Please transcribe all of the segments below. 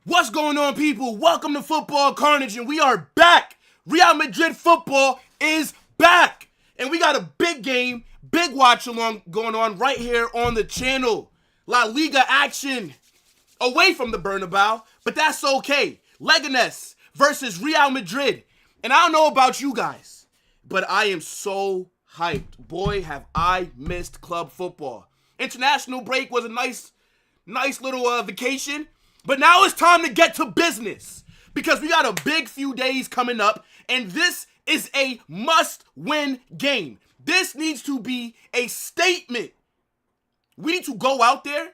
What's going on, people? Welcome to Football Carnage, and we are back. Real Madrid football is back, and we got a big game, big watch along going on right here on the channel. La Liga action away from the Bernabeu, but that's okay. Leganes versus Real Madrid, and I don't know about you guys, but I am so hyped. Boy, have I missed club football. International break was a nice little vacation. But now it's time to get to business because we got a big few days coming up, and this is a must-win game. This needs to be a statement. We need to go out there,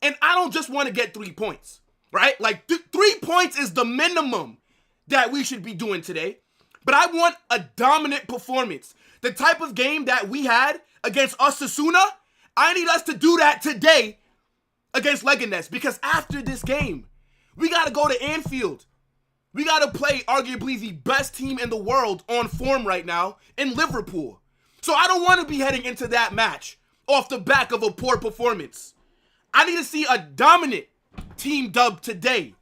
and I don't just want to get 3 points, right? Like, 3 points is the minimum that we should be doing today, but I want a dominant performance. The type of game that we had against Osasuna, I need us to do that today against Leganes, because after this game, we got to go to Anfield. We got to play arguably the best team in the world on form right now in Liverpool. So I don't want to be heading into that match off the back of a poor performance. I need to see a dominant team dub today.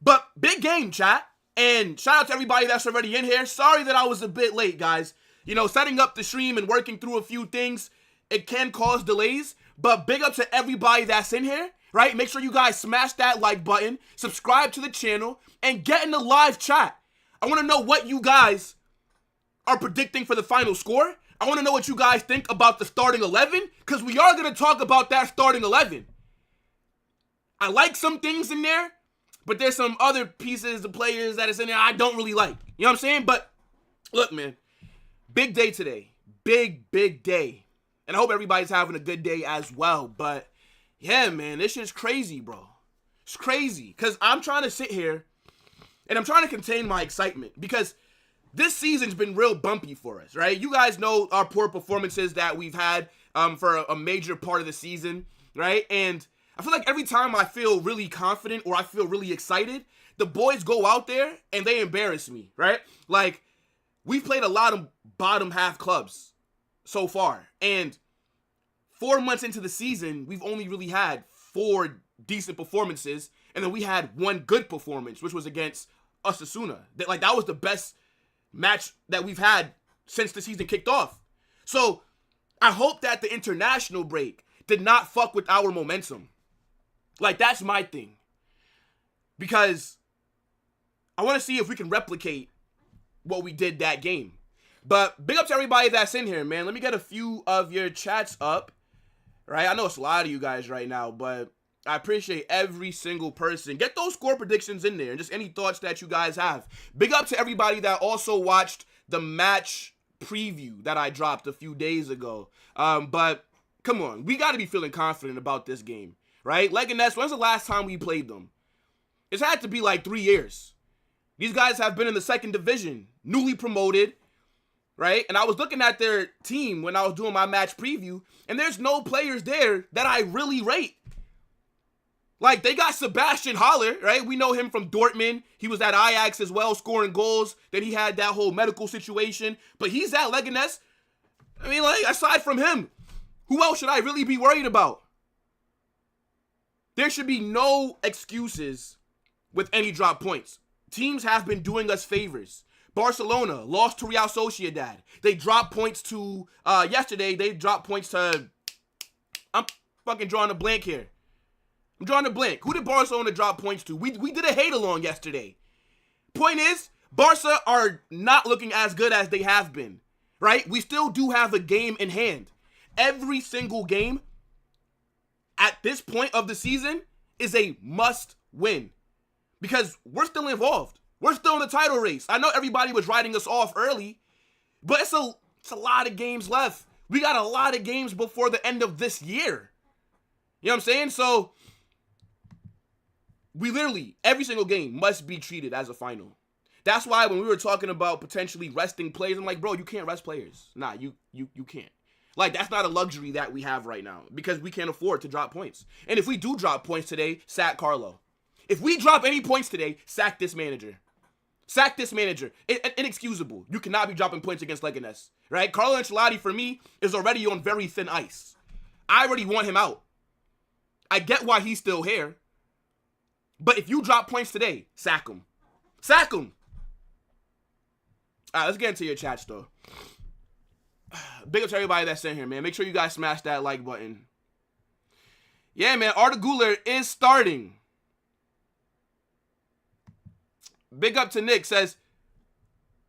But big game, chat. And shout out to everybody that's already in here. Sorry that I was a bit late, guys. You know, setting up the stream and working through a few things, it can cause delays. But big up to everybody that's in here, right? Make sure you guys smash that like button, subscribe to the channel, and get in the live chat. I want to know what you guys are predicting for the final score. I want to know what you guys think about the starting 11, because we are going to talk about that starting 11. I like some things in there, but there's some other pieces of players that is in there I don't really like. You know what I'm saying? But look, man, big day today. Big day. And I hope everybody's having a good day as well. But, yeah, man, this shit's crazy, bro. It's crazy. Because I'm trying to sit here, and I'm trying to contain my excitement. Because this season's been real bumpy for us, right? You guys know our poor performances that we've had for a major part of the season, right? And I feel like every time I feel really confident or I feel really excited, the boys go out there and they embarrass me, right? Like, we've played a lot of bottom half clubs so far, and 4 months into the season, we've only really had 4 decent performances, and then we had 1 good performance, which was against Osasuna. That was the best match that we've had since the season kicked off. So I hope that the international break did not fuck with our momentum. Like, that's my thing, because I want to see if we can replicate what we did that game. But big up to everybody that's in here, man. Let me get a few of your chats up, right? I know it's a lot of you guys right now, but I appreciate every single person. Get those score predictions in there and just any thoughts that you guys have. Big up to everybody that also watched the match preview that I dropped a few days ago. But come on, we got to be feeling confident about this game, right? Leganes, when's the last time we played them? It's had to be like 3 years. These guys have been in the second division, newly promoted, right? And I was looking at their team when I was doing my match preview, and there's no players there that I really rate. Like, they got Sebastian Haller, right? We know him from Dortmund. He was at Ajax as well, scoring goals. Then he had that whole medical situation. But he's at Leganes. I mean, like, aside from him, who else should I really be worried about? There should be no excuses with any drop points. Teams have been doing us favors. Barcelona lost to Real Sociedad. They dropped points to, yesterday, they dropped points to, I'm fucking drawing a blank here. I'm drawing a blank. Who did Barcelona drop points to? We did a hate-along yesterday. Point is, Barca are not looking as good as they have been, right? We still do have a game in hand. Every single game at this point of the season is a must-win because we're still involved. We're still in the title race. I know everybody was writing us off early, but it's a lot of games left. We got a lot of games before the end of this year. You know what I'm saying? So, we literally, every single game must be treated as a final. That's why when we were talking about potentially resting players, I'm like, bro, you can't rest players. Nah, you can't. Like, that's not a luxury that we have right now because we can't afford to drop points. And if we do drop points today, sack Carlo. If we drop any points today, sack this manager. Sack this manager. Inexcusable. You cannot be dropping points against Leganes, right? Carlo Ancelotti, for me, is already on very thin ice. I already want him out. I get why he's still here. But if you drop points today, sack him. Sack him. All right, let's get into your chats, though. Big up to everybody that's in here, man. Make sure you guys smash that like button. Yeah, man. Arda Güler is starting. Big up to Nick says,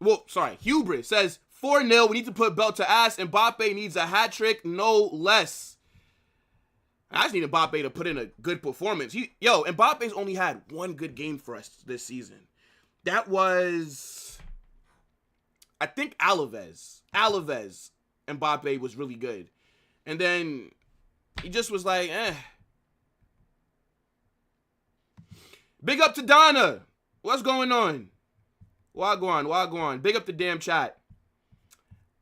Hubris says, 4-0. We need to put belt to ass. Mbappe needs a hat trick, no less. I just need Mbappe to put in a good performance. Mbappe's only had one good game for us this season. That was, I think, Alaves. Mbappe was really good. And then he just was like, eh. Big up to Donna. What's going on? Wagwan. Big up the damn chat.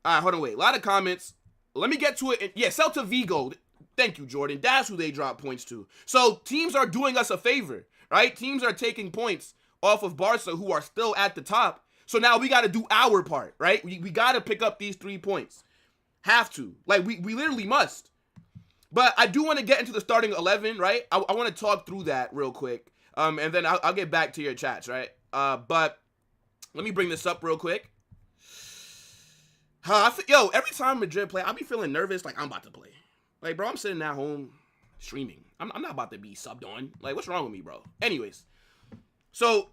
All right, hold on, wait. A lot of comments. Let me get to it. Yeah, Celta Vigo. Thank you, Jordan. That's who they drop points to. So teams are doing us a favor, right? Teams are taking points off of Barca, who are still at the top. So now we got to do our part, right? We got to pick up these 3 points. Have to. Like, we literally must. But I do want to get into the starting 11, right? I want to talk through that real quick. And then I'll get back to your chats, right? But let me bring this up real quick. Every time Madrid play, I be feeling nervous like I'm about to play. Like, bro, I'm sitting at home streaming. I'm not about to be subbed on. Like, what's wrong with me, bro? Anyways. So,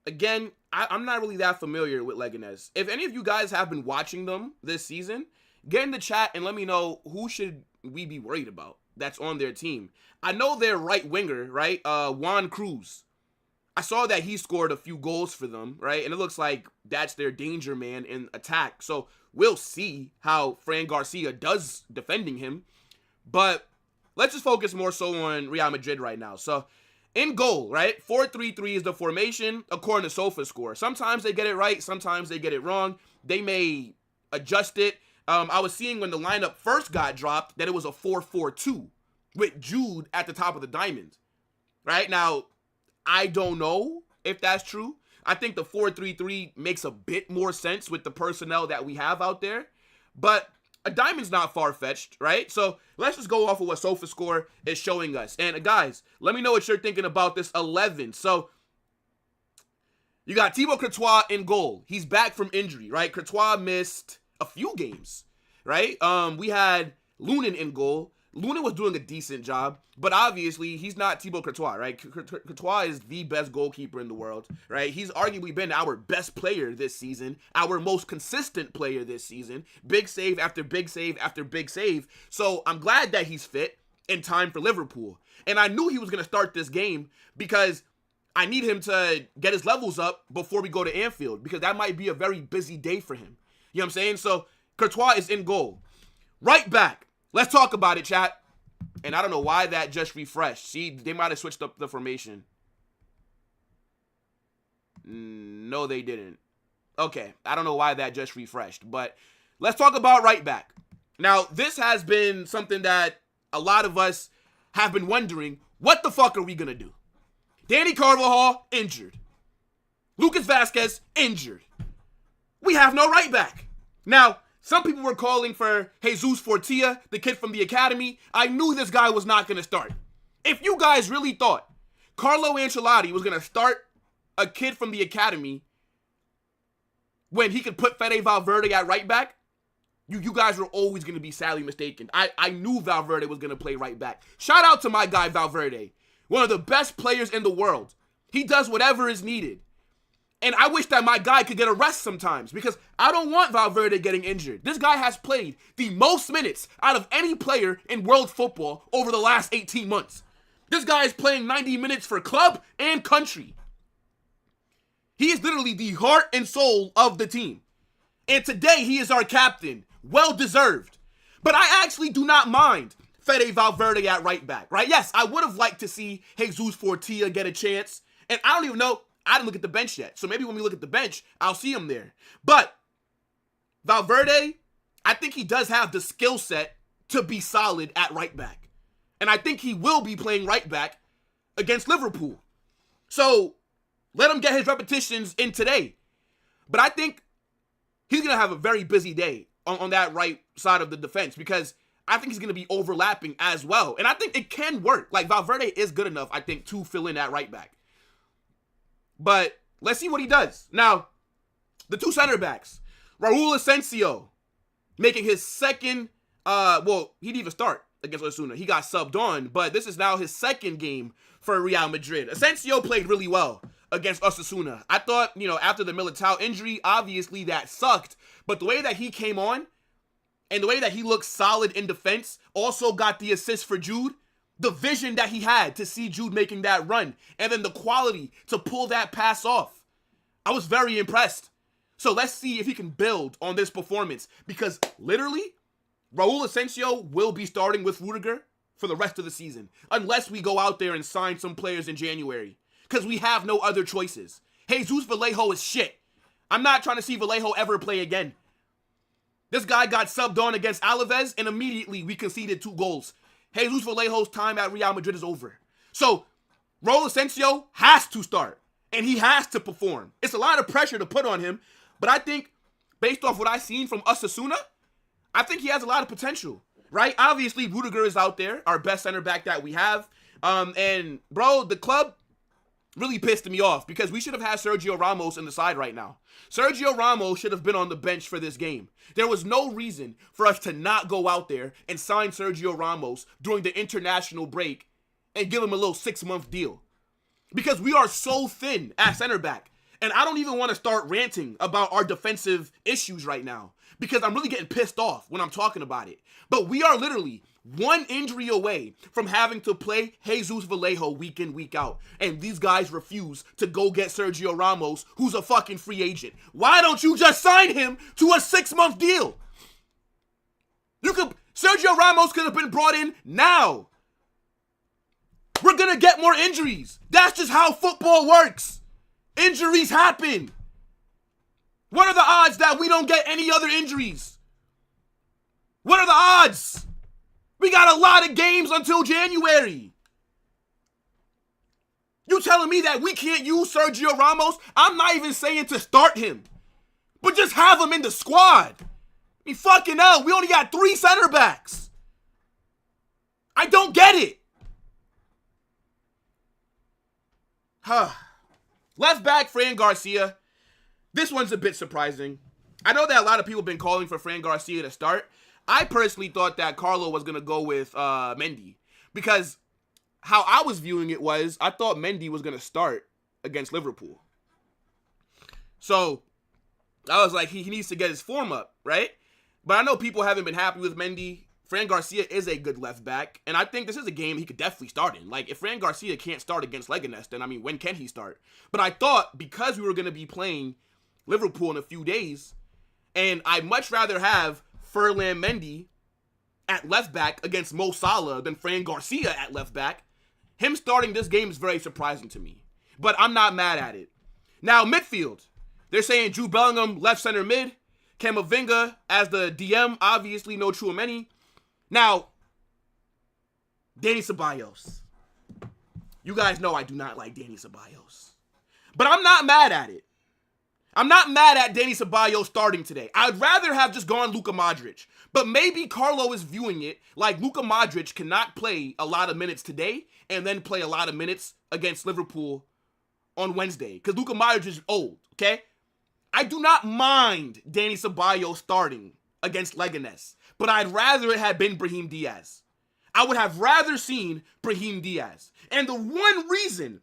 again, I'm not really that familiar with Leganes. If any of you guys have been watching them this season, get in the chat and let me know who should we be worried about that's on their team. I know their right winger, right? Juan Cruz. I saw that he scored a few goals for them, right? And it looks like that's their danger man in attack. So we'll see how Fran Garcia does defending him. But let's just focus more so on Real Madrid right now. So in goal, right? 4-3-3 is the formation according to SofaScore. Sometimes they get it right. Sometimes they get it wrong. They may adjust it. I was seeing when the lineup first got dropped that it was a 4-4-2 with Jude at the top of the diamond. Right? Now, I don't know if that's true. I think the 4-3-3 makes a bit more sense with the personnel that we have out there. But a diamond's not far-fetched, right? So let's just go off of what SofaScore is showing us. And guys, let me know what you're thinking about this 11. So you got Thibaut Courtois in goal. He's back from injury, right? Courtois missed a few games, right? We had Lunin in goal. Lunin was doing a decent job, but obviously he's not Thibaut Courtois, right? Courtois is the best goalkeeper in the world, right? He's arguably been our best player this season, our most consistent player this season, big save after big save after big save. So I'm glad that he's fit in time for Liverpool. And I knew he was going to start this game because I need him to get his levels up before we go to Anfield, because that might be a very busy day for him. You know what I'm saying? So Courtois is in goal. Right back. Let's talk about it, chat. And I don't know why that just refreshed. See, they might have switched up the formation. No, they didn't. Okay, I don't know why that just refreshed. But let's talk about right back. Now, this has been something that a lot of us have been wondering, what the fuck are we going to do? Danny Carvajal, injured. Lucas Vazquez, injured. We have no right back. Now, some people were calling for Jesus Fortia, the kid from the academy. I knew this guy was not going to start. If you guys really thought Carlo Ancelotti was going to start a kid from the academy when he could put Fede Valverde at right back, you guys were always going to be sadly mistaken. I knew Valverde was going to play right back. Shout out to my guy Valverde, one of the best players in the world. He does whatever is needed. And I wish that my guy could get a rest sometimes, because I don't want Valverde getting injured. This guy has played the most minutes out of any player in world football over the last 18 months. This guy is playing 90 minutes for club and country. He is literally the heart and soul of the team. And today he is our captain. Well deserved. But I actually do not mind Fede Valverde at right back, right? Yes, I would have liked to see Jesus Fortia get a chance. And I don't even know. I didn't look at the bench yet. So maybe when we look at the bench, I'll see him there. But Valverde, I think he does have the skill set to be solid at right back. And I think he will be playing right back against Liverpool. So let him get his repetitions in today. But I think he's going to have a very busy day on that right side of the defense, because I think he's going to be overlapping as well. And I think it can work. Like, Valverde is good enough, I think, to fill in that right back. But let's see what he does. Now, the two center backs, Raul Asensio, making his second, he didn't even start against Osasuna. He got subbed on, but this is now his second game for Real Madrid. Asensio played really well against Osasuna. I thought, after the Militao injury, obviously that sucked, but the way that he came on and the way that he looked solid in defense, also got the assist for Jude, the vision that he had to see Jude making that run, and then the quality to pull that pass off. I was very impressed. So let's see if he can build on this performance, because literally, Raul Asensio will be starting with Rudiger for the rest of the season, unless we go out there and sign some players in January, because we have no other choices. Jesus Vallejo is shit. I'm not trying to see Vallejo ever play again. This guy got subbed on against Alaves, and immediately we conceded 2 goals. Jesus Vallejo's time at Real Madrid is over. So, Raul Asensio has to start, and he has to perform. It's a lot of pressure to put on him, but I think, based off what I've seen from Osasuna, I think he has a lot of potential, right? Obviously, Rudiger is out there, our best center back that we have. And, bro, the club really pissed me off because we should have had Sergio Ramos in the side right now. Sergio Ramos should have been on the bench for this game. There was no reason for us to not go out there and sign Sergio Ramos during the international break and give him a little 6-month deal. Because we are so thin at center back. And I don't even want to start ranting about our defensive issues right now, because I'm really getting pissed off when I'm talking about it. But we are literally one injury away from having to play Jesus Vallejo week in, week out. And these guys refuse to go get Sergio Ramos, who's a fucking free agent. Why don't you just sign him to a 6-month deal? Sergio Ramos could have been brought in now. We're going to get more injuries. That's just how football works. Injuries happen. What are the odds that we don't get any other injuries? What are the odds? We got a lot of games until January. You telling me that we can't use Sergio Ramos? I'm not even saying to start him, but just have him in the squad. I mean, fucking hell, we only got 3 center backs. I don't get it. Left back, Fran Garcia. This one's a bit surprising. I know that a lot of people have been calling for Fran Garcia to start. I personally thought that Carlo was going to go with Mendy, because how I was viewing it was I thought Mendy was going to start against Liverpool. So I was like, he needs to get his form up, right? But I know people haven't been happy with Mendy. Fran Garcia is a good left back, and I think this is a game he could definitely start in. Like, if Fran Garcia can't start against Leganes, then, I mean, when can he start? But I thought, because we were going to be playing Liverpool in a few days, and I'd much rather have Ferland Mendy at left back against Mo Salah than Fran Garcia at left back, him starting this game is very surprising to me. But I'm not mad at it. Now, midfield. They're saying Jude Bellingham, left center mid. Camavinga as the DM, obviously no Tchouaméni. Now, Dani Ceballos. You guys know I do not like Dani Ceballos. But I'm not mad at it. I'm not mad at Dani Ceballos starting today. I'd rather have just gone Luka Modric. But maybe Carlo is viewing it like Luka Modric cannot play a lot of minutes today and then play a lot of minutes against Liverpool on Wednesday. Because Luka Modric is old, okay? I do not mind Dani Ceballos starting against Leganes, but I'd rather it had been Brahim Diaz. I would have rather seen Brahim Diaz. And the one reason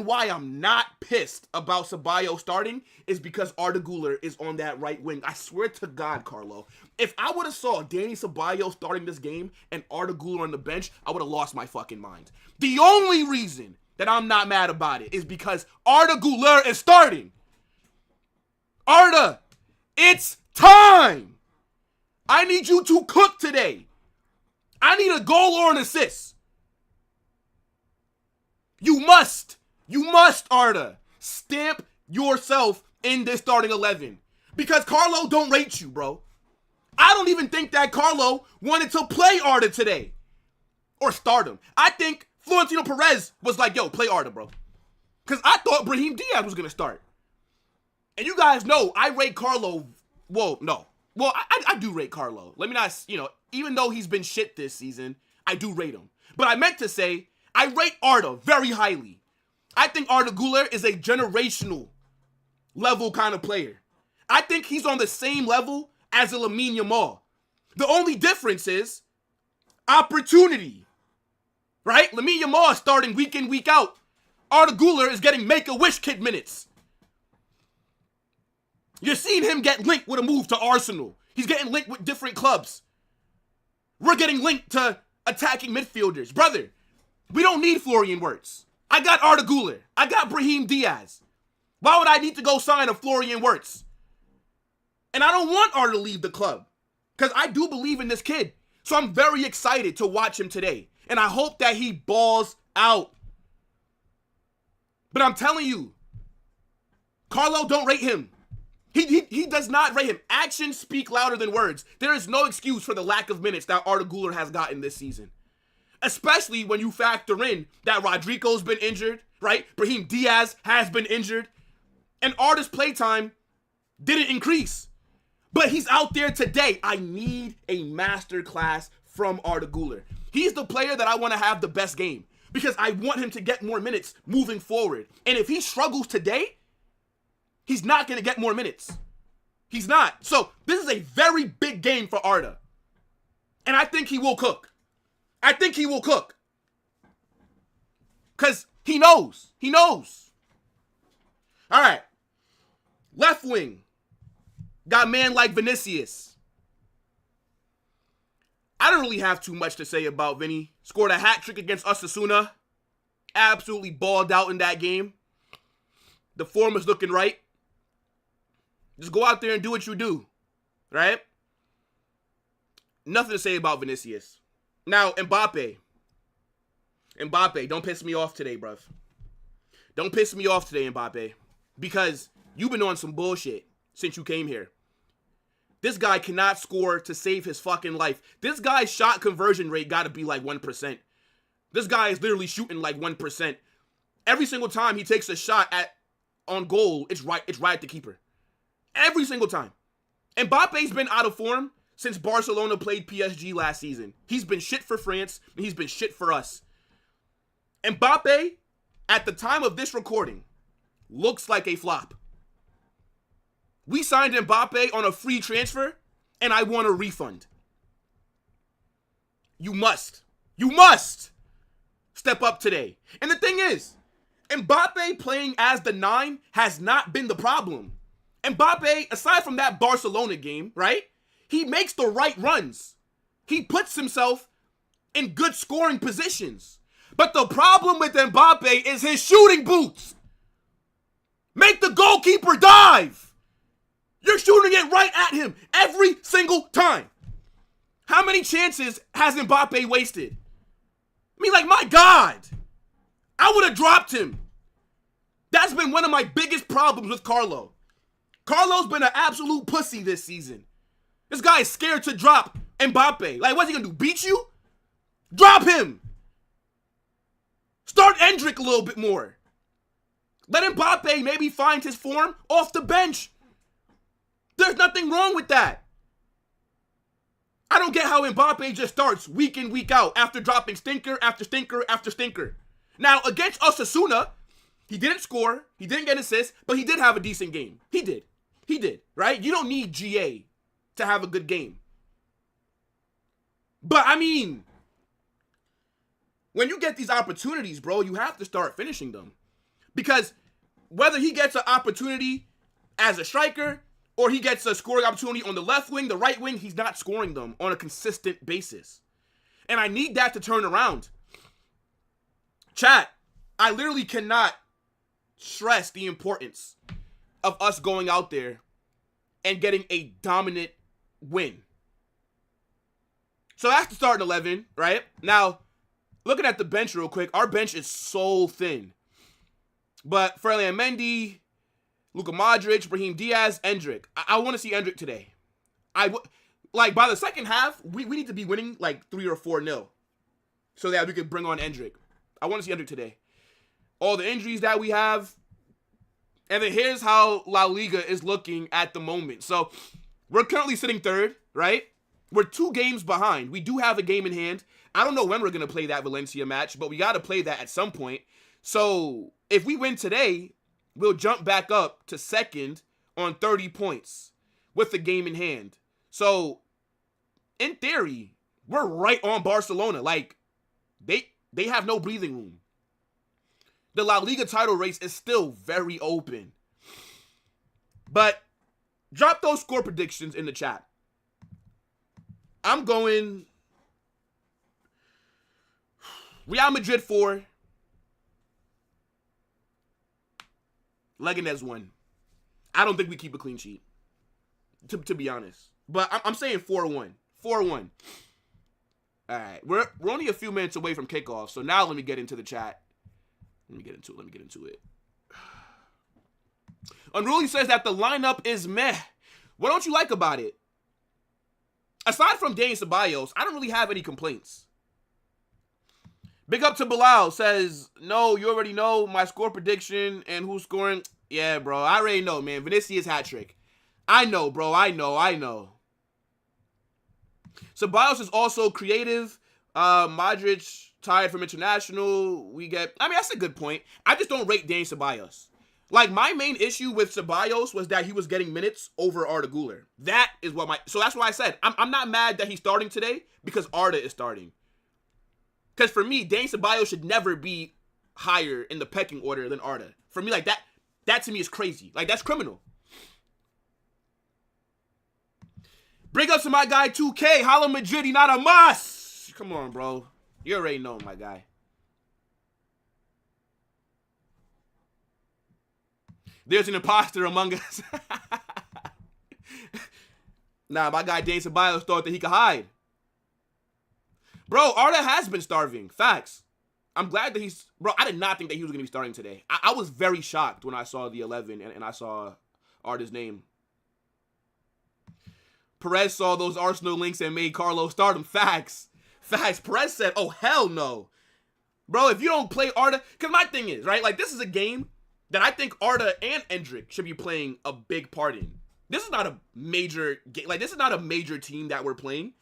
why I'm not pissed about Ceballos starting is because Arda Güler is on that right wing. I swear to God, Carlo, if I would have saw Dani Ceballos starting this game and Arda Güler on the bench, I would have lost my fucking mind. The only reason that I'm not mad about it is because Arda Güler is starting. Arda, it's time. I need you to cook today. I need a goal or an assist. You must, Arda, stamp yourself in this starting 11. Because Carlo don't rate you, bro. I don't even think that Carlo wanted to play Arda today. Or start him. I think Florentino Perez was like, yo, play Arda, bro. Because I thought Brahim Diaz was going to start. And you guys know I rate Carlo, well, no. Well, I do rate Carlo. Let me not, even though he's been shit this season, I do rate him. But I meant to say, I rate Arda very highly. I think Arda Güler is a generational level kind of player. I think he's on the same level as a Lamine Yamal. The only difference is opportunity, right? Lamine Yamal is starting week in, week out. Arda Güler is getting Make-A-Wish kid minutes. You're seeing him get linked with a move to Arsenal. He's getting linked with different clubs. We're getting linked to attacking midfielders. Brother, we don't need Florian Wirtz. I got Arda Güler. I got Brahim Diaz. Why would I need to go sign a Florian Wirtz? And I don't want Arda to leave the club because I do believe in this kid. So I'm very excited to watch him today. And I hope that he balls out. But I'm telling you, Carlo, don't rate him. He does not rate him. Actions speak louder than words. There is no excuse for the lack of minutes that Arda Güler has gotten this season. Especially when you factor in that Rodrigo's been injured, right? Brahim Diaz has been injured. And Arda's playtime didn't increase. But he's out there today. I need a masterclass from Arda Güler. He's the player that I want to have the best game because I want him to get more minutes moving forward. And if he struggles today, he's not going to get more minutes. He's not. So this is a very big game for Arda. And I think he will cook. I think he will cook. Because he knows. He knows. All right. Left wing. Got a man like Vinicius. I don't really have too much to say about Vinny. Scored a hat trick against Osasuna. Absolutely balled out in that game. The form is looking right. Just go out there and do what you do. Right? Nothing to say about Vinicius. Now, Mbappe. Mbappe, don't piss me off today, bruv. Don't piss me off today, Mbappe. Because you've been on some bullshit since you came here. This guy cannot score to save his fucking life. This guy's shot conversion rate got to be like 1%. This guy is literally shooting like 1%. Every single time he takes a shot on goal, it's right at the keeper. Every single time. Mbappe's been out of form since Barcelona played PSG last season. He's been shit for France, and he's been shit for us. Mbappe, at the time of this recording, looks like a flop. We signed Mbappe on a free transfer, and I want a refund. You must step up today. And the thing is, Mbappe playing as the 9 has not been the problem. Mbappe, aside from that Barcelona game, right? He makes the right runs. He puts himself in good scoring positions. But the problem with Mbappe is his shooting boots. Make the goalkeeper dive. You're shooting it right at him every single time. How many chances has Mbappe wasted? I mean, like, my God. I would have dropped him. That's been one of my biggest problems with Carlo. Carlo's been an absolute pussy this season. This guy is scared to drop Mbappe. Like, what's he going to do, beat you? Drop him. Start Endrick a little bit more. Let Mbappe maybe find his form off the bench. There's nothing wrong with that. I don't get how Mbappe just starts week in, week out after dropping stinker after stinker after stinker. Now, against Osasuna, he didn't score, he didn't get assists, but he did have a decent game. He did, right? You don't need GA to have a good game. But, I mean, when you get these opportunities, bro, you have to start finishing them. Because whether he gets an opportunity as a striker or he gets a scoring opportunity on the left wing, the right wing, he's not scoring them on a consistent basis. And I need that to turn around. Chat, I literally cannot stress the importance of us going out there and getting a dominant win. So that's the starting 11, right? Now, looking at the bench real quick, our bench is so thin. But Ferland Mendy, Luka Modric, Brahim Diaz, Endrick. I want to see Endrick today. Like, by the second half, we need to be winning like 3 or 4-0 so that we could bring on Endrick. I want to see Endrick today. All the injuries that we have. And then here's how LaLiga is looking at the moment. So, We're currently sitting third, right? We're 2 games behind. We do have a game in hand. I don't know when we're going to play that Valencia match, but we got to play that at some point. So if we win today, we'll jump back up to second on 30 points with the game in hand. So in theory, we're right on Barcelona. Like, they have no breathing room. The La Liga title race is still very open. But drop those score predictions in the chat. I'm going Real Madrid 4, Leganes 1. I don't think we keep a clean sheet, to be honest. But I'm saying 4-1. 4-1. All right. We're only a few minutes away from kickoff, so now let me get into the chat. Let me get into it. Unruly says that the lineup is meh. What don't you like about it? Aside from Dani Ceballos, I don't really have any complaints. Big up to Bilal says, no, you already know my score prediction and who's scoring. Yeah, bro, I already know, man. Vinicius hat trick. I know, bro. I know. Ceballos is also creative. Modric tired from international. That's a good point. I just don't rate Dani Ceballos. Like, my main issue with Ceballos was that he was getting minutes over Arda Güler. So that's why I said, I'm not mad that he's starting today because Arda is starting. Because for me, Dani Ceballos should never be higher in the pecking order than Arda. For me, like, that to me is crazy. Like, that's criminal. Bring up to my guy 2K. Hala Madrid, not a must. Come on, bro. You already know, my guy. There's an imposter among us. Nah, my guy Dani Ceballos thought that he could hide. Bro, Arda has been starving. Facts. I'm glad that he's... Bro, I did not think that he was going to be starting today. I was very shocked when I saw the 11 and I saw Arda's name. Perez saw those Arsenal links and made Carlos start him. Facts. Perez said, oh, hell no. Bro, if you don't play Arda... Because my thing is, right? Like, this is a game that I think Arda and Endrick should be playing a big part in. This is not a major game. Like, this is not a major team that we're playing.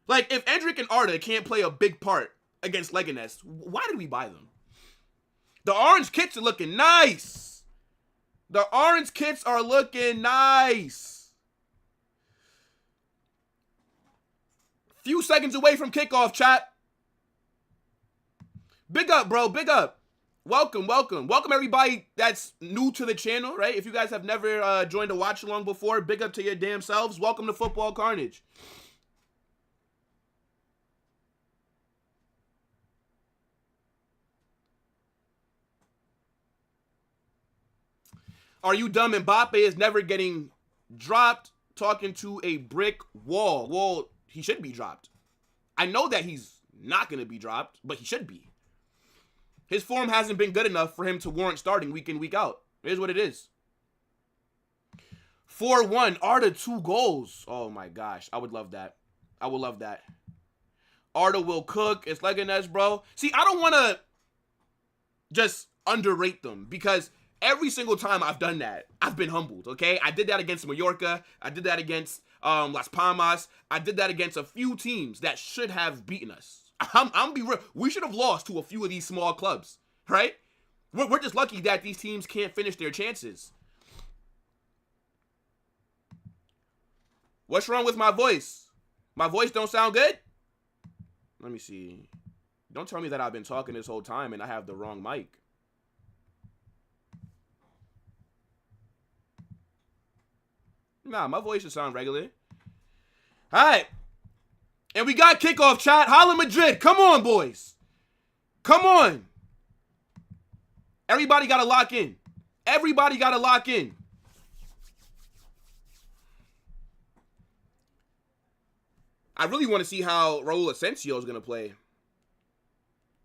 Like, if Endrick and Arda can't play a big part against Leganes, why did we buy them? The orange kits are looking nice. Few seconds away from kickoff, chat. Big up, bro. Big up. Welcome everybody that's new to the channel, right? If you guys have never joined a watch along before, big up to your damn selves. Welcome to Football Carnage. Are you dumb? Mbappe is never getting dropped. Talking to a brick wall. Well, he should be dropped. I know that he's not going to be dropped, but he should be. His form hasn't been good enough for him to warrant starting week in, week out. It is what it is. 4-1. Arda 2 goals. Oh, my gosh. I would love that. Arda will cook. It's Leganes, bro. See, I don't want to just underrate them because every single time I've done that, I've been humbled, okay? I did that against Mallorca. I did that against Las Palmas. I did that against a few teams that should have beaten us. I'm be real. We should have lost to a few of these small clubs, right? We're just lucky that these teams can't finish their chances. What's wrong with my voice? My voice don't sound good? Let me see. Don't tell me that I've been talking this whole time and I have the wrong mic. Nah, my voice should sound regular. All right. And we got kickoff, chat. Hala Madrid. Come on, boys. Come on. Everybody got to lock in. I really want to see how Raul Asensio is going to play.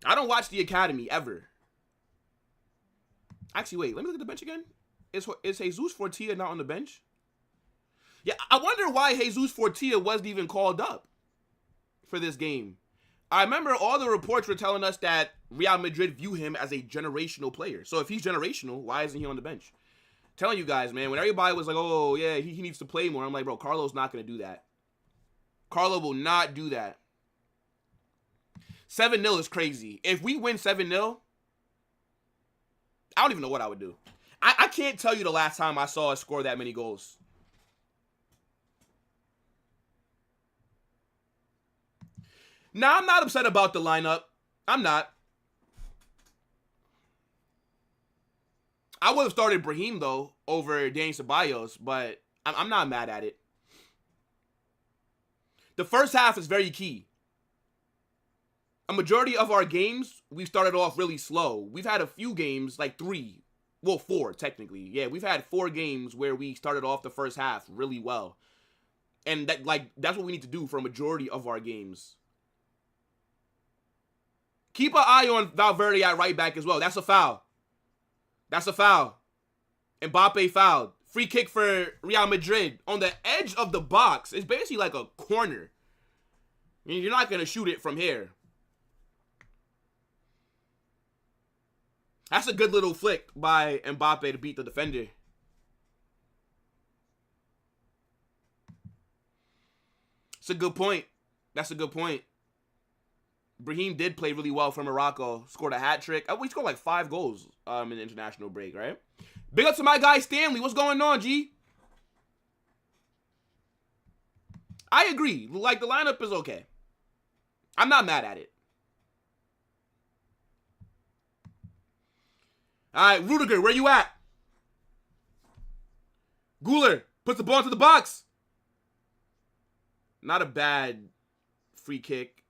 I don't watch the academy ever. Actually, wait. Let me look at the bench again. Is Jesus Fortilla not on the bench? Yeah, I wonder why Jesus Fortilla wasn't even called up for this game. I remember all the reports were telling us that Real Madrid view him as a generational player. So if he's generational, why isn't he on the bench? Telling you guys, man, when everybody was like, oh, yeah, he needs to play more, I'm like, bro, Carlo's not going to do that. Carlo will not do that. 7-0 is crazy. If we win 7-0, I don't even know what I would do. I can't tell you the last time I saw us score that many goals. Now, I'm not upset about the lineup. I'm not. I would have started Brahim, though, over Dani Ceballos, but I'm not mad at it. The first half is very key. A majority of our games, we've started off really slow. We've had a few games, like 3. Well, 4, technically. Yeah, we've had 4 games where we started off the first half really well. And that's what we need to do for a majority of our games. Keep an eye on Valverde at right back as well. That's a foul. That's a foul. Mbappe fouled. Free kick for Real Madrid on the edge of the box. It's basically like a corner. I mean, you're not going to shoot it from here. That's a good little flick by Mbappe to beat the defender. It's a good point. That's a good point. Brahim did play really well for Morocco. Scored a hat trick. We scored like 5 goals in the international break, right? Big up to my guy Stanley. What's going on, G? I agree. Like, the lineup is okay. I'm not mad at it. All right, Rudiger, where you at? Guler puts the ball into the box. Not a bad free kick.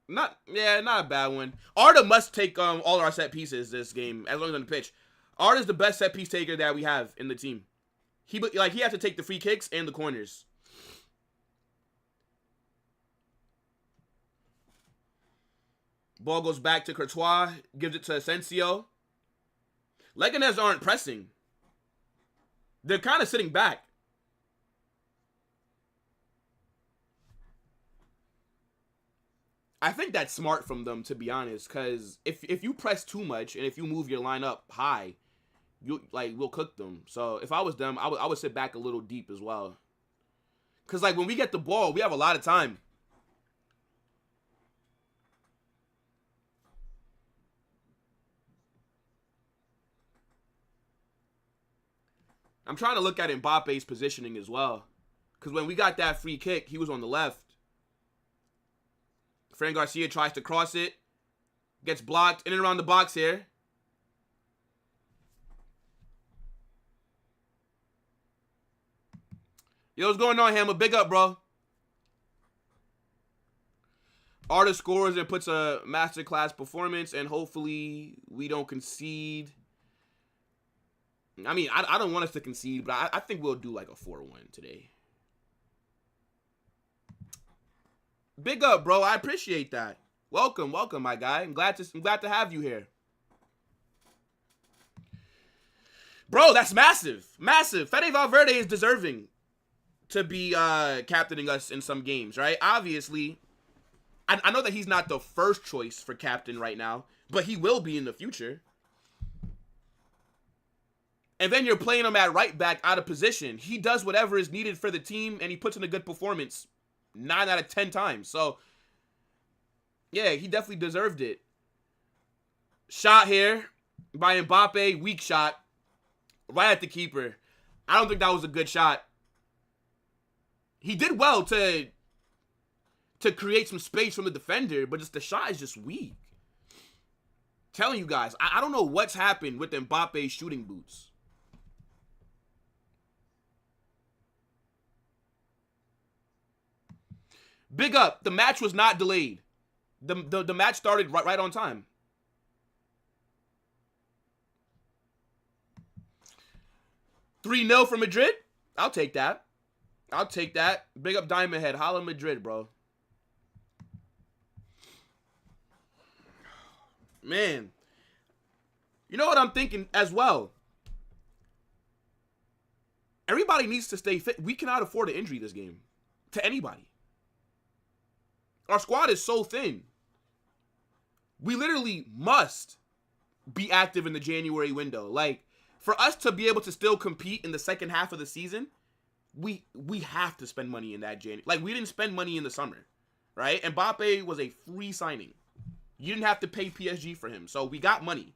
Not a bad one. Arda must take all our set pieces this game, as long as on the pitch. Arda's the best set piece taker that we have in the team. He has to take the free kicks and the corners. Ball goes back to Courtois, gives it to Asensio. Leganes aren't pressing. They're kind of sitting back. I think that's smart from them, to be honest, because if you press too much and if you move your line up high, we'll cook them. So if I was them, I would sit back a little deep as well. Because when we get the ball, we have a lot of time. I'm trying to look at Mbappe's positioning as well. Because when we got that free kick, he was on the left. Fran Garcia tries to cross it. Gets blocked in and around the box here. Yo, what's going on, Hammer? Big up, bro. Arda scores and puts a masterclass performance, and hopefully we don't concede. I mean, I don't want us to concede, but I think we'll do like a 4-1 today. Big up, bro. I appreciate that. Welcome, my guy. I'm glad to have you here. Bro, that's massive. Massive. Fede Valverde is deserving to be captaining us in some games, right? Obviously, I know that he's not the first choice for captain right now, but he will be in the future. And then you're playing him at right back out of position. He does whatever is needed for the team, and he puts in a good performance 9 out of 10 times. So, yeah, he definitely deserved it. Shot here by Mbappe. Weak shot. Right at the keeper. I don't think that was a good shot. He did well to create some space from the defender, but just the shot is just weak. Telling you guys, I don't know what's happened with Mbappe's shooting boots. Big up. The match was not delayed. The match started right on time. $3-0 for Madrid. I'll take that. I'll take that. Big up Diamond Head. Holla Madrid, bro. Man. You know what I'm thinking as well? Everybody needs to stay fit. We cannot afford an injury this game. To anybody. Our squad is so thin. We literally must be active in the January window. Like, For us to be able to still compete in the second half of the season, we have to spend money in that January. Like, we didn't spend money in the summer, right? Mbappe was a free signing. You didn't have to pay PSG for him, so we got money.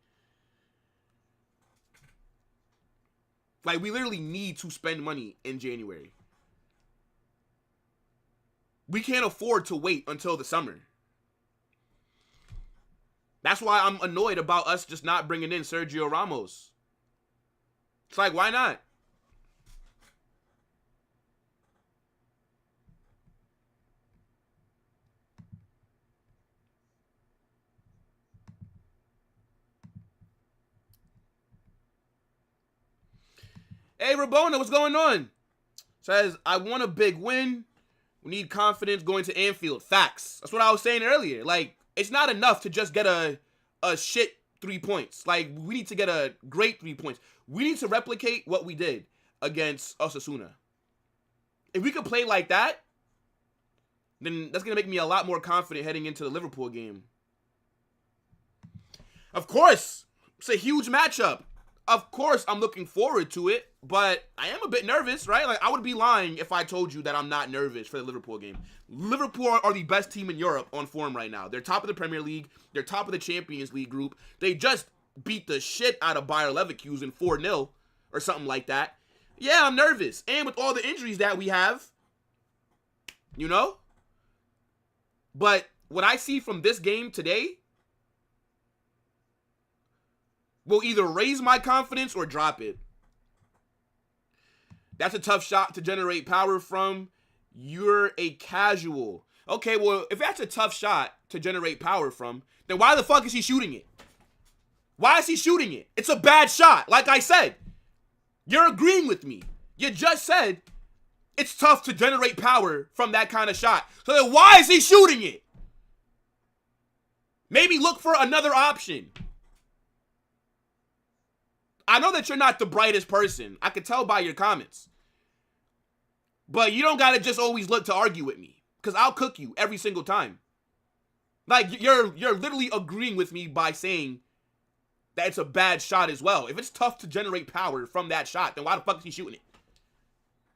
Like, we literally need to spend money in January. We can't afford to wait until the summer. That's why I'm annoyed about us just not bringing in Sergio Ramos. It's like, why not? Hey, Rabona, what's going on? Says, I want a big win. We need confidence going to Anfield. Facts. That's what I was saying earlier. Like, it's not enough to just get a shit 3 points. Like, we need to get a great 3 points. We need to replicate what we did against Osasuna. If we could play like that, then that's going to make me a lot more confident heading into the Liverpool game. Of course, it's a huge matchup. Of course, I'm looking forward to it, but I am a bit nervous, right? Like, I would be lying if I told you that I'm not nervous for the Liverpool game. Liverpool are the best team in Europe on form right now. They're top of the Premier League. They're top of the Champions League group. They just beat the shit out of Bayer Leverkusen 4-0 or something like that. Yeah, I'm nervous. And with all the injuries that we have, you know? But what I see from this game today will either raise my confidence or drop it. That's a tough shot to generate power from. You're a casual. Okay, well, if that's a tough shot to generate power from, then why the fuck is he shooting it? Why is he shooting it? It's a bad shot. Like I said, you're agreeing with me. You just said it's tough to generate power from that kind of shot. So then why is he shooting it? Maybe look for another option. I know that you're not the brightest person. I can tell by your comments. But you don't got to just always look to argue with me, because I'll cook you every single time. Like, you're literally agreeing with me by saying that it's a bad shot as well. If it's tough to generate power from that shot, then why the fuck is he shooting it?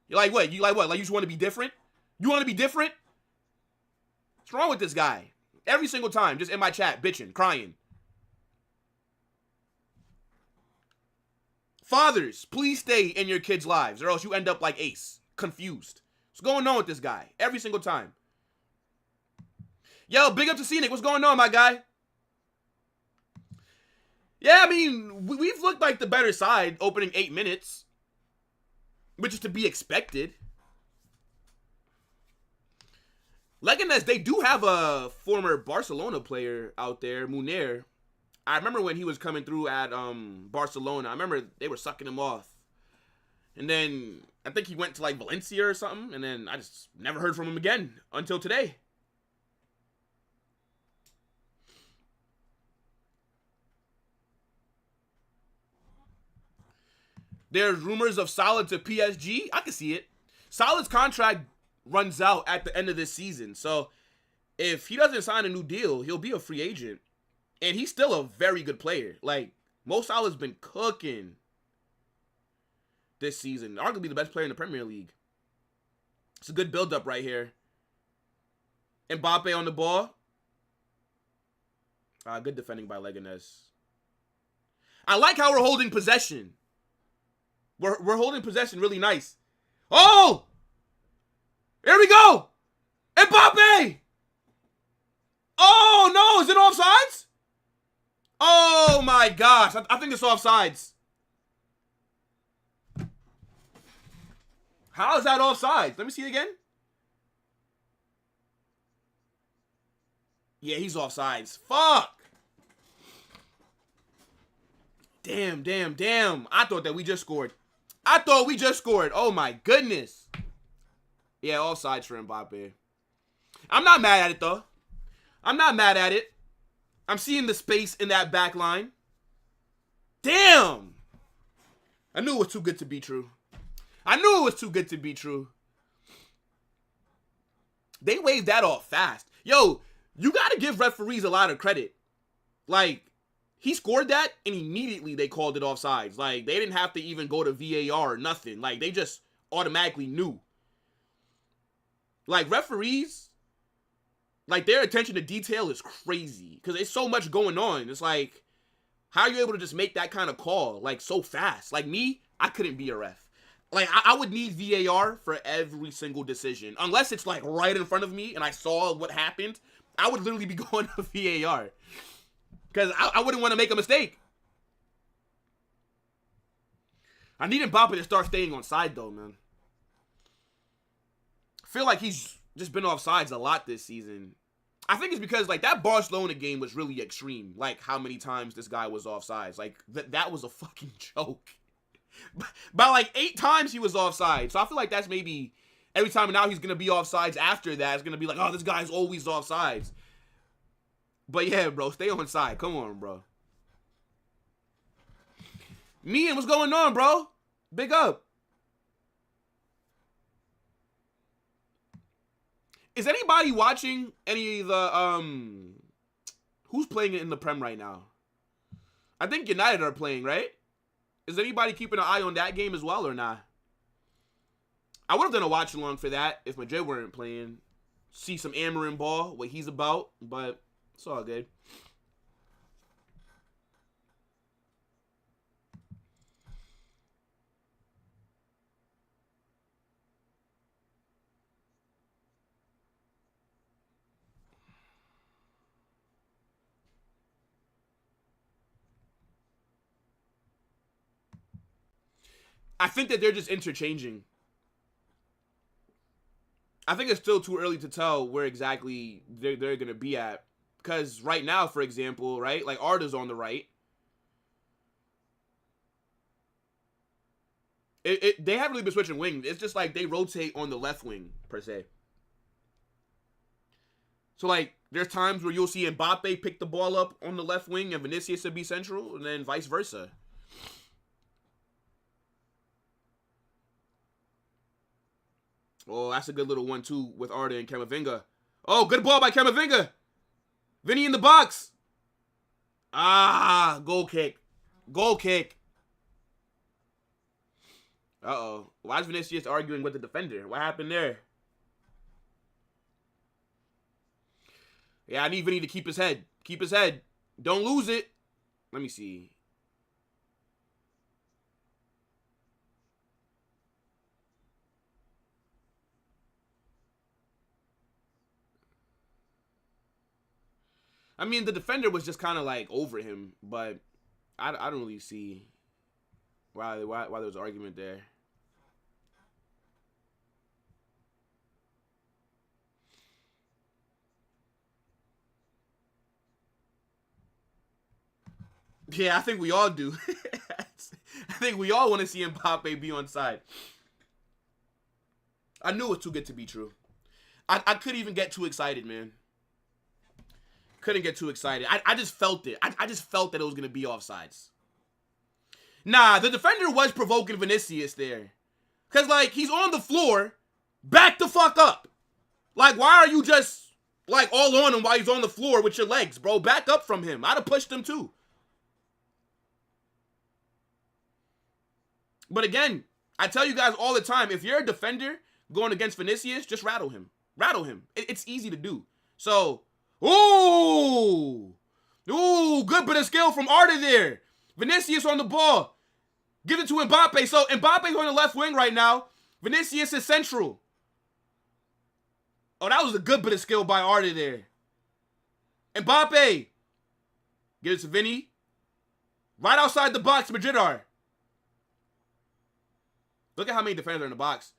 You're like, what? You like what? Like, you just want to be different? You want to be different? What's wrong with this guy? Every single time, just in my chat, bitching, crying. Fathers, please stay in your kids' lives, or else you end up like Ace, confused. What's going on with this guy? Every single time. Yo, big up to Scenic. What's going on, my guy? Yeah, I mean, we've looked like the better side opening 8 minutes, which is to be expected. Leganes, they do have a former Barcelona player out there, Munir. I remember when he was coming through at Barcelona. I remember they were sucking him off. And then I think he went to like Valencia or something. And then I just never heard from him again until today. There's rumors of Salah to PSG. I can see it. Salah's contract runs out at the end of this season. So if he doesn't sign a new deal, he'll be a free agent. And he's still a very good player. Like, Mo Salah's been cooking this season. Arguably the best player in the Premier League. It's a good build-up right here. Mbappe on the ball. Good defending by Leganes. I like how we're holding possession. We're holding possession really nice. Oh! Here we go! Mbappe! Oh, no! Is it offsides? Oh, my gosh. I think it's offsides. How is that offsides? Let me see it again. Yeah, he's offsides. Fuck! Damn. I thought that we just scored. Oh, my goodness. Yeah, offsides for Mbappe. I'm not mad at it, though. I'm seeing the space in that back line. Damn! I knew it was too good to be true. They waved that off fast. Yo, you got to give referees a lot of credit. Like, He scored that, and immediately they called it offsides. Like, they didn't have to even go to VAR or nothing. Like, they just automatically knew. Like, referees, like, their attention to detail is crazy. Because there's so much going on. It's like, how are you able to just make that kind of call, like, so fast? Like, me, I couldn't be a ref. Like, I would need VAR for every single decision. Unless it's, like, right in front of me and I saw what happened, I would literally be going to VAR. Because I wouldn't want to make a mistake. I need Mbappe to start staying on side, though, man. I feel like he's just been off sides a lot this season. I think it's because, like, that Barcelona game was really extreme. Like, how many times this guy was off sides. Like, that was a fucking joke. By, like, 8 times he was offside. So I feel like that's maybe every time now he's going to be offsides after that. It's going to be like, oh, this guy's always offsides. But yeah, bro, stay on side. Come on, bro. Mean, what's going on, bro? Big up. Is anybody watching any of the, who's playing it in the Prem right now? I think United are playing, right? Is anybody keeping an eye on that game as well or not? I would have done a watch along for that if Madrid weren't playing. See some Amarin ball, what he's about, but it's all good. I think that they're just interchanging. I think it's still too early to tell where exactly they're going to be at. Because right now, for example, right? Like, Arda's on the right. They haven't really been switching wings. It's just like they rotate on the left wing, per se. So, like, there's times where you'll see Mbappe pick the ball up on the left wing and Vinicius will be central, and then vice versa. Oh, that's a good little 1-2 with Arda and Camavinga. Oh, good ball by Camavinga. Vinny in the box. Ah, goal kick. Goal kick. Uh-oh. Why is Vinicius arguing with the defender? What happened there? Yeah, I need Vinny to keep his head. Keep his head. Don't lose it. Let me see. I mean, the defender was just kind of like over him, but I don't really see why there was an argument there. Yeah, I think we all do. I think we all want to see Mbappe be on side. I knew it was too good to be true. I couldn't even get too excited, man. Couldn't get too excited. I just felt it. I just felt that it was going to be offsides. Nah, the defender was provoking Vinicius there. Because, like, he's on the floor. Back the fuck up. Like, why are you just, like, all on him while he's on the floor with your legs, bro? Back up from him. I'd have pushed him, too. But again, I tell you guys all the time, if you're a defender going against Vinicius, just rattle him. Rattle him. It's easy to do. So, ooh, good bit of skill from Arda there. Vinicius on the ball. Give it to Mbappe. So Mbappe's on the left wing right now. Vinicius is central. Oh, that was a good bit of skill by Arda there. Mbappe. Give it to Vinny. Right outside the box, Madrid are. Look at how many defenders are in the box.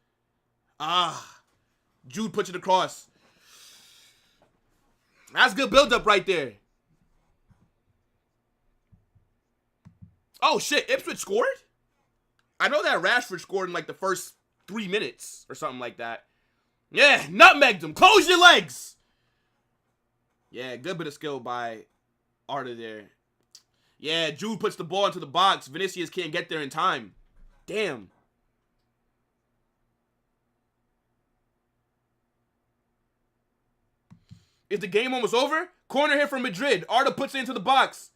Ah. Jude puts it across. That's good build-up right there. Oh, shit. Ipswich scored? I know that Rashford scored in, like, the first 3 minutes or something like that. Yeah, nutmegged him. Close your legs. Yeah, good bit of skill by Arda there. Yeah, Jude puts the ball into the box. Vinicius can't get there in time. Damn. Is the game almost over? Corner here from Madrid. Arda puts it into the box.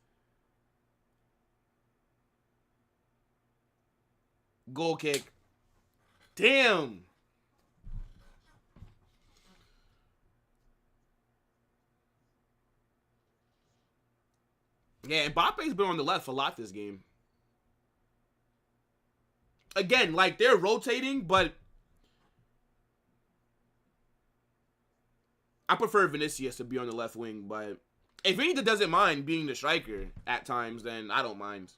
Goal kick. Damn. Yeah, Mbappe's been on the left a lot this game. Again, like, they're rotating, but I prefer Vinicius to be on the left wing, but if Vinicius doesn't mind being the striker at times, then I don't mind.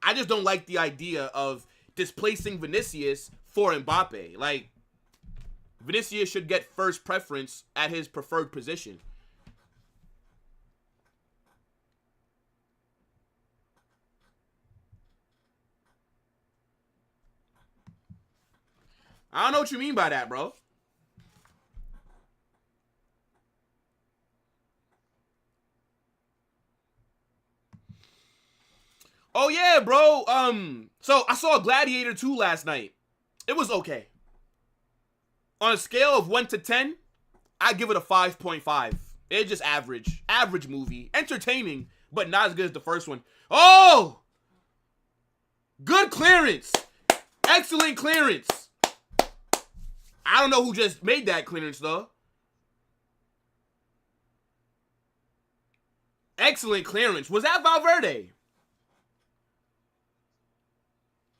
I just don't like the idea of displacing Vinicius for Mbappe. Like, Vinicius should get first preference at his preferred position. I don't know what you mean by that, bro. Oh, yeah, bro. So I saw Gladiator 2 last night. It was okay. On a scale of 1 to 10, I'd give it a 5.5. It's just average. Average movie. Entertaining, but not as good as the first one. Oh! Good clearance. Excellent clearance. I don't know who just made that clearance, though. Excellent clearance. Was that Valverde?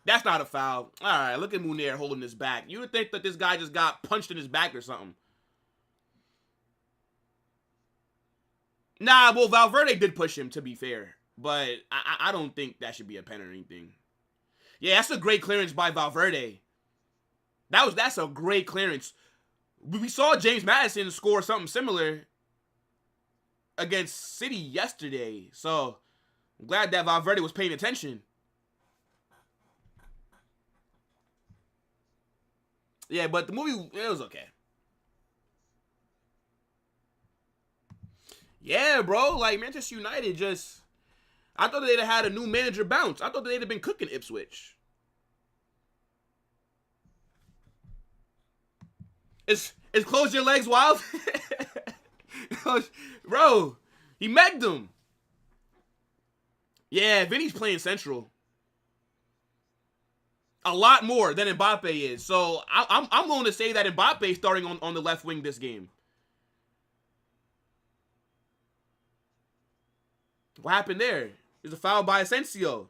That's not a foul. All right, look at Munir holding his back. You would think that this guy just got punched in his back or something. Nah, well, Valverde did push him, to be fair. But I don't think that should be a pen or anything. Yeah, that's a great clearance by Valverde. That's a great clearance. We saw James Maddison score something similar against City yesterday. So, I'm glad that Valverde was paying attention. Yeah, but the movie, it was okay. Yeah, bro. Like, Manchester United just... I thought they'd have had a new manager bounce. I thought they'd have been cooking Ipswich. Is close your legs wild? Bro, he megged him. Yeah, Vinny's playing central. A lot more than Mbappe is. So I'm willing to say that Mbappe's starting on the left wing this game. What happened there? There's a foul by Asensio.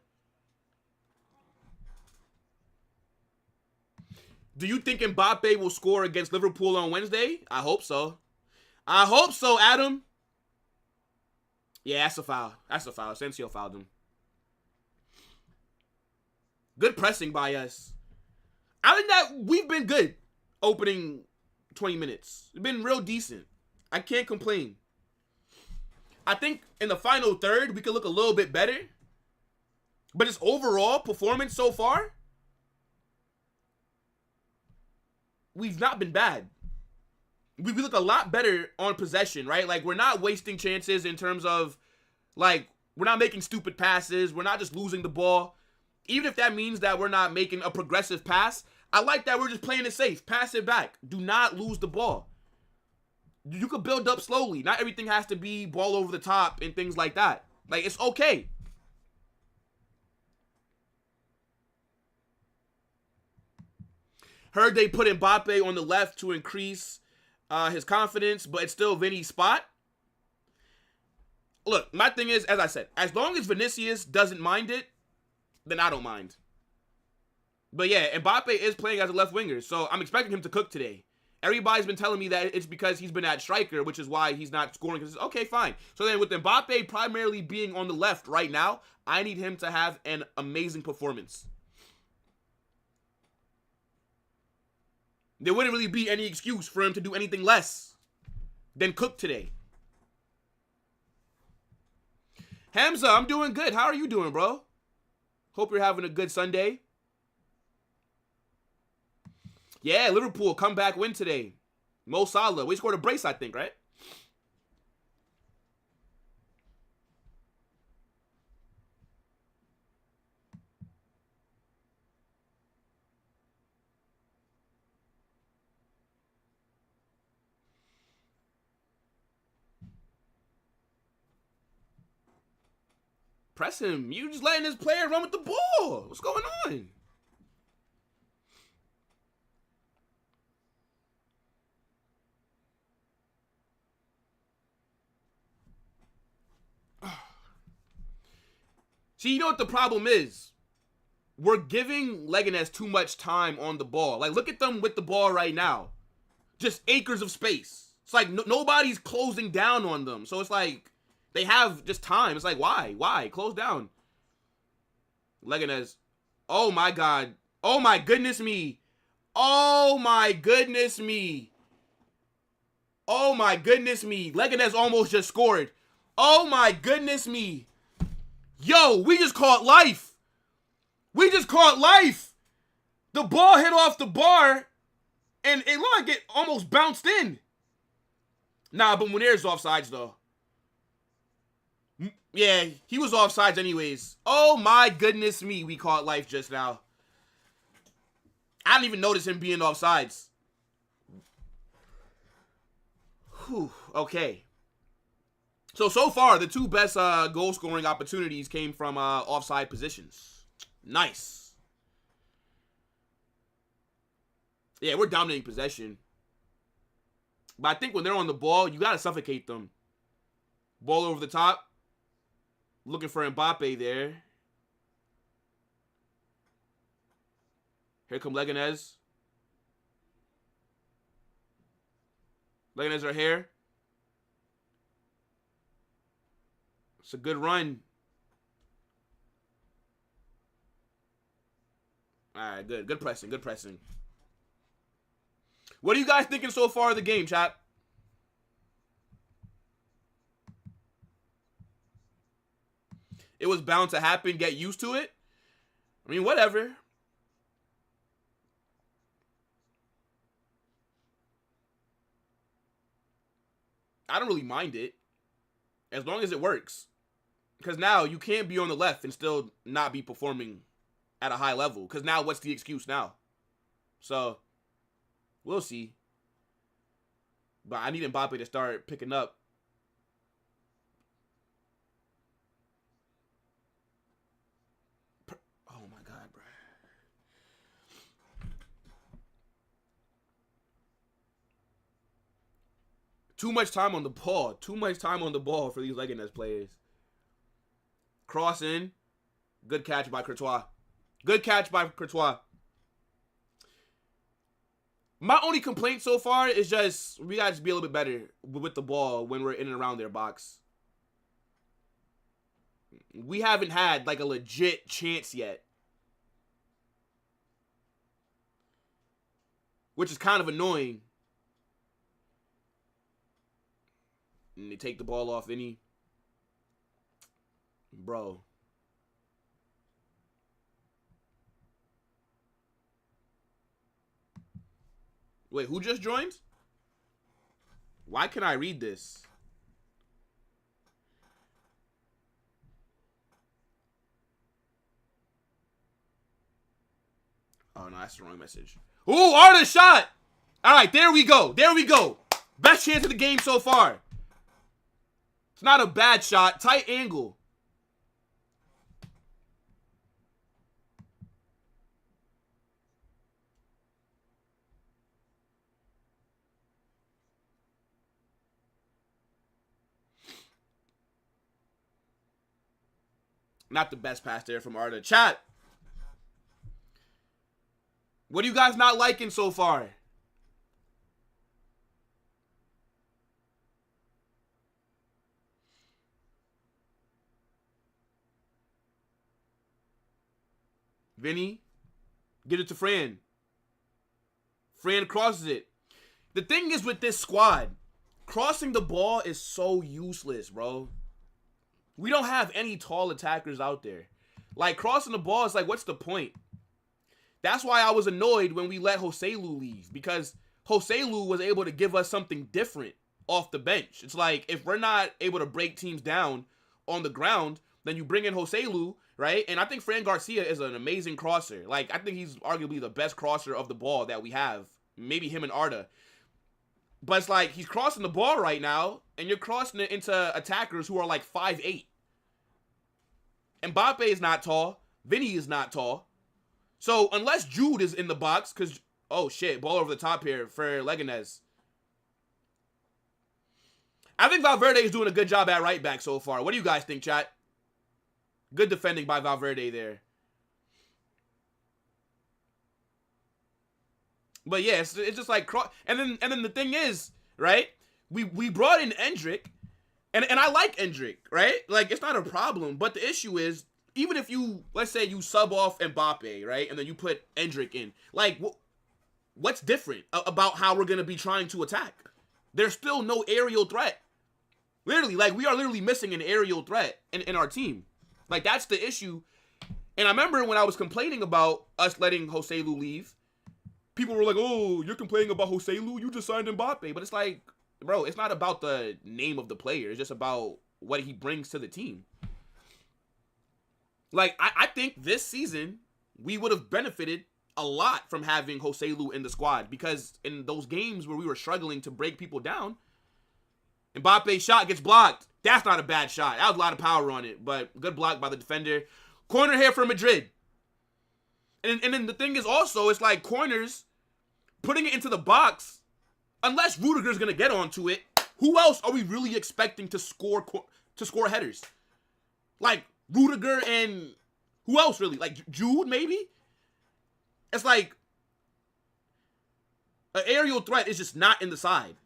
Do you think Mbappe will score against Liverpool on Wednesday? I hope so. I hope so, Adam. Yeah, that's a foul. That's a foul. Asensio fouled him. Good pressing by us. I think that we've been good opening 20 minutes. It's been real decent. I can't complain. I think in the final third, we could look a little bit better. But its overall performance so far, we've not been bad. We look a lot better on possession, right? Like, we're not wasting chances in terms of, like, we're not making stupid passes. We're not just losing the ball. Even if that means that we're not making a progressive pass, I like that we're just playing it safe. Pass it back. Do not lose the ball. You could build up slowly. Not everything has to be ball over the top and things like that. Like, it's okay. Heard they put Mbappe on the left to increase his confidence, but it's still Vinny's spot. Look, my thing is, as I said, as long as Vinicius doesn't mind it, then I don't mind. But yeah, Mbappe is playing as a left winger, so I'm expecting him to cook today. Everybody's been telling me that it's because he's been at striker, which is why he's not scoring. Okay, fine. So then with Mbappe primarily being on the left right now, I need him to have an amazing performance. There wouldn't really be any excuse for him to do anything less than cook today. Hamza, I'm doing good. How are you doing, bro? Hope you're having a good Sunday. Yeah, Liverpool comeback win today. Mo Salah. We scored a brace, I think, right? Press him. You just letting this player run with the ball. What's going on? See, you know what the problem is? We're giving Leganes too much time on the ball. Like, look at them with the ball right now. Just acres of space. It's like nobody's closing down on them. So it's like they have just time. It's like, why? Why? Close down. Leganes. Oh, my God. Oh, my goodness me. Oh, my goodness me. Oh, my goodness me. Leganes almost just scored. Oh, my goodness me. Yo, we just caught life. We just caught life. The ball hit off the bar, and it looked like it almost bounced in. Nah, but Munir's offsides, though. Yeah, he was offsides anyways. Oh, my goodness me. We caught life just now. I didn't even notice him being offsides. Whew, okay. So far, the two best goal-scoring opportunities came from offside positions. Nice. Yeah, we're dominating possession. But I think when they're on the ball, you got to suffocate them. Ball over the top. Looking for Mbappe there. Here come Leganes. Leganes are here. It's a good run. All right, good. Good pressing. Good pressing. What are you guys thinking so far of the game, chat? It was bound to happen. Get used to it. I mean, whatever. I don't really mind it. As long as it works. Because now you can't be on the left and still not be performing at a high level. Because now what's the excuse now? So, we'll see. But I need Mbappe to start picking up. Oh my God, bro. Too much time on the ball. Too much time on the ball for these Leganes players. Cross in. Good catch by Courtois. Good catch by Courtois. My only complaint so far is just we got to be a little bit better with the ball when we're in and around their box. We haven't had like a legit chance yet. Which is kind of annoying. And they take the ball off any. Bro. Wait, who just joined? Why can I read this? Oh, no, that's the wrong message. Ooh, Arda shot! All right, there we go. There we go. Best chance of the game so far. It's not a bad shot. Tight angle. Not the best pass there from Arda. Chat. What are you guys not liking so far? Vinny, get it to Fran. Fran crosses it. The thing is with this squad, crossing the ball is so useless, bro. We don't have any tall attackers out there. Like, crossing the ball is like, what's the point? That's why I was annoyed when we let Joselu leave. Because Joselu was able to give us something different off the bench. It's like, if we're not able to break teams down on the ground, then you bring in Joselu, right? And I think Fran Garcia is an amazing crosser. Like, I think he's arguably the best crosser of the ball that we have. Maybe him and Arda. But it's like, he's crossing the ball right now, and you're crossing it into attackers who are like 5'8". Mbappe is not tall. Vinny is not tall. So, unless Jude is in the box, because, oh shit, ball over the top here for Leganes. I think Valverde is doing a good job at right back so far. What do you guys think, chat? Good defending by Valverde there. But yeah, it's just like, and then the thing is, right? We brought in Endrick, and I like Endrick, right? Like, it's not a problem. But the issue is, even if you, let's say you sub off Mbappe, right, and then you put Endrick in, like, what's different about how we're gonna be trying to attack? There's still no aerial threat. Literally, like, we are literally missing an aerial threat in our team. Like, that's the issue. And I remember when I was complaining about us letting Joselu leave, people were like, oh, you're complaining about Joselu? You just signed Mbappe. But it's like, bro, it's not about the name of the player. It's just about what he brings to the team. Like, I think this season, we would have benefited a lot from having Joselu in the squad. Because in those games where we were struggling to break people down, Mbappe's shot gets blocked. That's not a bad shot. That was a lot of power on it, but good block by the defender. Corner here for Madrid. And then the thing is also, it's like corners, putting it into the box, unless Rudiger's going to get onto it, who else are we really expecting to score headers? Like, Rudiger and who else really? Like, Jude, maybe? It's like, an aerial threat is just not in the side,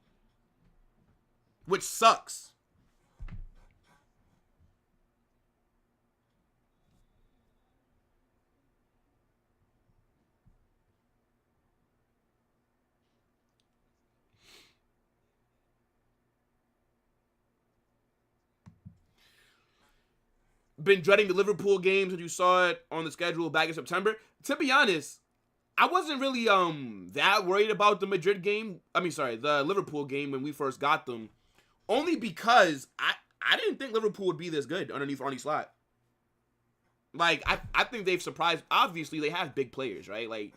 which sucks. Been dreading the Liverpool games when you saw it on the schedule back in September. To be honest, I wasn't really that worried about the Madrid game. The Liverpool game when we first got them. Only because I didn't think Liverpool would be this good underneath Arne Slot. Like, I think they've surprised. Obviously, they have big players, right? Like,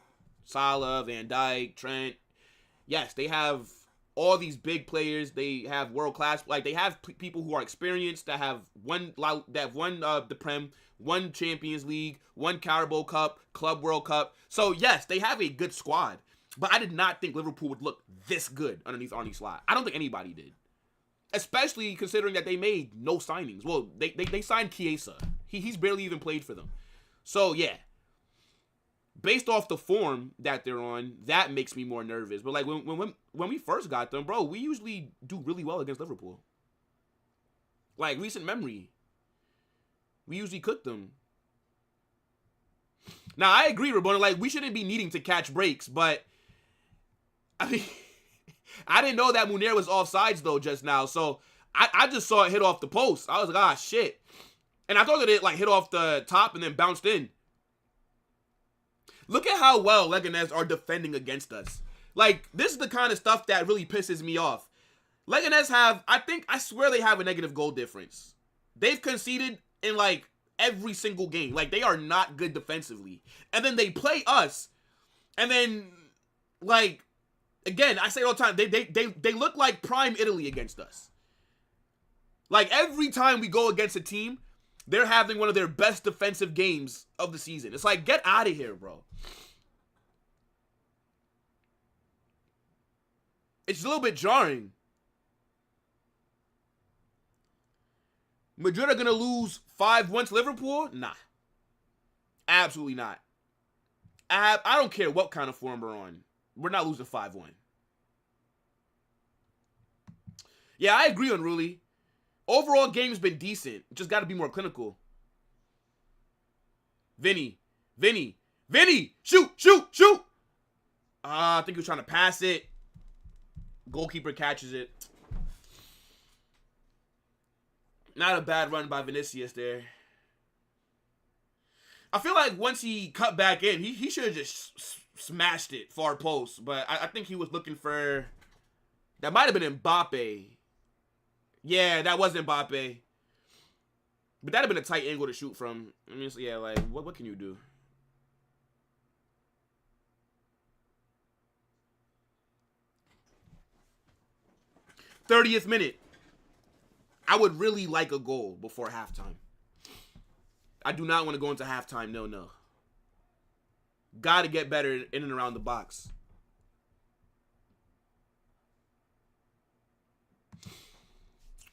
Salah, Van Dijk, Trent. Yes, they have all these big players. They have world-class. Like, they have people who are experienced, that have won the Prem, won Champions League, won Carabao Cup, Club World Cup. So, yes, they have a good squad. But I did not think Liverpool would look this good underneath Arne Slot. I don't think anybody did. Especially considering that they made no signings. Well, they signed Chiesa. He's barely even played for them. So, yeah. Based off the form that they're on, that makes me more nervous. But, like, when we first got them, bro, we usually do really well against Liverpool. Like, recent memory. We usually cook them. Now, I agree, Rabona. Like, we shouldn't be needing to catch breaks, but, I mean, I didn't know that Munir was offsides, though, just now. So, I just saw it hit off the post. I was like, ah, shit. And I thought that it, like, hit off the top and then bounced in. Look at how well Leganes are defending against us. Like, this is the kind of stuff that really pisses me off. Leganes have, I swear they have a negative goal difference. They've conceded in, like, every single game. Like, they are not good defensively. And then they play us. And then, like, again, I say it all the time, they look like prime Italy against us. Like, every time we go against a team, they're having one of their best defensive games of the season. It's like, get out of here, bro. It's a little bit jarring. Madrid are going to lose 5-1 to Liverpool? Nah. Absolutely not. I don't care what kind of form we're on. We're not losing 5-1. Yeah, I agree on Rulli. Overall, game's been decent. Just got to be more clinical. Vinny. Shoot. I think he was trying to pass it. Goalkeeper catches it. Not a bad run by Vinicius there. I feel like once he cut back in, he should have just smashed it far post. But I think he was looking for... That might have been Mbappe. Yeah, that was Mbappe. But that'd have been a tight angle to shoot from. I mean, so yeah, like, what can you do? '30th minute. I would really like a goal before halftime. I do not want to go into halftime, no. Got to get better in and around the box.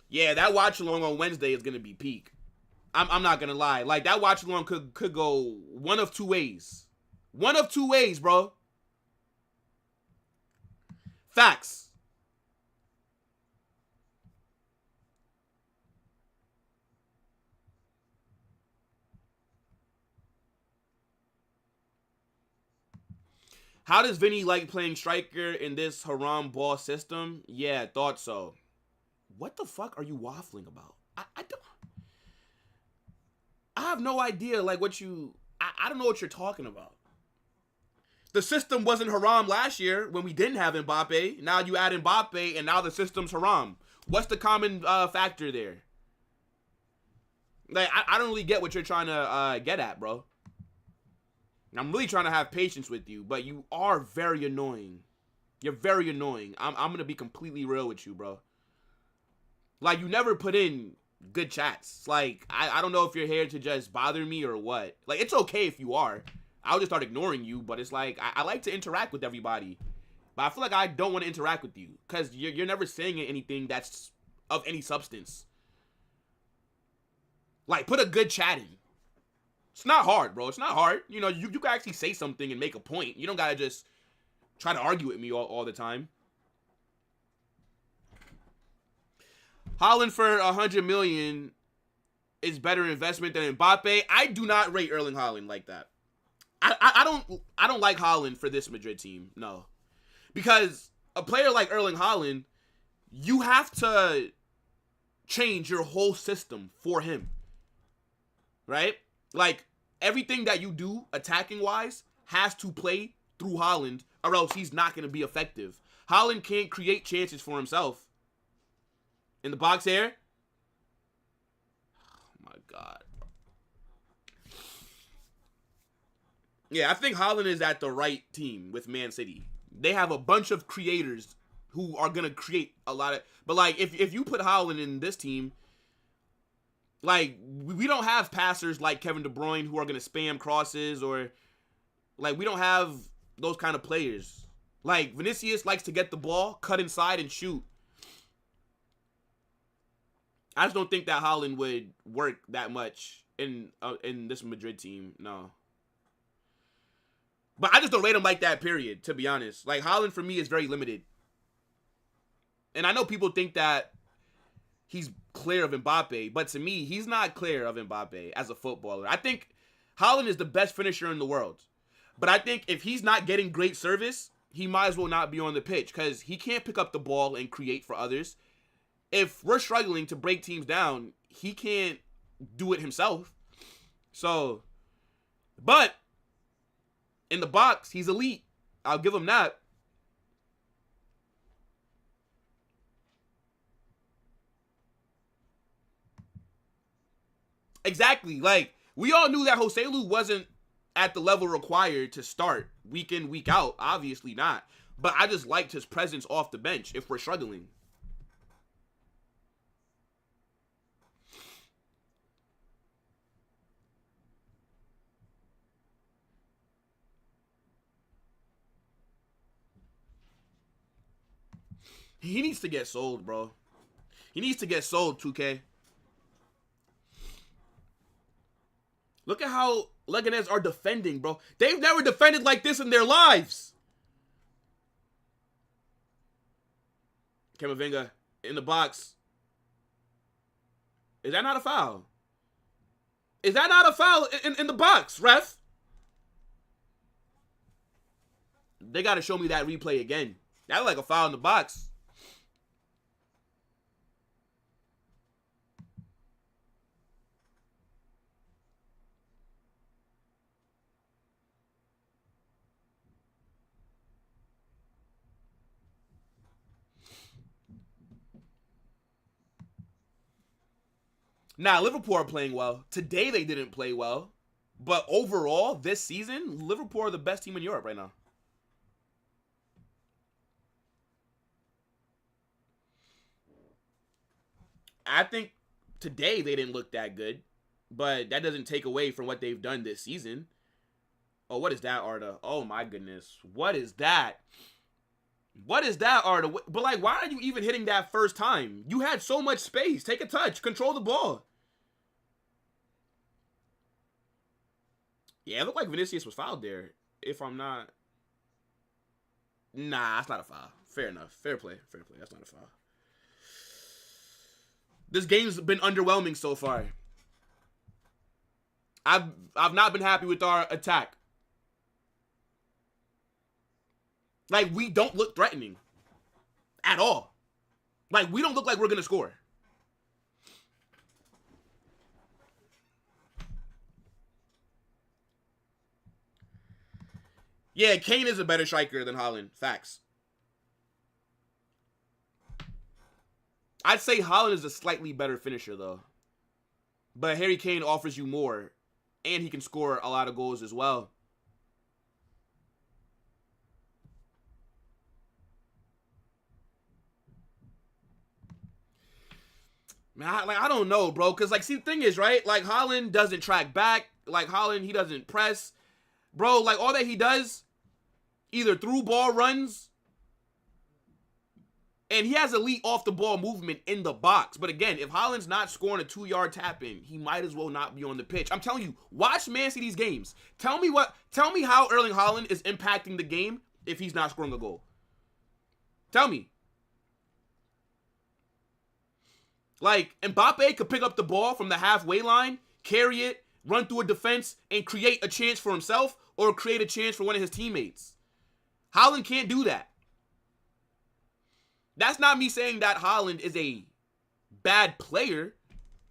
Yeah, that watch along on Wednesday is going to be peak. I'm not gonna lie. Like, that watch along could go one of two ways. One of two ways, bro. Facts. How does Vinny like playing striker in this haram ball system? Yeah, thought so. What the fuck are you waffling about? I don't. I have no idea. Like, what you. I don't know what you're talking about. The system wasn't haram last year when we didn't have Mbappe. Now you add Mbappe, and now the system's haram. What's the common factor there? Like, I don't really get what you're trying to get at, bro. I'm really trying to have patience with you, but you are very annoying. You're very annoying. I'm going to be completely real with you, bro. Like, you never put in good chats. Like, I don't know if you're here to just bother me or what. Like, it's okay if you are. I'll just start ignoring you, but it's like, I like to interact with everybody. But I feel like I don't want to interact with you because you're never saying anything that's of any substance. Like, put a good chat in. It's not hard, bro. It's not hard. You know, you can actually say something and make a point. You don't got to just try to argue with me all the time. Haaland for 100 million is better investment than Mbappe. I do not rate Erling Haaland like that. I don't like Haaland for this Madrid team. No. Because a player like Erling Haaland, you have to change your whole system for him. Right? Like, everything that you do attacking-wise has to play through Haaland, or else he's not going to be effective. Haaland can't create chances for himself. In the box here. Oh, my God. Yeah, I think Haaland is at the right team with Man City. They have a bunch of creators who are going to create a lot of... But, like, if you put Haaland in this team... Like, we don't have passers like Kevin De Bruyne who are going to spam crosses or, like, we don't have those kind of players. Like, Vinicius likes to get the ball, cut inside, and shoot. I just don't think that Haaland would work that much in this Madrid team, no. But I just don't rate him like that, period, to be honest. Like, Haaland, for me, is very limited. And I know people think that he's clear of Mbappe, but to me, he's not clear of Mbappe as a footballer. I think Haaland is the best finisher in the world. But I think if he's not getting great service, he might as well not be on the pitch because he can't pick up the ball and create for others. If we're struggling to break teams down, he can't do it himself. So, but in the box, he's elite. I'll give him that. Exactly. Like, we all knew that Joselu wasn't at the level required to start week in, week out. Obviously not. But I just liked his presence off the bench if we're struggling. He needs to get sold, bro. He needs to get sold, 2K. Look at how Leganes are defending, bro. They've never defended like this in their lives. Camavinga in the box. Is that not a foul? Is that not a foul in the box, ref? They got to show me that replay again. That looked like a foul in the box. Now, Liverpool are playing well. Today they didn't play well. But overall, this season, Liverpool are the best team in Europe right now. I think today they didn't look that good. But that doesn't take away from what they've done this season. Oh, what is that, Arda? Oh, my goodness. What is that? What is that, Arda? But, like, why are you even hitting that first time? You had so much space. Take a touch. Control the ball. Yeah, it looked like Vinicius was fouled there. If I'm not... Nah, that's not a foul. Fair enough. Fair play. Fair play. That's not a foul. This game's been underwhelming so far. I've not been happy with our attack. Like, we don't look threatening. At all. Like, we don't look like we're going to score. Yeah, Kane is a better striker than Haaland. Facts. I'd say Haaland is a slightly better finisher, though. But Harry Kane offers you more. And he can score a lot of goals as well. Man, I don't know, bro. Because, like, see, the thing is, right? Like, Haaland doesn't track back. Like, Haaland, he doesn't press. Bro, like, all that he does, either through ball runs, and he has elite off-the-ball movement in the box. But, again, if Haaland's not scoring a 2-yard tap-in, he might as well not be on the pitch. I'm telling you, watch Man City's games. Tell me how Erling Haaland is impacting the game if he's not scoring a goal. Tell me. Like, Mbappe could pick up the ball from the halfway line, carry it, run through a defense, and create a chance for himself or create a chance for one of his teammates. Haaland can't do that. That's not me saying that Haaland is a bad player.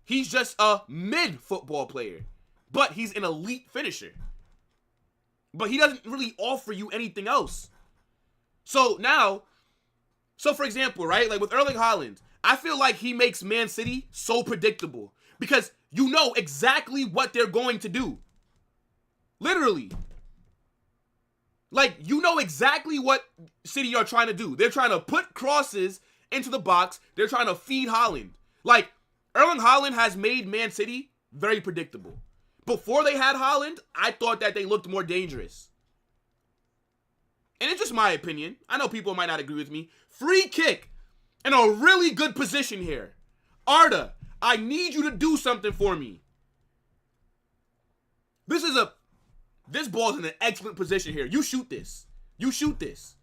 He's just a mid-football player. But he's an elite finisher. But he doesn't really offer you anything else. So for example, right? Like with Erling Haaland, I feel like he makes Man City so predictable. Because you know exactly what they're going to do. Literally. Like, you know exactly what City are trying to do. They're trying to put crosses into the box. They're trying to feed Haaland. Like, Erling Haaland has made Man City very predictable. Before they had Haaland, I thought that they looked more dangerous. And it's just my opinion. I know people might not agree with me. Free kick in a really good position here. Arda, I need you to do something for me. This ball's in an excellent position here. You shoot this. You shoot this.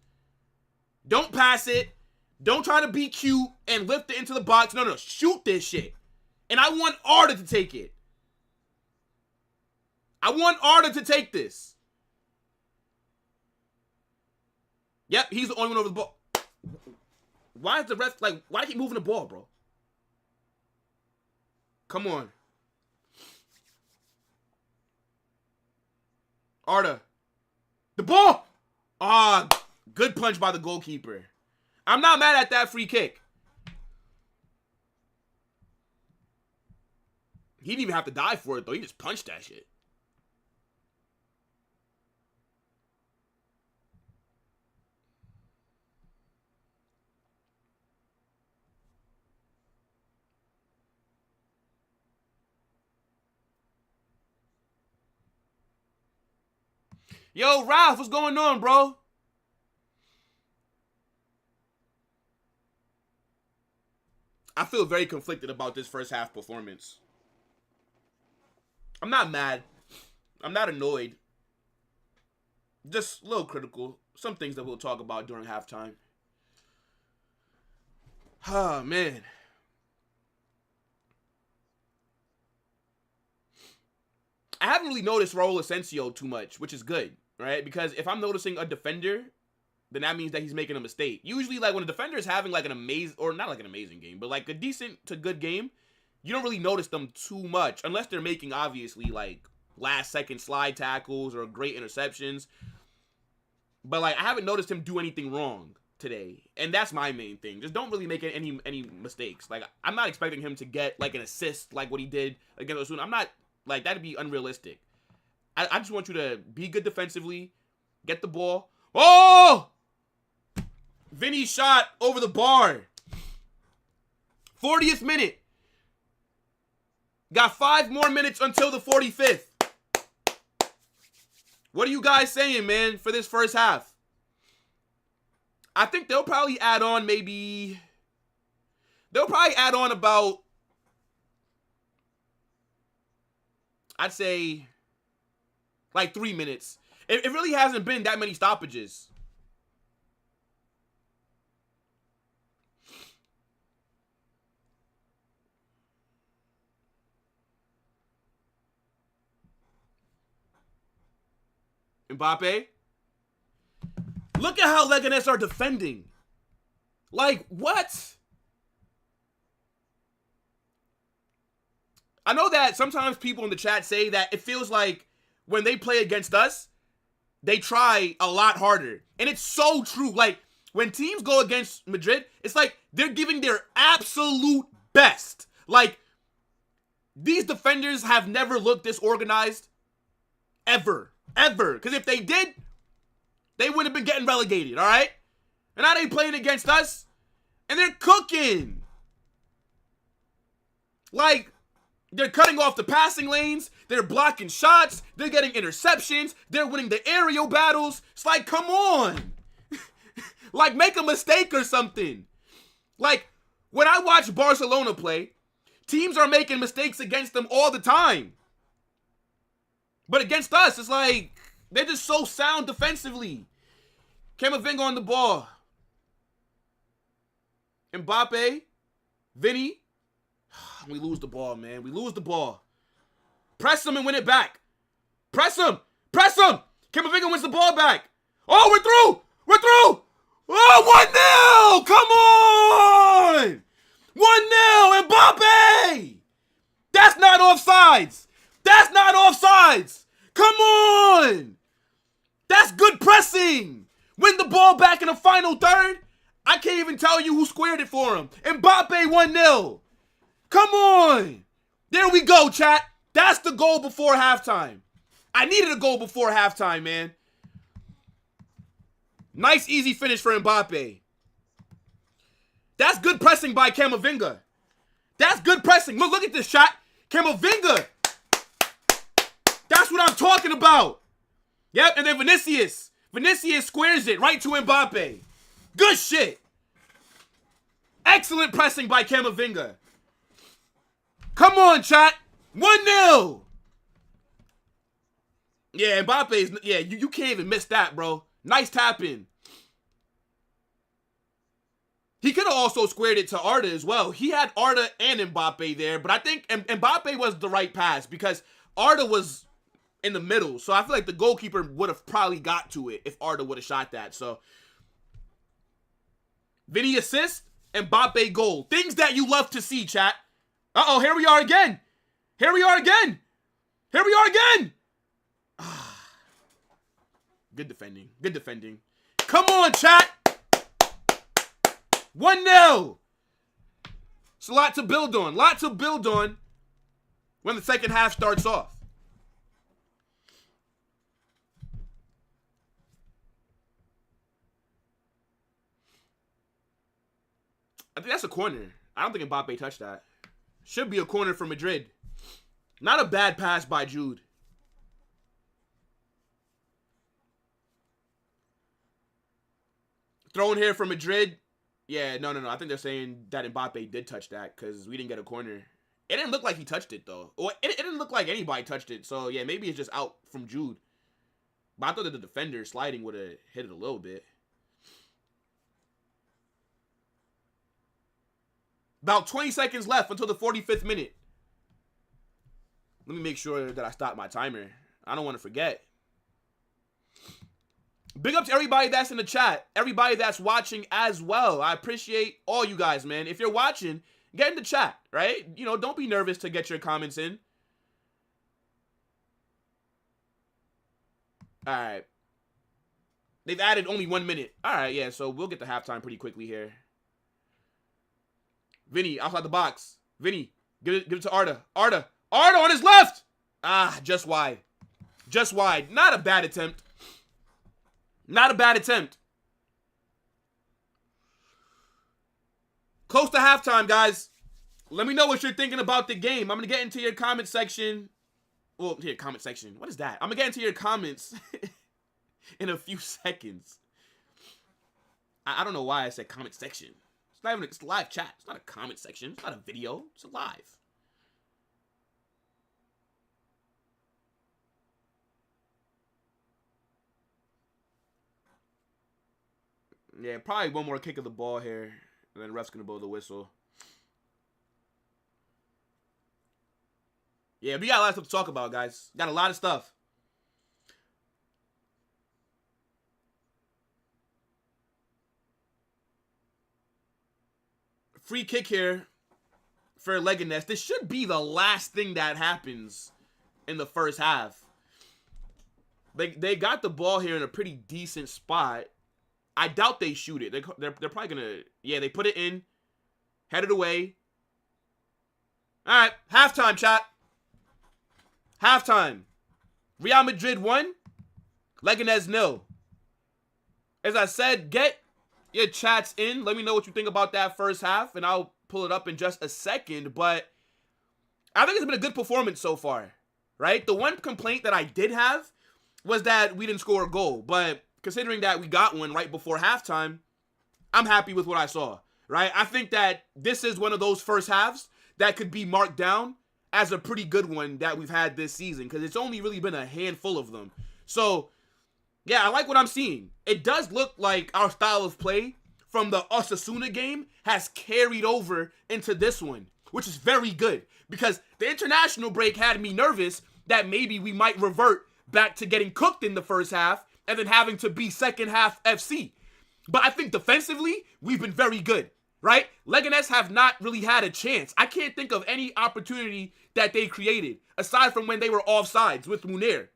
Don't pass it. Don't try to be cute and lift it into the box. No. Shoot this shit. And I want Arda to take it. I want Arda to take this. Yep, he's the only one over the ball. Why is the ref, like, why do you keep moving the ball, bro? Come on. Arda. The ball! Ah, good punch by the goalkeeper. I'm not mad at that free kick. He didn't even have to dive for it, though. He just punched that shit. Yo, Ralph, what's going on, bro? I feel very conflicted about this first half performance. I'm not mad. I'm not annoyed. Just a little critical. Some things that we'll talk about during halftime. Oh, man. I haven't really noticed Raul Asensio too much, which is good, right? Because if I'm noticing a defender, then that means that he's making a mistake. Usually, like, when a defender is having, like, an amazing, or not like an amazing game, but, like, a decent to good game, you don't really notice them too much, unless they're making, obviously, like, last-second slide tackles or great interceptions. But, like, I haven't noticed him do anything wrong today, and that's my main thing. Just don't really make any mistakes. Like, I'm not expecting him to get, like, an assist like what he did against Osasuna. I'm not, like, that'd be unrealistic. I just want you to be good defensively, get the ball. Oh! Vinny shot over the bar. 40th minute. Got 5 more minutes until the 45th. What are you guys saying, man, for this first half? I think they'll probably add on maybe... They'll probably add on about... I'd say Like 3 minutes. It really hasn't been that many stoppages. Mbappe. Look at how Leganes are defending. Like, what? I know that sometimes people in the chat say that it feels like when they play against us, they try a lot harder. And it's so true. Like, when teams go against Madrid, it's like they're giving their absolute best. Like, these defenders have never looked this organized. Ever. Ever. Because if they did, they wouldn't have been getting relegated, all right? And now they playing against us, and they're cooking. Like, they're cutting off the passing lanes. They're blocking shots. They're getting interceptions. They're winning the aerial battles. It's like, come on. Like, make a mistake or something. Like, when I watch Barcelona play, teams are making mistakes against them all the time. But against us, it's like, they're just so sound defensively. Camavinga on the ball. Mbappe. Vinny. We lose the ball, man. We lose the ball. Press him and win it back. Press him. Press him. Camavinga wins the ball back. Oh, we're through. We're through. Oh, 1-0. Come on. 1-0. Mbappe. That's not offsides. That's not offsides. Come on. That's good pressing. Win the ball back in the final third. I can't even tell you who squared it for him. Mbappe 1-0. Come on. There we go, chat. That's the goal before halftime. I needed a goal before halftime, man. Nice, easy finish for Mbappe. That's good pressing by Camavinga. That's good pressing. Look at this shot. Camavinga. That's what I'm talking about. Yep, and then Vinicius. Vinicius squares it right to Mbappe. Good shit. Excellent pressing by Camavinga. Come on, chat. 1-0. Yeah, Mbappe's... Yeah, you can't even miss that, bro. Nice tap in. He could have also squared it to Arda as well. He had Arda and Mbappe there, but I think Mbappe was the right pass because Arda was in the middle. So I feel like the goalkeeper would have probably got to it if Arda would have shot that. So Vinny assist, Mbappe goal. Things that you love to see, chat. Uh-oh, here we are again. Here we are again. Here we are again. Good defending. Good defending. Come on, chat. 1-0. It's a lot to build on. Lot to build on when the second half starts off. I think that's a corner. I don't think Mbappe touched that. Should be a corner for Madrid. Not a bad pass by Jude. Thrown here for Madrid. Yeah, no. I think they're saying that Mbappe did touch that because we didn't get a corner. It didn't look like he touched it, though. Or it didn't look like anybody touched it. So, yeah, maybe it's just out from Jude. But I thought that the defender sliding would have hit it a little bit. About 20 seconds left until the 45th minute. Let me make sure that I stop my timer. I don't want to forget. Big up to everybody that's in the chat. Everybody that's watching as well. I appreciate all you guys, man. If you're watching, get in the chat, right? You know, don't be nervous to get your comments in. All right. They've added only 1 minute. All right, yeah, so we'll get to halftime pretty quickly here. Vinny, outside the box. Vinny, give it to Arda. Arda on his left. Ah, just wide. Just wide. Not a bad attempt. Not a bad attempt. Close to halftime, guys. Let me know what you're thinking about the game. I'm going to get into your comment section. Well, here, comment section. What is that? I'm going to get into your comments in a few seconds. I don't know why I said comment section. It's not even it's a live chat. It's not a comment section. It's not a video. It's a live. Yeah, probably one more kick of the ball here, and then ref's gonna blow the whistle. Yeah, we got a lot of stuff to talk about, guys. Got a lot of stuff. Free kick here for Leganes. This should be the last thing that happens in the first half. They got the ball here in a pretty decent spot. I doubt they shoot it. They're probably gonna, yeah, they put it in, headed away. All right, halftime, chat. Halftime. Real Madrid 1, Leganes 0. As I said, get your chats in. Let me know what you think about that first half, and I'll pull it up in just a second. But I think it's been a good performance so far, right? The one complaint that I did have was that we didn't score a goal. But considering that we got one right before halftime, I'm happy with what I saw, right? I think that this is one of those first halves that could be marked down as a pretty good one that we've had this season, because it's only really been a handful of them. So, yeah, I like what I'm seeing. It does look like our style of play from the Osasuna game has carried over into this one, which is very good, because the international break had me nervous that maybe we might revert back to getting cooked in the first half and then having to be second half FC. But I think defensively, we've been very good, right? Leganes have not really had a chance. I can't think of any opportunity that they created, aside from when they were offsides with Munir.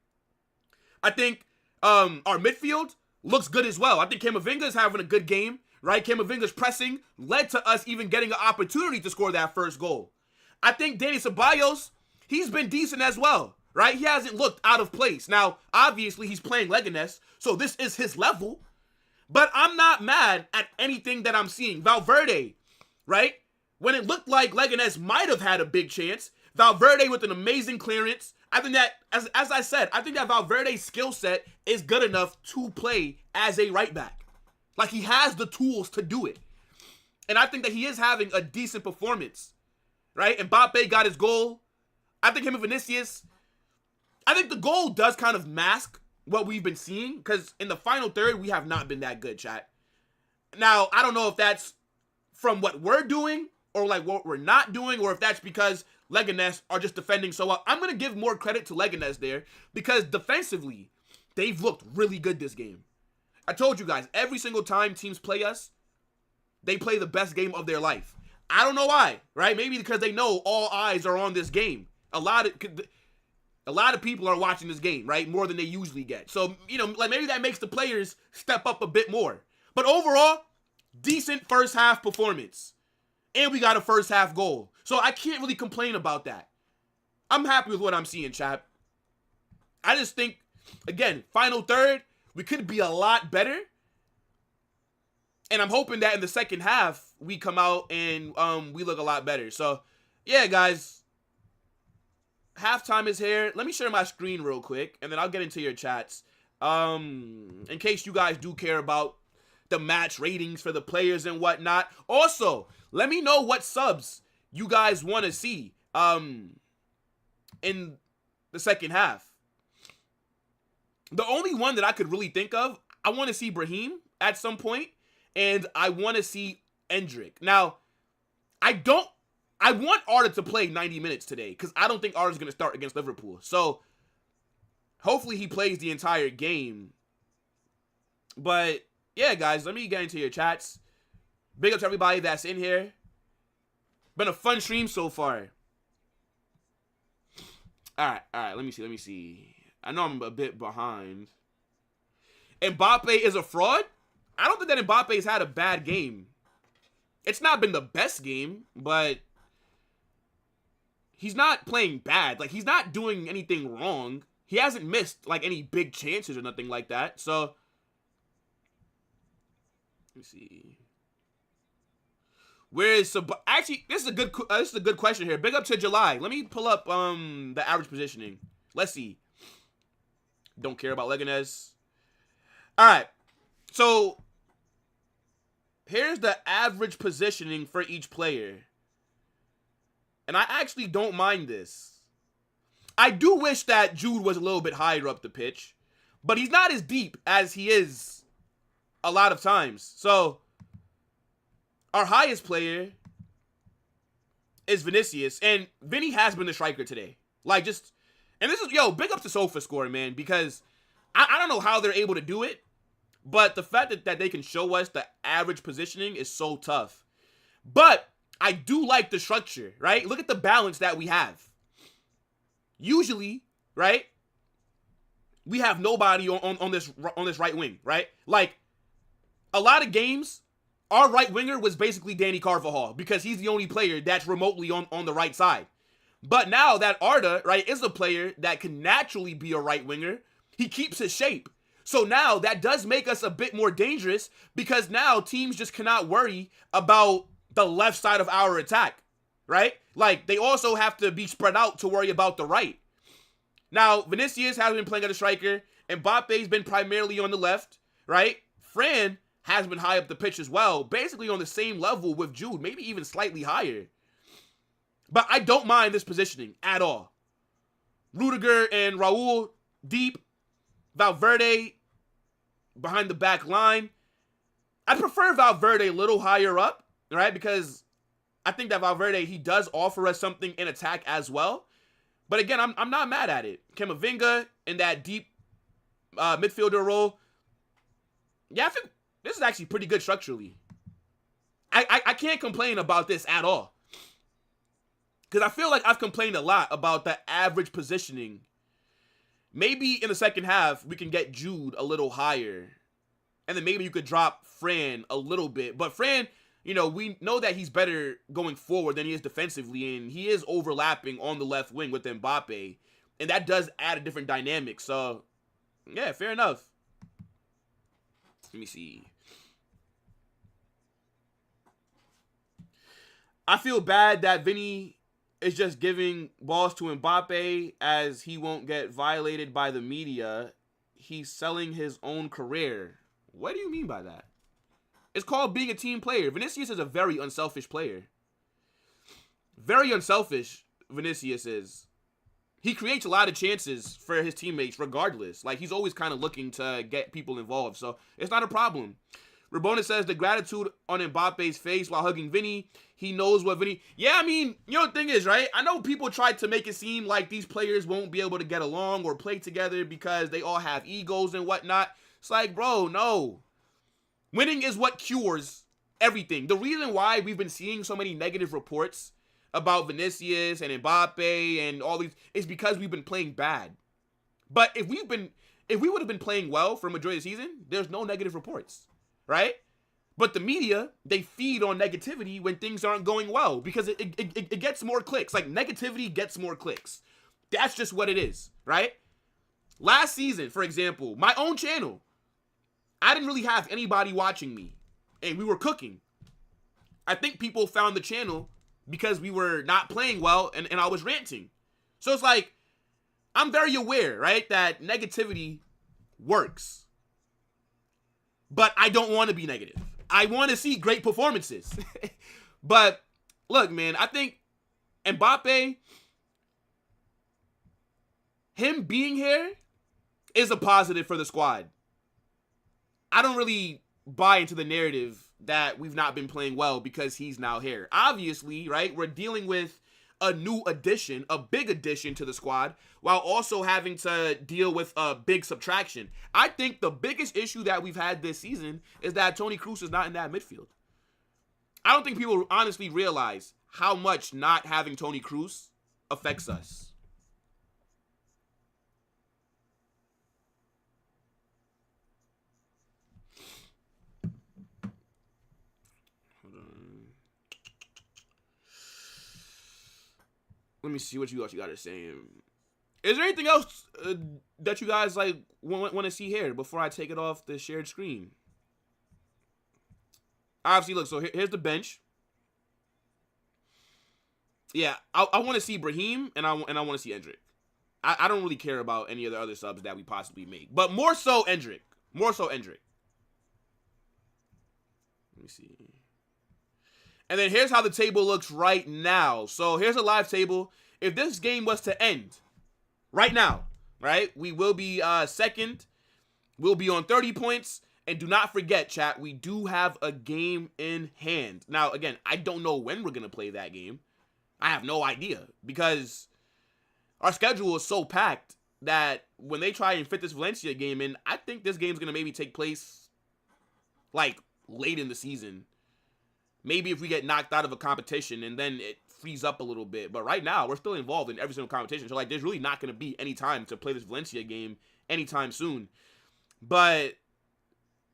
I think our midfield looks good as well. I think Camavinga is having a good game, right? Camavinga's pressing led to us even getting an opportunity to score that first goal. I think Dani Ceballos, he's been decent as well, right? He hasn't looked out of place. Now, obviously, he's playing Leganes, so this is his level. But I'm not mad at anything that I'm seeing. Valverde, right? When it looked like Leganes might have had a big chance, Valverde with an amazing clearance. I think that, as I said, I think that Valverde's skill set is good enough to play as a right back. Like, he has the tools to do it. And I think that he is having a decent performance, right? Mbappe got his goal. I think him and Vinicius, I think the goal does kind of mask what we've been seeing, because in the final third, we have not been that good, chat. Now, I don't know if that's from what we're doing or like what we're not doing, or if that's because Leganes are just defending so well. I'm going to give more credit to Leganes there, because defensively, they've looked really good this game. I told you guys, every single time teams play us, they play the best game of their life. I don't know why, right? Maybe because they know all eyes are on this game. A lot of people are watching this game, right? More than they usually get. So, you know, like maybe that makes the players step up a bit more. But overall, decent first half performance. And we got a first half goal. So I can't really complain about that. I'm happy with what I'm seeing, chap. I just think, again, final third, we could be a lot better. And I'm hoping that in the second half, we come out and we look a lot better. So, yeah, guys. Halftime is here. Let me share my screen real quick, and then I'll get into your chats. In case you guys do care about the match ratings for the players and whatnot. Also, let me know what subs you guys want to see in the second half. The only one that I could really think of, I want to see Brahim at some point, and I want to see Endrick. Now, I want Arda to play 90 minutes today, because I don't think Arda's going to start against Liverpool. So, hopefully he plays the entire game. But, yeah, guys, let me get into your chats. Big up to everybody that's in here. Been a fun stream so far. All right, let me see. I know I'm a bit behind. Mbappe is a fraud? I don't think that Mbappe's had a bad game. It's not been the best game, but he's not playing bad. Like, he's not doing anything wrong. He hasn't missed, like, any big chances or nothing like that. So, let me see. Where is actually, this is a good question here. Big up to July. Let me pull up the average positioning. Let's see. Don't care about Leganes. All right. So, here's the average positioning for each player. And I actually don't mind this. I do wish that Jude was a little bit higher up the pitch, but he's not as deep as he is a lot of times. So our highest player is Vinicius, and Vinny has been the striker today. Like, just, and this is, big up to SofaScore, man, because I don't know how they're able to do it, but the fact that they can show us the average positioning is so tough. But I do like the structure, right? Look at the balance that we have. Usually, right, we have nobody on this right wing, right? Like, a lot of games, our right winger was basically Danny Carvajal because he's the only player that's remotely on the right side. But now that Arda, right, is a player that can naturally be a right winger, he keeps his shape. So now that does make us a bit more dangerous because now teams just cannot worry about the left side of our attack, right? Like, they also have to be spread out to worry about the right. Now, Vinicius has been playing as a striker. Mbappe's been primarily on the left, right? Fran has been high up the pitch as well, basically on the same level with Jude, maybe even slightly higher. But I don't mind this positioning at all. Rudiger and Raul deep. Valverde behind the back line. I prefer Valverde a little higher up, right? Because I think that Valverde, he does offer us something in attack as well. But again, I'm not mad at it. Camavinga in that deep midfielder role. Yeah, I think this is actually pretty good structurally. I can't complain about this at all. Because I feel like I've complained a lot about the average positioning. Maybe in the second half, we can get Jude a little higher. And then maybe you could drop Fran a little bit. But Fran, we know that he's better going forward than he is defensively. And he is overlapping on the left wing with Mbappe. And that does add a different dynamic. So, yeah, fair enough. Let me see. I feel bad that Vinny is just giving balls to Mbappe as he won't get violated by the media. He's selling his own career. What do you mean by that? It's called being a team player. Vinicius is a very unselfish player. Very unselfish, Vinicius is. He creates a lot of chances for his teammates regardless. Like, he's always kind of looking to get people involved. So, it's not a problem. Rabona says the gratitude on Mbappe's face while hugging Vinny. He knows what Vinny... Yeah, I mean, the thing is, right? I know people tried to make it seem like these players won't be able to get along or play together because they all have egos and whatnot. It's like, bro, no. Winning is what cures everything. The reason why we've been seeing so many negative reports about Vinicius and Mbappe and all these is because we've been playing bad. But if we would have been playing well for a majority of the season, there's no negative reports. Right? But the media, they feed on negativity when things aren't going well because it gets more clicks. Like, negativity gets more clicks. That's just what it is, right? Last season, for example, my own channel, I didn't really have anybody watching me, and we were cooking. I think people found the channel because we were not playing well, and I was ranting. So it's like, I'm very aware, right, that negativity works. But I don't want to be negative. I want to see great performances. But, look, man, I think Mbappe, him being here is a positive for the squad. I don't really buy into the narrative that we've not been playing well because he's now here. Obviously, right, we're dealing with a new addition, a big addition to the squad, while also having to deal with a big subtraction. I think the biggest issue that we've had this season is that Toni Kroos is not in that midfield. I don't think people honestly realize how much not having Toni Kroos affects us. Let me see what you got to say. Is there anything else that you guys like want to see here before I take it off the shared screen? Obviously, look, so here's the bench. Yeah, I want to see Brahim and I want to see Endrick. I don't really care about any of the other subs that we possibly make, but more so Endrick. More so Endrick. Let me see. And then here's how the table looks right now. So here's a live table. If this game was to end right now, right, we will be second. We'll be on 30 points. And do not forget, chat, we do have a game in hand. Now, again, I don't know when we're going to play that game. I have no idea because our schedule is so packed that when they try and fit this Valencia game in, I think this game's going to maybe take place like late in the season. Maybe if we get knocked out of a competition and then it frees up a little bit. But right now, we're still involved in every single competition. So, like, there's really not going to be any time to play this Valencia game anytime soon. But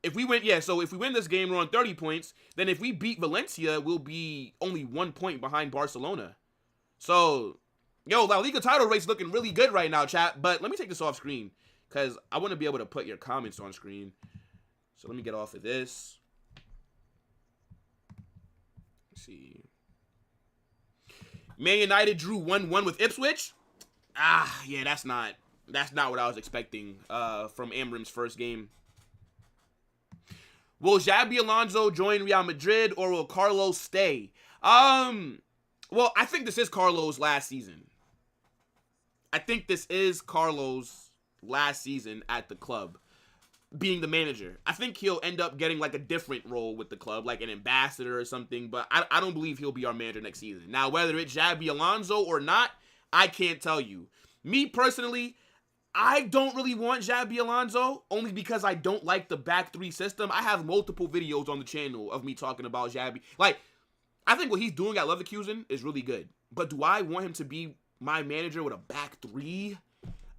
if we win, so if we win this game, we're on 30 points. Then if we beat Valencia, we'll be only 1 point behind Barcelona. So, yo, La Liga title race looking really good right now, chat. But let me take this off screen because I want to be able to put your comments on screen. So let me get off of this. Let's see. Man United drew 1-1 with Ipswich. Yeah, that's not what I was expecting from Amrim's first game. Will Xabi Alonso join Real Madrid or will Carlos stay? Well, I think this is Carlos' last season. I think this is Carlos' last season at the club, being the manager. I think he'll end up getting like a different role with the club, like an ambassador or something, but I don't believe he'll be our manager next season. Now, whether it's Xabi Alonso or not, I can't tell you. Me personally, I don't really want Xabi Alonso, only because I don't like the back three system. I have multiple videos on the channel of me talking about Xabi. Like, I think what he's doing at Leverkusen is really good. But do I want him to be my manager with a back three?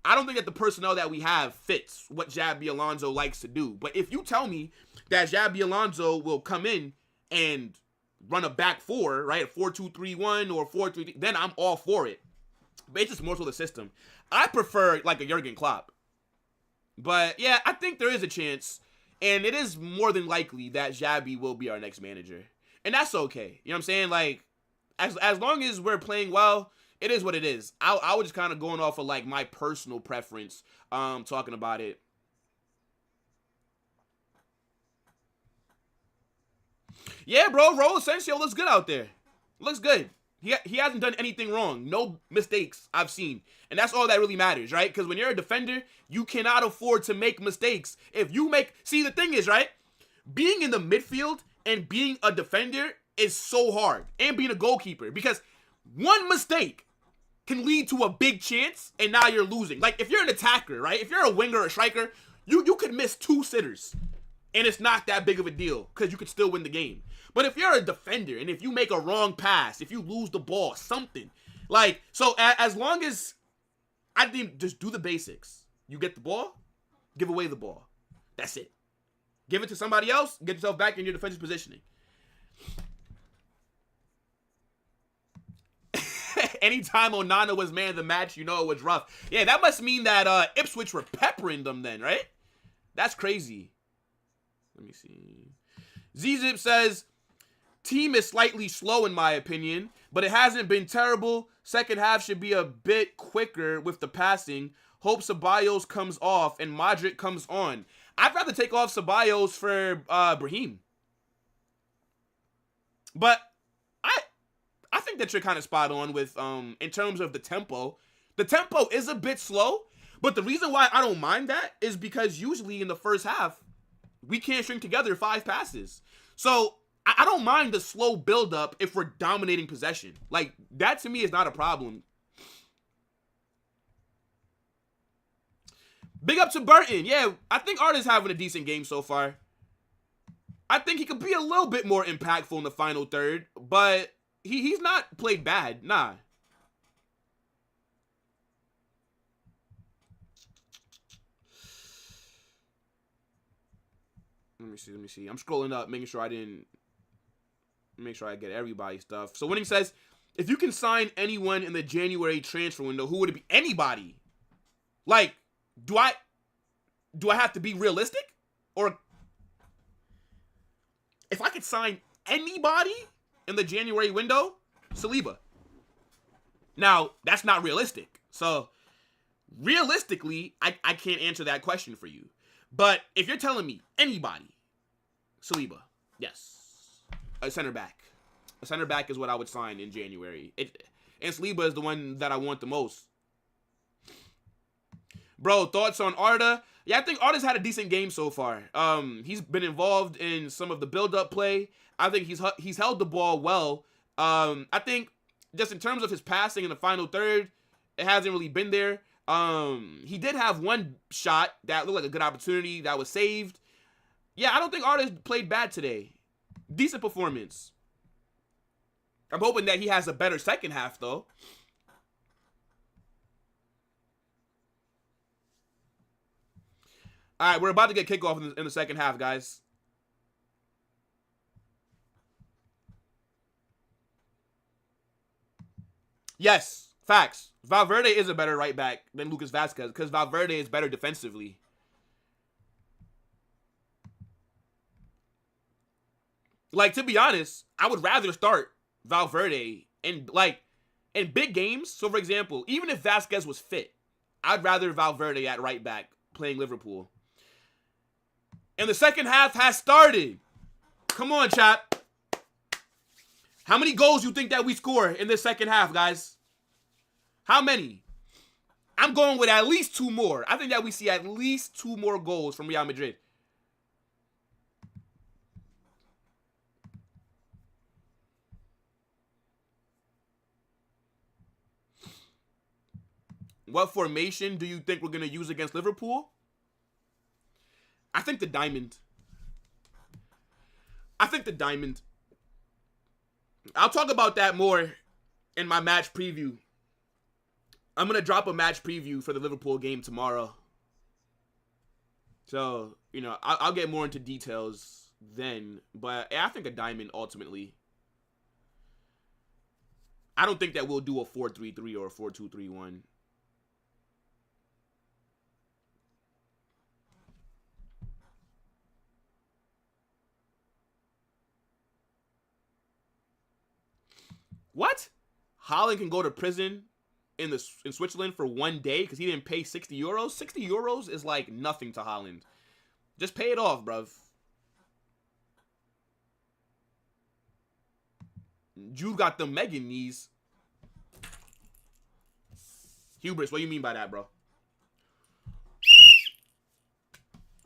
I don't think that the personnel that we have fits what Xabi Alonso likes to do. But if you tell me that Xabi Alonso will come in and run a back four, right, a 4-2-3-1 or 4-3, then I'm all for it. But it's just more so the system. I prefer like a Jurgen Klopp. But yeah, I think there is a chance. And it is more than likely that Xabi will be our next manager. And that's okay. You know what I'm saying? Like, as long as we're playing well, it is what it is. I was just kind of going off of like my personal preference talking about it. Yeah, bro, Raul Asensio looks good out there. Looks good. He hasn't done anything wrong. No mistakes I've seen. And that's all that really matters, right? Because when you're a defender, you cannot afford to make mistakes. If you make... See, the thing is, right? Being in the midfield and being a defender is so hard. And being a goalkeeper. Because one mistake can lead to a big chance, and now you're losing. Like, if you're an attacker, right? If you're a winger or a striker, you could miss 2 sitters. And it's not that big of a deal, because you could still win the game. But if you're a defender, and if you make a wrong pass, if you lose the ball, something. Like, so as long as, I think, just do the basics. You get the ball, give away the ball. That's it. Give it to somebody else, get yourself back in your defensive positioning. Anytime Onana was man of the match, you know it was rough. Yeah, that must mean that Ipswich were peppering them then, right? That's crazy. Let me see. Zizip says, team is slightly slow in my opinion, but it hasn't been terrible. Second half should be a bit quicker with the passing. Hope Ceballos comes off and Modric comes on. I'd rather take off Ceballos for Brahim. But I think that you're kind of spot on with in terms of the tempo. The tempo is a bit slow, but the reason why I don't mind that is because usually in the first half, we can't string together 5 passes. So I don't mind the slow build-up if we're dominating possession. Like, that to me is not a problem. Big up to Burton. Yeah, I think Art is having a decent game so far. I think he could be a little bit more impactful in the final third, but he's not played bad. Nah. Let me see. I'm scrolling up, making sure I get everybody's stuff. So Winning says, if you can sign anyone in the January transfer window, who would it be? Anybody. Like, do I have to be realistic? Or if I could sign anybody in the January window, Saliba. Now, that's not realistic. So, realistically, I can't answer that question for you. But if you're telling me anybody, Saliba, yes. A center back. A center back is what I would sign in January. And Saliba is the one that I want the most. Bro, thoughts on Arda? Yeah, I think Artist had a decent game so far. He's been involved in some of the build-up play. I think he's held the ball well. I think just in terms of his passing in the final third, it hasn't really been there. He did have one shot that looked like a good opportunity that was saved. Yeah, I don't think Artist played bad today. Decent performance. I'm hoping that he has a better second half, though. All right, we're about to get kickoff in the second half, guys. Yes, facts. Valverde is a better right back than Lucas Vazquez because Valverde is better defensively. Like, to be honest, I would rather start Valverde in big games. So, for example, even if Vazquez was fit, I'd rather Valverde at right back playing Liverpool. And the second half has started. Come on, chat. How many goals you think that we score in this second half, guys? How many? I'm going with at least 2 more. I think that we see at least 2 more goals from Real Madrid. What formation do you think we're going to use against Liverpool? I think the diamond. I'll talk about that more in my match preview. I'm going to drop a match preview for the Liverpool game tomorrow. So, you know, I'll get more into details then. But I think a diamond ultimately. I don't think that we'll do a 4-3-3 or a 4-2-3-1. What? Haaland can go to prison in Switzerland for 1 day because he didn't pay 60 euros? 60 euros is like nothing to Haaland. Just pay it off, bruv. Jude got the Megan knees. Hubris, what do you mean by that, bro?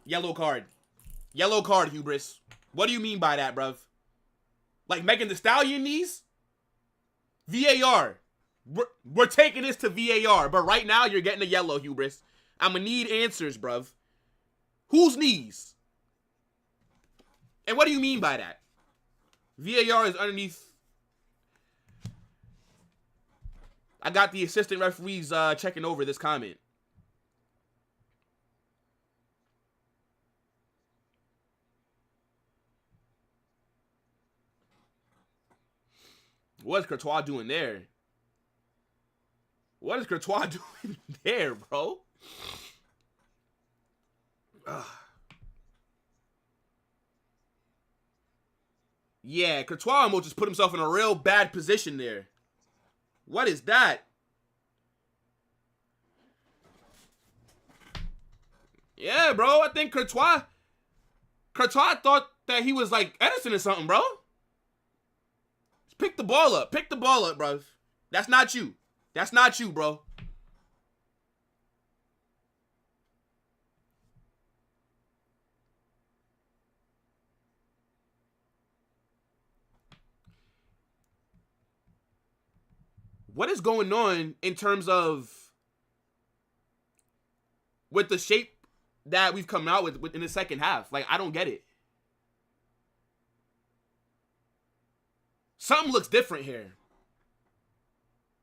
Yellow card. Yellow card, Hubris. What do you mean by that, bruv? Like Megan Thee Stallion knees? VAR. We're taking this to VAR, but right now you're getting a yellow, Hubris. I'm going to need answers, bruv. Whose knees? And what do you mean by that? VAR is underneath. I got the assistant referees checking over this comment. What is Courtois doing there? What is Courtois doing there, bro? Ugh. Yeah, Courtois almost just put himself in a real bad position there. What is that? Yeah, bro. I think Courtois thought that he was like Edison or something, bro. Just pick the ball up. Pick the ball up, bro. That's not you. That's not you, bro. What is going on in terms of with the shape that we've come out with in the second half? Like, I don't get it. Something looks different here.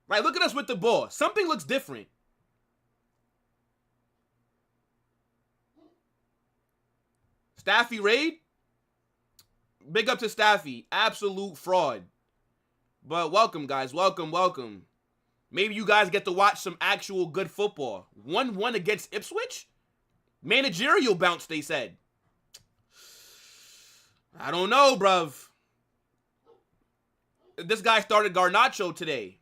Right, look at us with the ball. Something looks different. Staffy raid? Big up to Staffy. Absolute fraud. But welcome, guys. Welcome, welcome. Maybe you guys get to watch some actual good football. 1-1 against Ipswich? Managerial bounce, they said. I don't know, bruv. This guy started Garnacho today.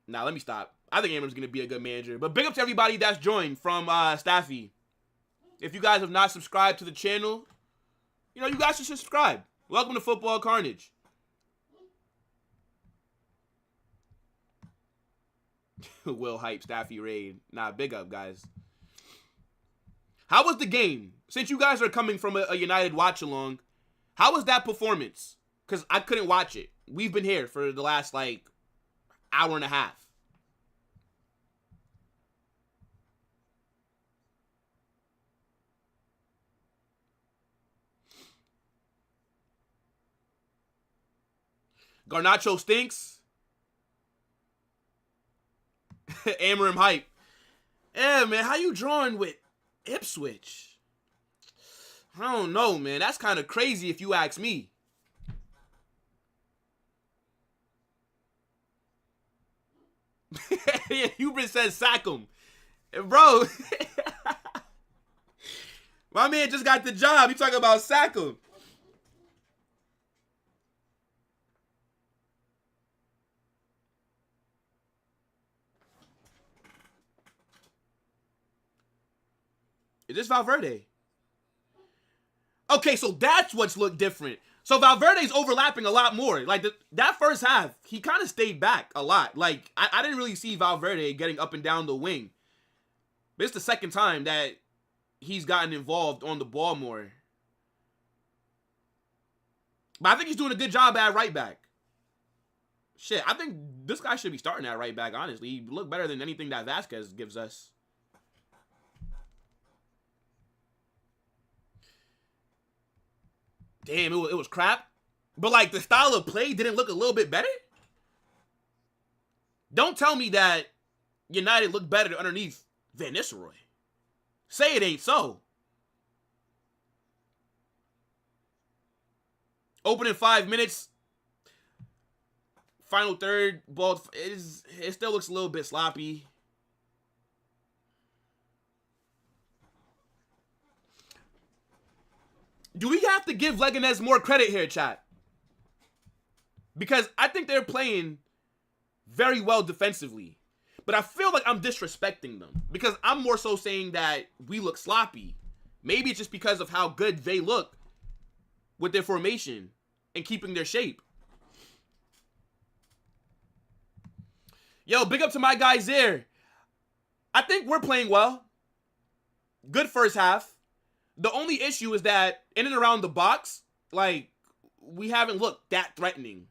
Nah, let me stop. I think Amram's going to be a good manager. But big up to everybody that's joined from Staffy. If you guys have not subscribed to the channel, you know, you guys should subscribe. Welcome to Football Carnage. Will hype Staffy raid. Nah, big up, guys. How was the game? Since you guys are coming from a United watch along, how was that performance? Because I couldn't watch it. We've been here for the last, like, hour and a half. Garnacho stinks. Amarim hype. Yeah, man, how you drawing with Ipswich? I don't know, man. That's kind of crazy if you ask me. Yeah, Hubris says sack him. Bro, my man just got the job. You talking about sack him. Is this Valverde? Okay, so that's what's looked different. So Valverde's overlapping a lot more. Like, that first half, he kind of stayed back a lot. Like, I didn't really see Valverde getting up and down the wing. But it's the second time that he's gotten involved on the ball more. But I think he's doing a good job at right back. Shit, I think this guy should be starting at right back, honestly. He looked better than anything that Vasquez gives us. Damn, it was crap. But, like, the style of play didn't look a little bit better? Don't tell me that United looked better underneath Van Nistelrooy. Say it ain't so. Opening 5 minutes. Final third, ball, it still looks a little bit sloppy. Do we have to give Leganes more credit here, chat? Because I think they're playing very well defensively. But I feel like I'm disrespecting them. Because I'm more so saying that we look sloppy. Maybe it's just because of how good they look with their formation and keeping their shape. Yo, big up to my guys there. I think we're playing well. Good first half. The only issue is that in and around the box, like, we haven't looked that threatening.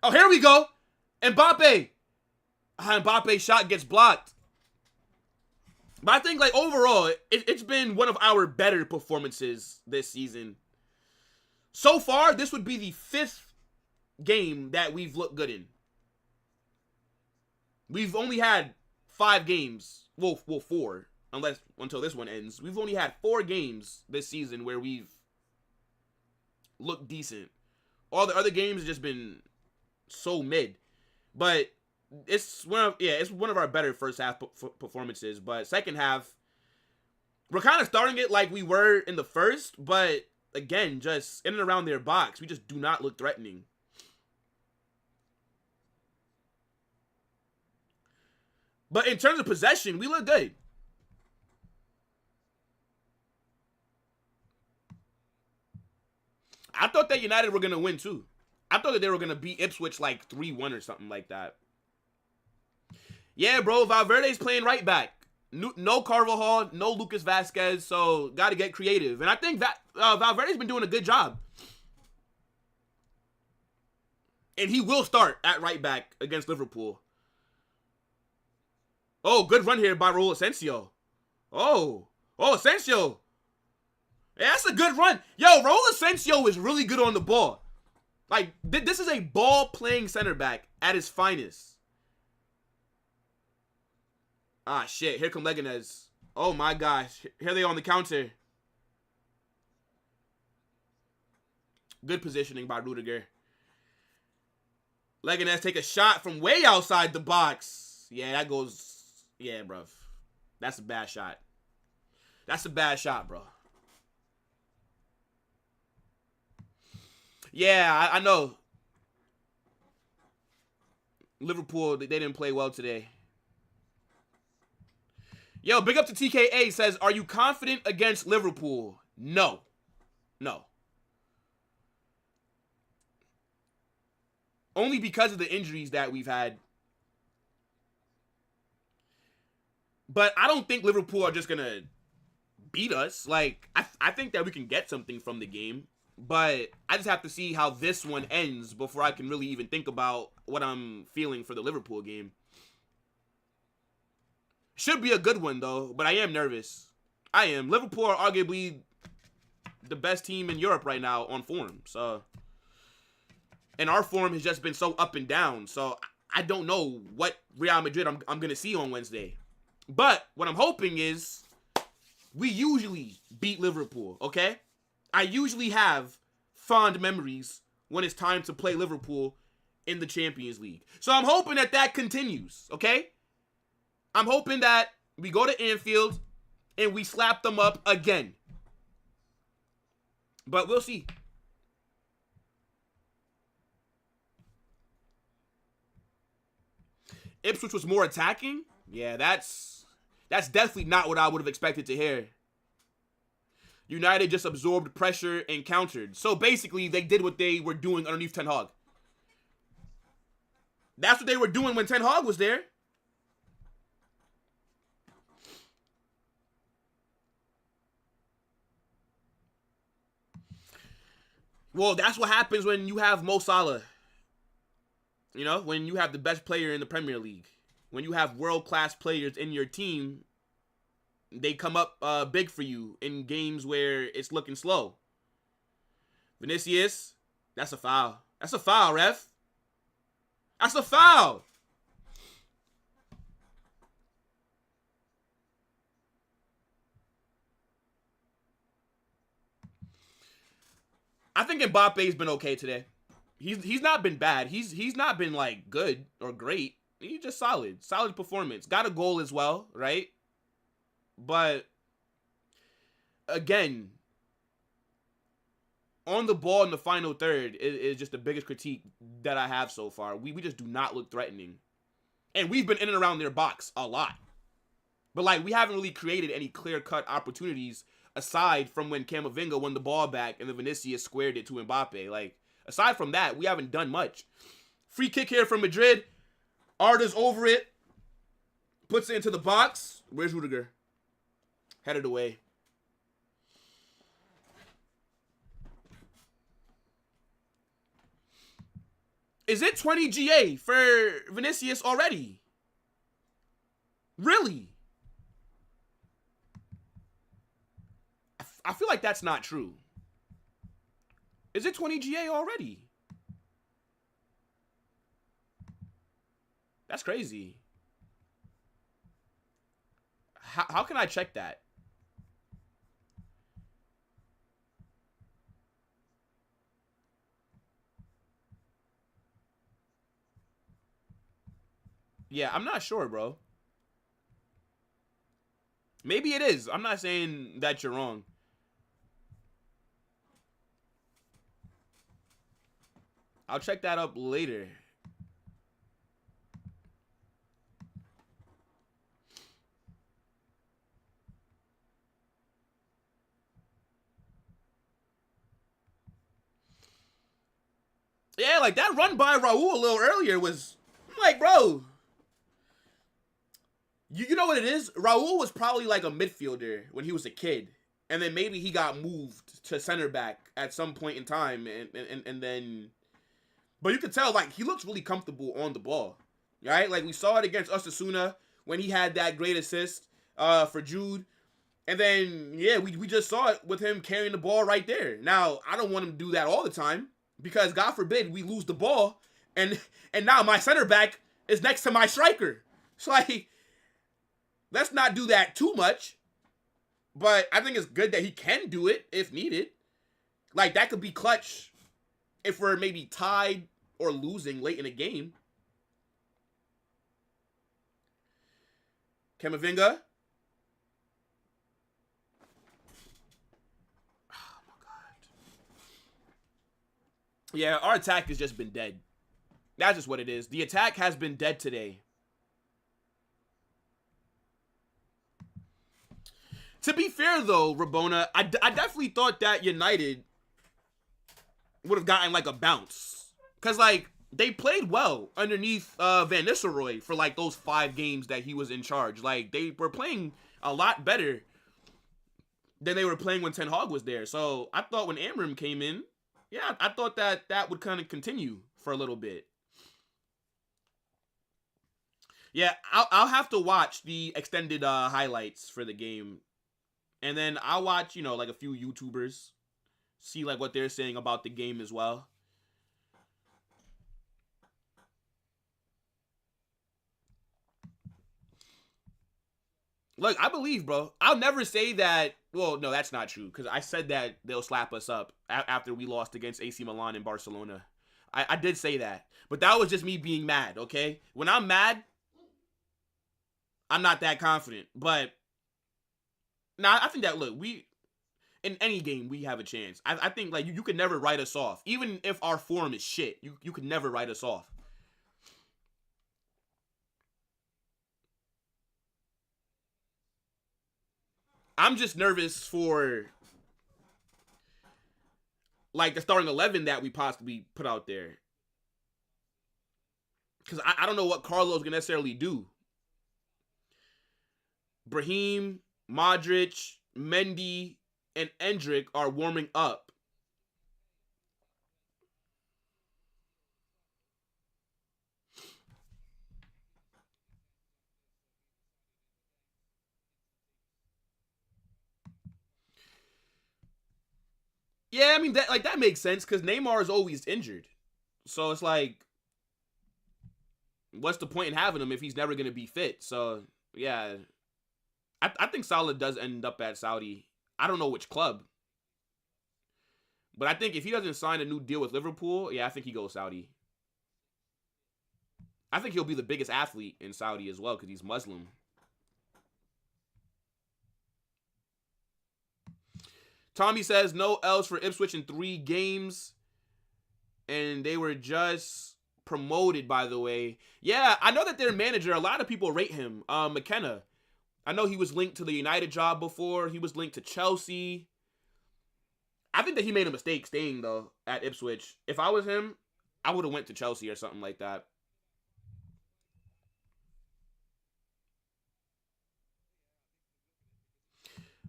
Oh, here we go. Mbappe. Mbappe's shot gets blocked. But I think, like, overall, it's been one of our better performances this season. So far, this would be the 5th game that we've looked good in. We've only had 5 games. Well, 4. Until this one ends. We've only had 4 games this season where we've looked decent. All the other games have just been so mid. But it's one of our better first half performances. But second half, we're kind of starting it like we were in the first. But again, just in and around their box, we just do not look threatening. But in terms of possession, we look good. I thought that United were going to win, too. I thought that they were going to beat Ipswich like 3-1 or something like that. Yeah, bro, Valverde's playing right back. No Carvajal, no Lucas Vasquez, so got to get creative. And I think that Valverde's been doing a good job. And he will start at right back against Liverpool. Oh, good run here by Raul Asensio. Oh, Asensio. Yeah, that's a good run. Yo, Raul Asensio is really good on the ball. Like, this is a ball-playing center back at his finest. Ah, shit. Here come Leganes. Oh, my gosh. Here they are on the counter. Good positioning by Rudiger. Leganes take a shot from way outside the box. Yeah, that goes... Yeah, bro. That's a bad shot. That's a bad shot, bro. Yeah, I know. Liverpool, they didn't play well today. Yo, big up to TKA says, are you confident against Liverpool? No. No. Only because of the injuries that we've had. But I don't think Liverpool are just going to beat us. Like, I think that we can get something from the game. But I just have to see how this one ends before I can really even think about what I'm feeling for the Liverpool game. Should be a good one, though, but I am nervous. I am. Liverpool are arguably the best team in Europe right now on form. So, and our form has just been so up and down. So, I don't know what Real Madrid I'm going to see on Wednesday. But what I'm hoping is we usually beat Liverpool, okay? I usually have fond memories when it's time to play Liverpool in the Champions League. So I'm hoping that that continues, okay? I'm hoping that we go to Anfield and we slap them up again. But we'll see. Ipswich was more attacking? Yeah, that's definitely not what I would have expected to hear. United just absorbed pressure and countered. So basically, they did what they were doing underneath Ten Hag. That's what they were doing when Ten Hag was there. Well, that's what happens when you have Mo Salah. You know, when you have the best player in the Premier League. When you have world-class players in your team, they come up big for you in games where it's looking slow. Vinicius, that's a foul. That's a foul, ref. That's a foul. I think Mbappe's been okay today. He's not been bad. He's not been like good or great. He's just solid. Solid performance. Got a goal as well, right? But again, on the ball in the final third is just the biggest critique that I have so far. We just do not look threatening. And we've been in and around their box a lot. But like we haven't really created any clear-cut opportunities aside from when Camavinga won the ball back and the Vinicius squared it to Mbappe. Like aside from that, we haven't done much. Free kick here from Madrid. Arda's over it. Puts it into the box. Where's Rudiger? Headed away. Is it 20 GA for Vinicius already? Really? I feel like that's not true. Is it 20 GA already? That's crazy. How can I check that? Yeah, I'm not sure, bro. Maybe it is. I'm not saying that you're wrong. I'll check that up later. Yeah, like that run by Raul a little earlier was like, bro. You know what it is? Raul was probably like a midfielder when he was a kid. And then maybe he got moved to center back at some point in time. And then... But you could tell, like, he looks really comfortable on the ball. Right? Like, we saw it against Osasuna when he had that great assist for Jude. And then, yeah, we just saw it with him carrying the ball right there. Now, I don't want him to do that all the time. Because, God forbid, we lose the ball. And now my center back is next to my striker. So, like, let's not do that too much. But I think it's good that he can do it if needed. Like, that could be clutch if we're maybe tied or losing late in a game. Camavinga. Oh, my God. Yeah, our attack has just been dead. That's just what it is. The attack has been dead today. To be fair, though, Rabona, I definitely thought that United would have gotten, like, a bounce. Because, like, they played well underneath Van Nistelrooy for like those 5 games that he was in charge. Like they were playing a lot better than they were playing when Ten Hag was there. So I thought when Amram came in, yeah, I thought that that would kind of continue for a little bit. Yeah, I'll have to watch the extended highlights for the game, and then I'll watch like a few YouTubers, see like what they're saying about the game as well. Look, I believe, bro. I'll never say that. Well, no, that's not true because I said that they'll slap us up after we lost against AC Milan in Barcelona. I did say that, but that was just me being mad. Okay, when I'm mad, I'm not that confident. But now I think that look, we in any game we have a chance. I think like you could never write us off, even if our form is shit. You could never write us off. I'm just nervous for like the starting 11 that we possibly put out there because I don't know what Carlos can necessarily do. Brahim, Modric, Mendy, and Endrick are warming up. Yeah, I mean that makes sense because Neymar is always injured. So it's like, what's the point in having him if he's never gonna be fit? So yeah, I think Salah does end up at Saudi. I don't know which club, but I think if he doesn't sign a new deal with Liverpool, yeah, I think he goes Saudi. I think he'll be the biggest athlete in Saudi as well because he's Muslim. Tommy says no L's for Ipswich in 3 games, and they were just promoted. By the way, yeah, I know that their manager. A lot of people rate him. McKenna. I know he was linked to the United job before. He was linked to Chelsea. I think that he made a mistake staying though at Ipswich. If I was him, I would have went to Chelsea or something like that.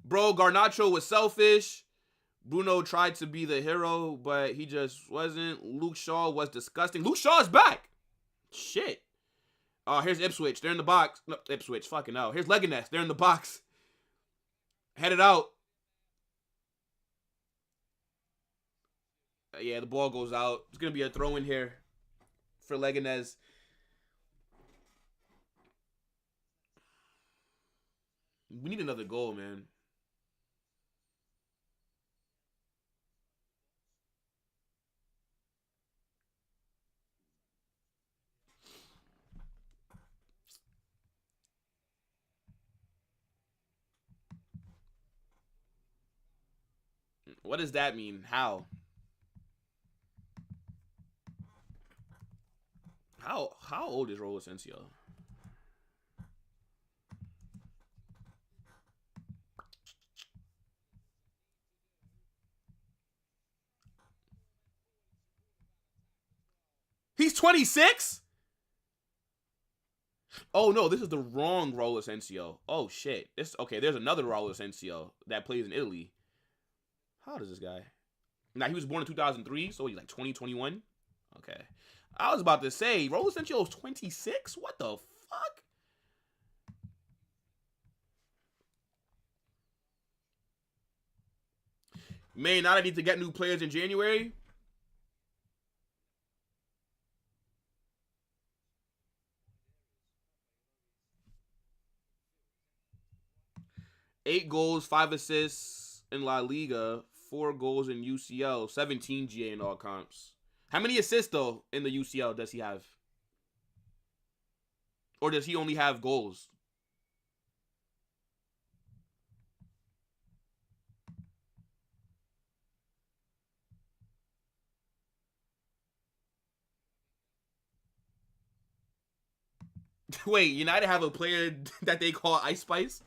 Bro, Garnacho was selfish. Bruno tried to be the hero, but he just wasn't. Luke Shaw was disgusting. Luke Shaw is back. Shit. Oh, here's Ipswich. They're in the box. No, Ipswich. Fucking hell. Here's Leganes. They're in the box. Headed out. Yeah, the ball goes out. It's going to be a throw in here for Leganes. We need another goal, man. What does that mean? How old is Raul Asensio? He's 26? Oh no, this is the wrong Raul Asensio. Oh shit. This okay, there's another Raul Asensio that plays in Italy. How old is this guy? Now he was born in 2003, so he's like 2021. Okay. I was about to say, Raul Asensio is 26? What the fuck? Man, now I need to get new players in January. 8 goals, 5 assists in La Liga, 4 goals in UCL, 17 GA in all comps. How many assists though in the UCL does he have? Or does he only have goals? Wait, United have a player that they call Ice Spice?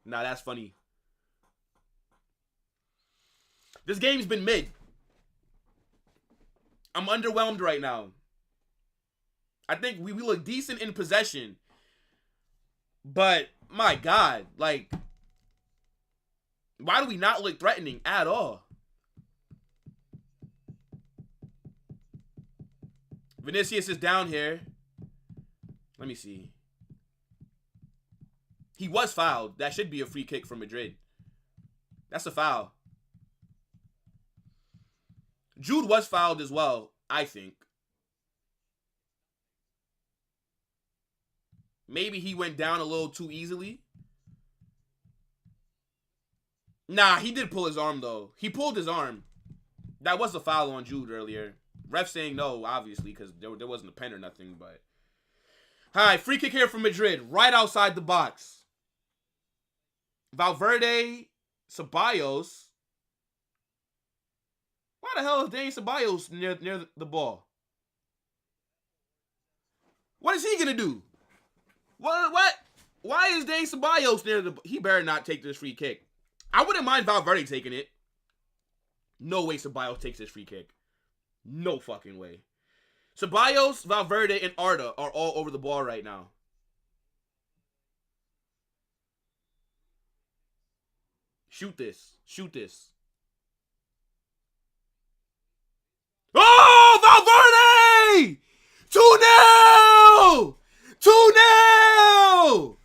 Nah, that's funny. This game's been mid. I'm underwhelmed right now. I think we look decent in possession. But, my God, like, why do we not look threatening at all? Vinicius is down here. Let me see. He was fouled. That should be a free kick for Madrid. That's a foul. Jude was fouled as well, I think. Maybe he went down a little too easily. Nah, he did pull his arm, though. He pulled his arm. That was a foul on Jude earlier. Ref saying no, obviously, because there wasn't a pen or nothing, but... All right, free kick here from Madrid, right outside the box. Valverde, Ceballos. Why the hell is Dani Ceballos near the ball? What is he going to do? What? Why is Dani Ceballos near the... He better not take this free kick. I wouldn't mind Valverde taking it. No way Ceballos takes this free kick. No fucking way. Ceballos, Valverde, and Arda are all over the ball right now. Shoot this. Shoot this. Oh, Valverde! 2-0! 2-0!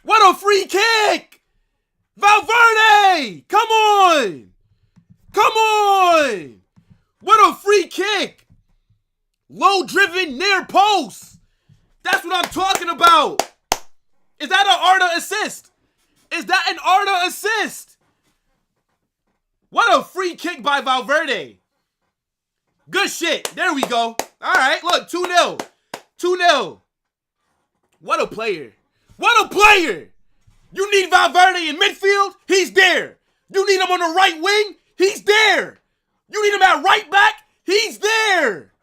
What a free kick! Valverde! Come on! Come on! What a free kick! Low driven near post. That's what I'm talking about. Is that an Arda assist? Is that an Arda assist? What a free kick by Valverde. Good shit. There we go. All right, look, 2-0. 2-0. What a player. What a player. You need Valverde in midfield? He's there. You need him on the right wing? He's there. You need him at right back? He's there.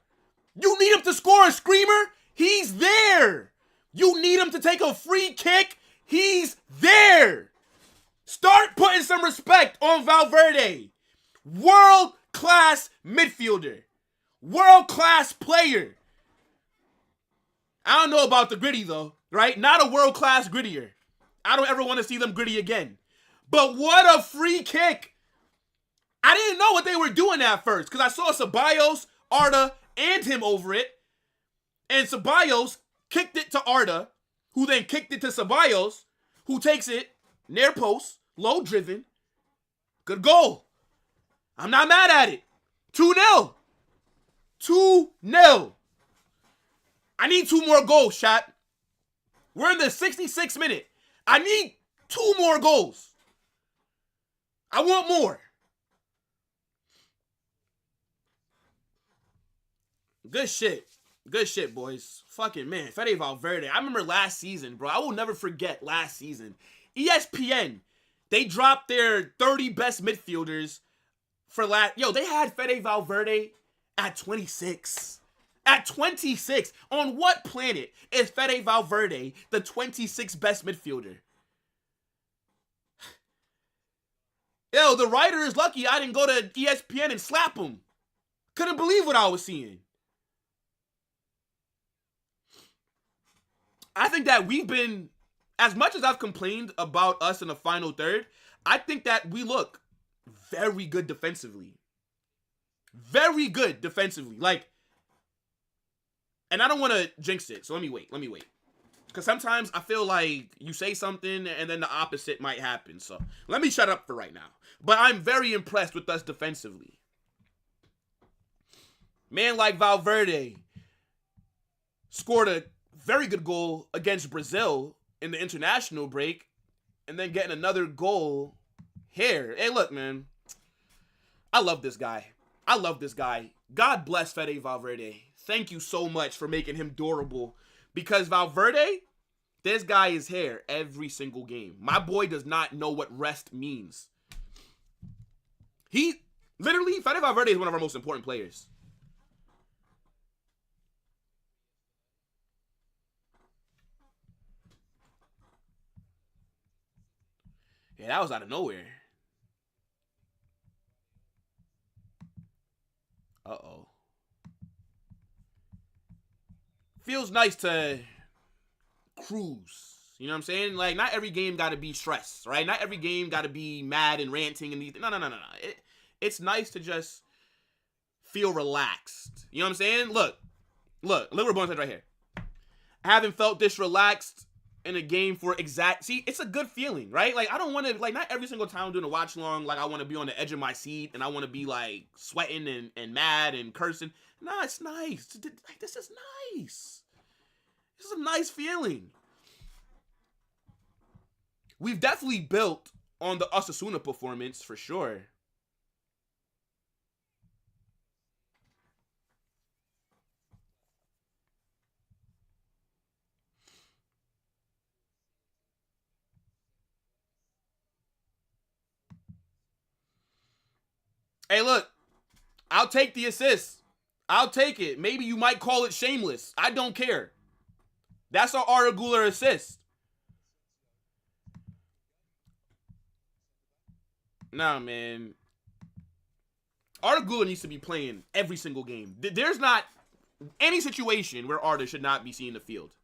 You need him to score a screamer? He's there. You need him to take a free kick? He's there. Start putting some respect on Valverde. World-class midfielder. World-class player. I don't know about the gritty, though, right? Not a world-class grittier. I don't ever want to see them gritty again. But what a free kick. I didn't know what they were doing at first because I saw Ceballos, Arda, and him over it. And Ceballos kicked it to Arda, who then kicked it to Ceballos, who takes it near post, low driven. Good goal. I'm not mad at it. 2-0. 2-0. I need 2 more goals, chat. We're in the 66th minute. I need 2 more goals. I want more. Good shit. Good shit, boys. Fucking man. Fede Valverde. I remember last season, bro. I will never forget last season. ESPN, they dropped their 30 best midfielders for last... Yo, they had Fede Valverde at 26. At 26. On what planet is Fede Valverde the 26th best midfielder? Yo, the writer is lucky I didn't go to ESPN and slap him. Couldn't believe what I was seeing. I think that we've been, as much as I've complained about us in the final third, I think that we look very good defensively. Very good defensively. Like, and I don't want to jinx it, so let me wait. Because sometimes I feel like you say something and then the opposite might happen. So let me shut up for right now. But I'm very impressed with us defensively. Man like Valverde scored a very good goal against Brazil in the international break and then getting another goal here. Hey, look, man. I love this guy. I love this guy. God bless Fede Valverde. Thank you so much for making him durable. Because Valverde, this guy is here every single game. My boy does not know what rest means. Fede Valverde is one of our most important players. Yeah, that was out of nowhere. Uh-oh. feels nice to cruise. You know what I'm saying? Like, not every game got to be stressed, right? Not every game got to be mad and ranting and no. It's nice to just feel relaxed. You know what I'm saying? Look what Bones said right here. I haven't felt this relaxed in a game for see, it's a good feeling, right? Like, I don't want to, like, not every single time I'm doing a watch long, like, I want to be on the edge of my seat and I want to be, like, sweating and mad and cursing. Nah, it's nice. Like, this is nice. This is a nice feeling. We've definitely built on the Osasuna performance for sure. Hey, look, I'll take the assist. I'll take it. Maybe you might call it shameless. I don't care. That's our Arda Güler assist. Nah, man. Arda Güler needs to be playing every single game. There's not any situation where Arda should not be seeing the field.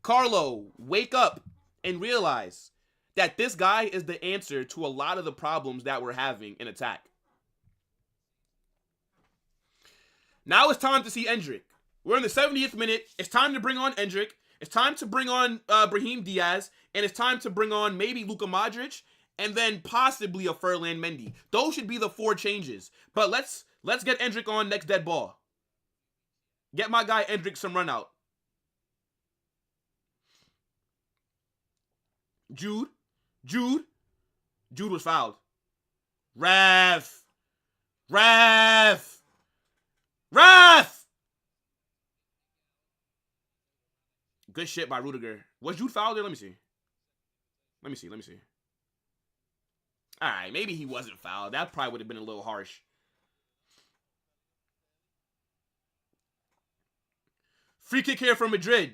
Carlo, wake up and realize that this guy is the answer to a lot of the problems that we're having in attack. Now it's time to see Endrick. We're in the 70th minute. It's time to bring on Endrick. It's time to bring on Brahim Diaz. And it's time to bring on maybe Luka Modric. And then possibly a Ferland Mendy. Those should be the 4 changes. But let's get Endrick on next dead ball. Get my guy Endrick some run out. Jude was fouled. Ref! Good shit by Rudiger. Was Jude fouled there? Let me see. All right, maybe he wasn't fouled. That probably would have been a little harsh. Free kick here from Madrid.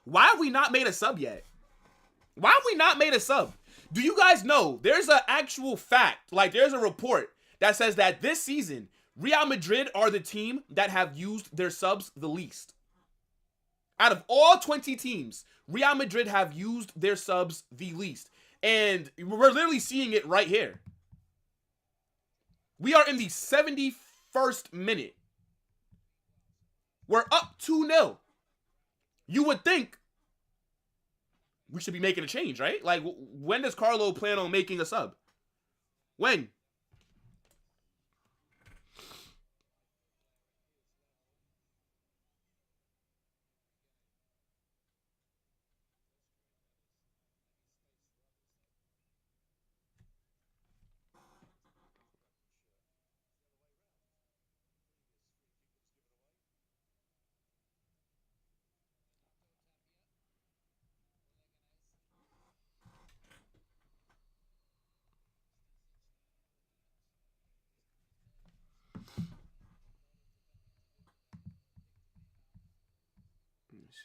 Why have we not made a sub yet? Do you guys know there's an actual fact, like there's a report that says that this season, Real Madrid are the team that have used their subs the least. Out of all 20 teams, Real Madrid have used their subs the least. And we're literally seeing it right here. We are in the 71st minute. We're up 2-0. You would think we should be making a change, right? Like, when does Carlo plan on making a sub? When?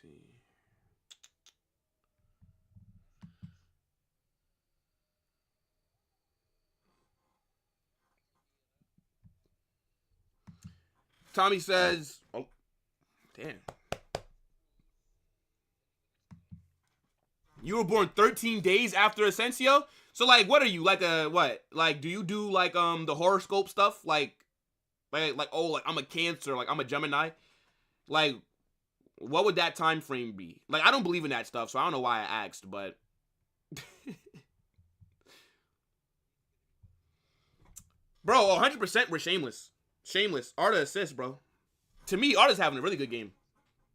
See. Tommy says, oh, damn. You were born 13 days after Asensio? So, like, what are you? Like a, what? Like, do you do, like, the horoscope stuff? Like, oh, like, I'm a Cancer, like, I'm a Gemini? Like, what would that time frame be? Like, I don't believe in that stuff, so I don't know why I asked, but... Bro, 100% we're shameless. Shameless. Arda assist, bro. To me, Arda's having a really good game.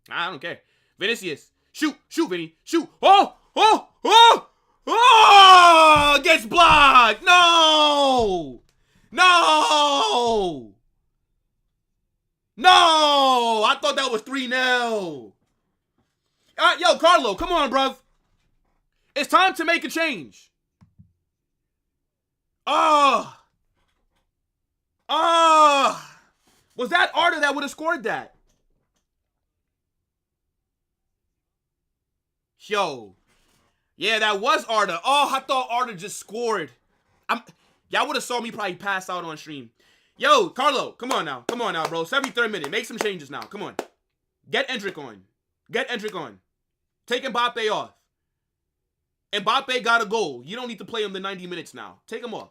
I don't care. Vinicius. Shoot, Vinny. Shoot. Oh! Gets blocked. No! I thought that was 3-0. Yo, Carlo, come on, bruv. It's time to make a change. Was that Arda that would have scored that? Yo. Yeah, that was Arda. Oh, I thought Arda just scored. Y'all would have saw me probably pass out on stream. Yo, Carlo, come on now, bro. 73rd minute. Make some changes now. Come on. Get Endrick on. Get Endrick on. Take Mbappe off. Mbappe got a goal. You don't need to play him the 90 minutes now. Take him off.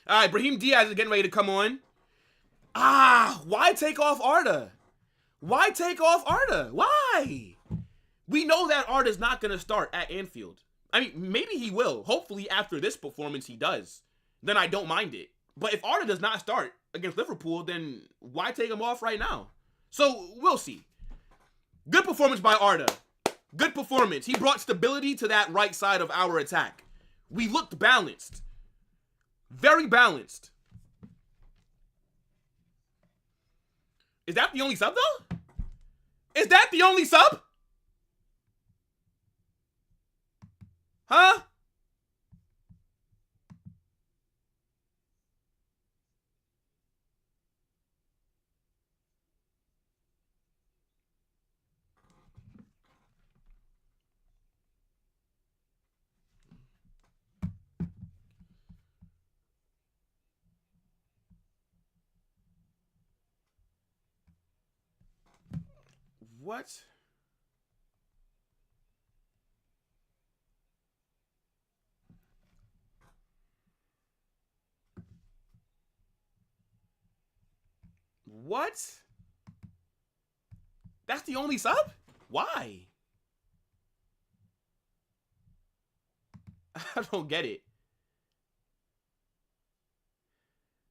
All right, Brahim Diaz is getting ready to come on. Why take off Arda? Why take off Arda? Why? We know that Arda's not going to start at Anfield. I mean, maybe he will. Hopefully, after this performance, he does. Then I don't mind it. But if Arda does not start against Liverpool, then why take him off right now? So, we'll see. Good performance by Arda. Good performance. He brought stability to that right side of our attack. We looked balanced. Very balanced. Is that the only sub, though? Is that the only sub? Huh? What? What? That's the only sub? Why? I don't get it.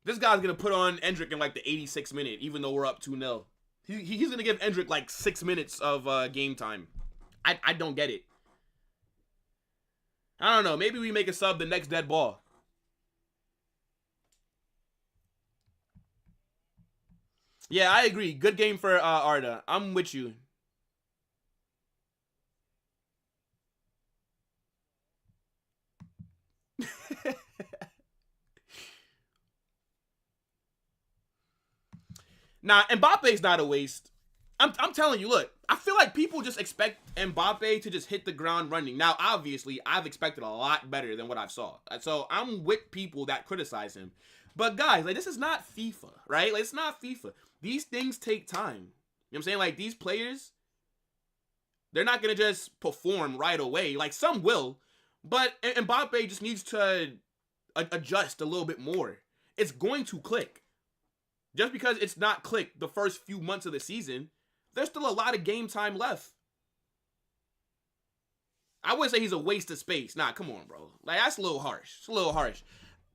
This guy's going to put on Endrick in like the 86th minute, even though we're up 2-0. He's going to give Endrick like 6 minutes of game time. I don't get it. I don't know. Maybe we make a sub the next dead ball. Yeah, I agree. Good game for Arda. I'm with you. Nah, Mbappe's not a waste. I'm telling you, look, I feel like people just expect Mbappe to just hit the ground running. Now, obviously, I've expected a lot better than what I've saw. So I'm with people that criticize him. But guys, like, this is not FIFA, right? Like, it's not FIFA. These things take time. You know what I'm saying? Like, these players, they're not going to just perform right away. Like, some will. But Mbappe just needs to adjust a little bit more. It's going to click. Just because it's not clicked the first few months of the season, there's still a lot of game time left. I wouldn't say he's a waste of space. Nah, come on, bro. Like, that's a little harsh. It's a little harsh.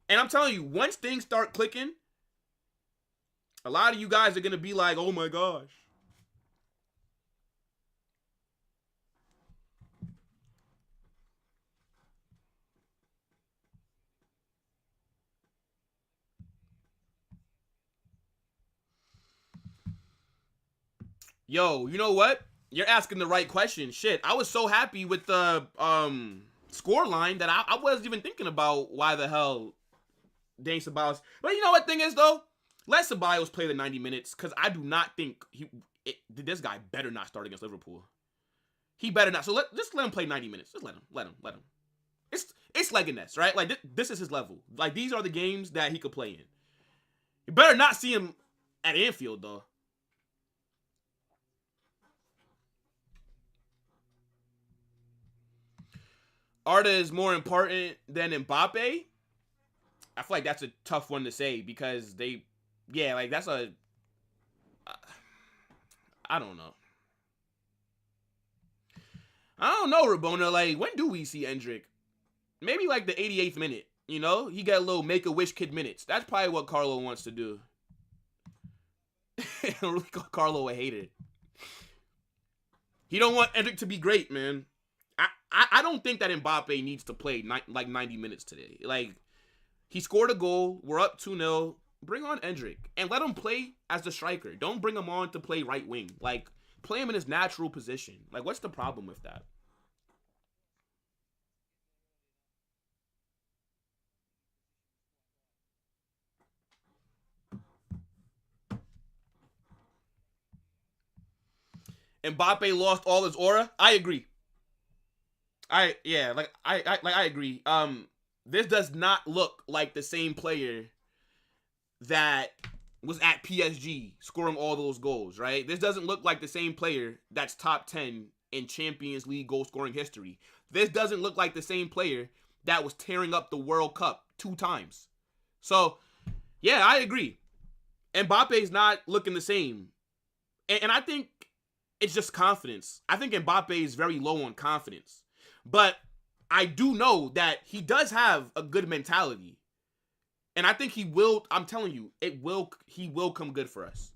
And I'm telling you, once things start clicking, a lot of you guys are going to be like, oh my gosh. Yo, you know what? You're asking the right question. Shit, I was so happy with the score line that I wasn't even thinking about why the hell Dane Ceballos. But you know what thing is, though? Let Ceballos play the 90 minutes, because I do not think this guy better not start against Liverpool. He better not. So just let him play 90 minutes. Just let him. It's Leganes, right? Like, this is his level. Like, these are the games that he could play in. You better not see him at Anfield, though. Arda is more important than Mbappe. I feel like that's a tough one to say because that's a, I don't know. I don't know, Rabona. Like, when do we see Endrick? Maybe like the 88th minute. You know, he got a little Make-A-Wish kid minutes. That's probably what Carlo wants to do. Really call Carlo a hater. He don't want Endrick to be great, man. I don't think that Mbappe needs to play like 90 minutes today. Like, he scored a goal. We're up 2-0. Bring on Endrick. And let him play as the striker. Don't bring him on to play right wing. Like, play him in his natural position. Like, what's the problem with that? Mbappe lost all his aura. I agree. I agree. This does not look like the same player that was at PSG scoring all those goals, right? This doesn't look like the same player that's top 10 in Champions League goal scoring history. This doesn't look like the same player that was tearing up the World Cup 2 times. So, yeah, I agree. Mbappe's not looking the same. And I think it's just confidence. I think Mbappe is very low on confidence. But I do know that he does have a good mentality. And I think he will, I'm telling you, he will come good for us.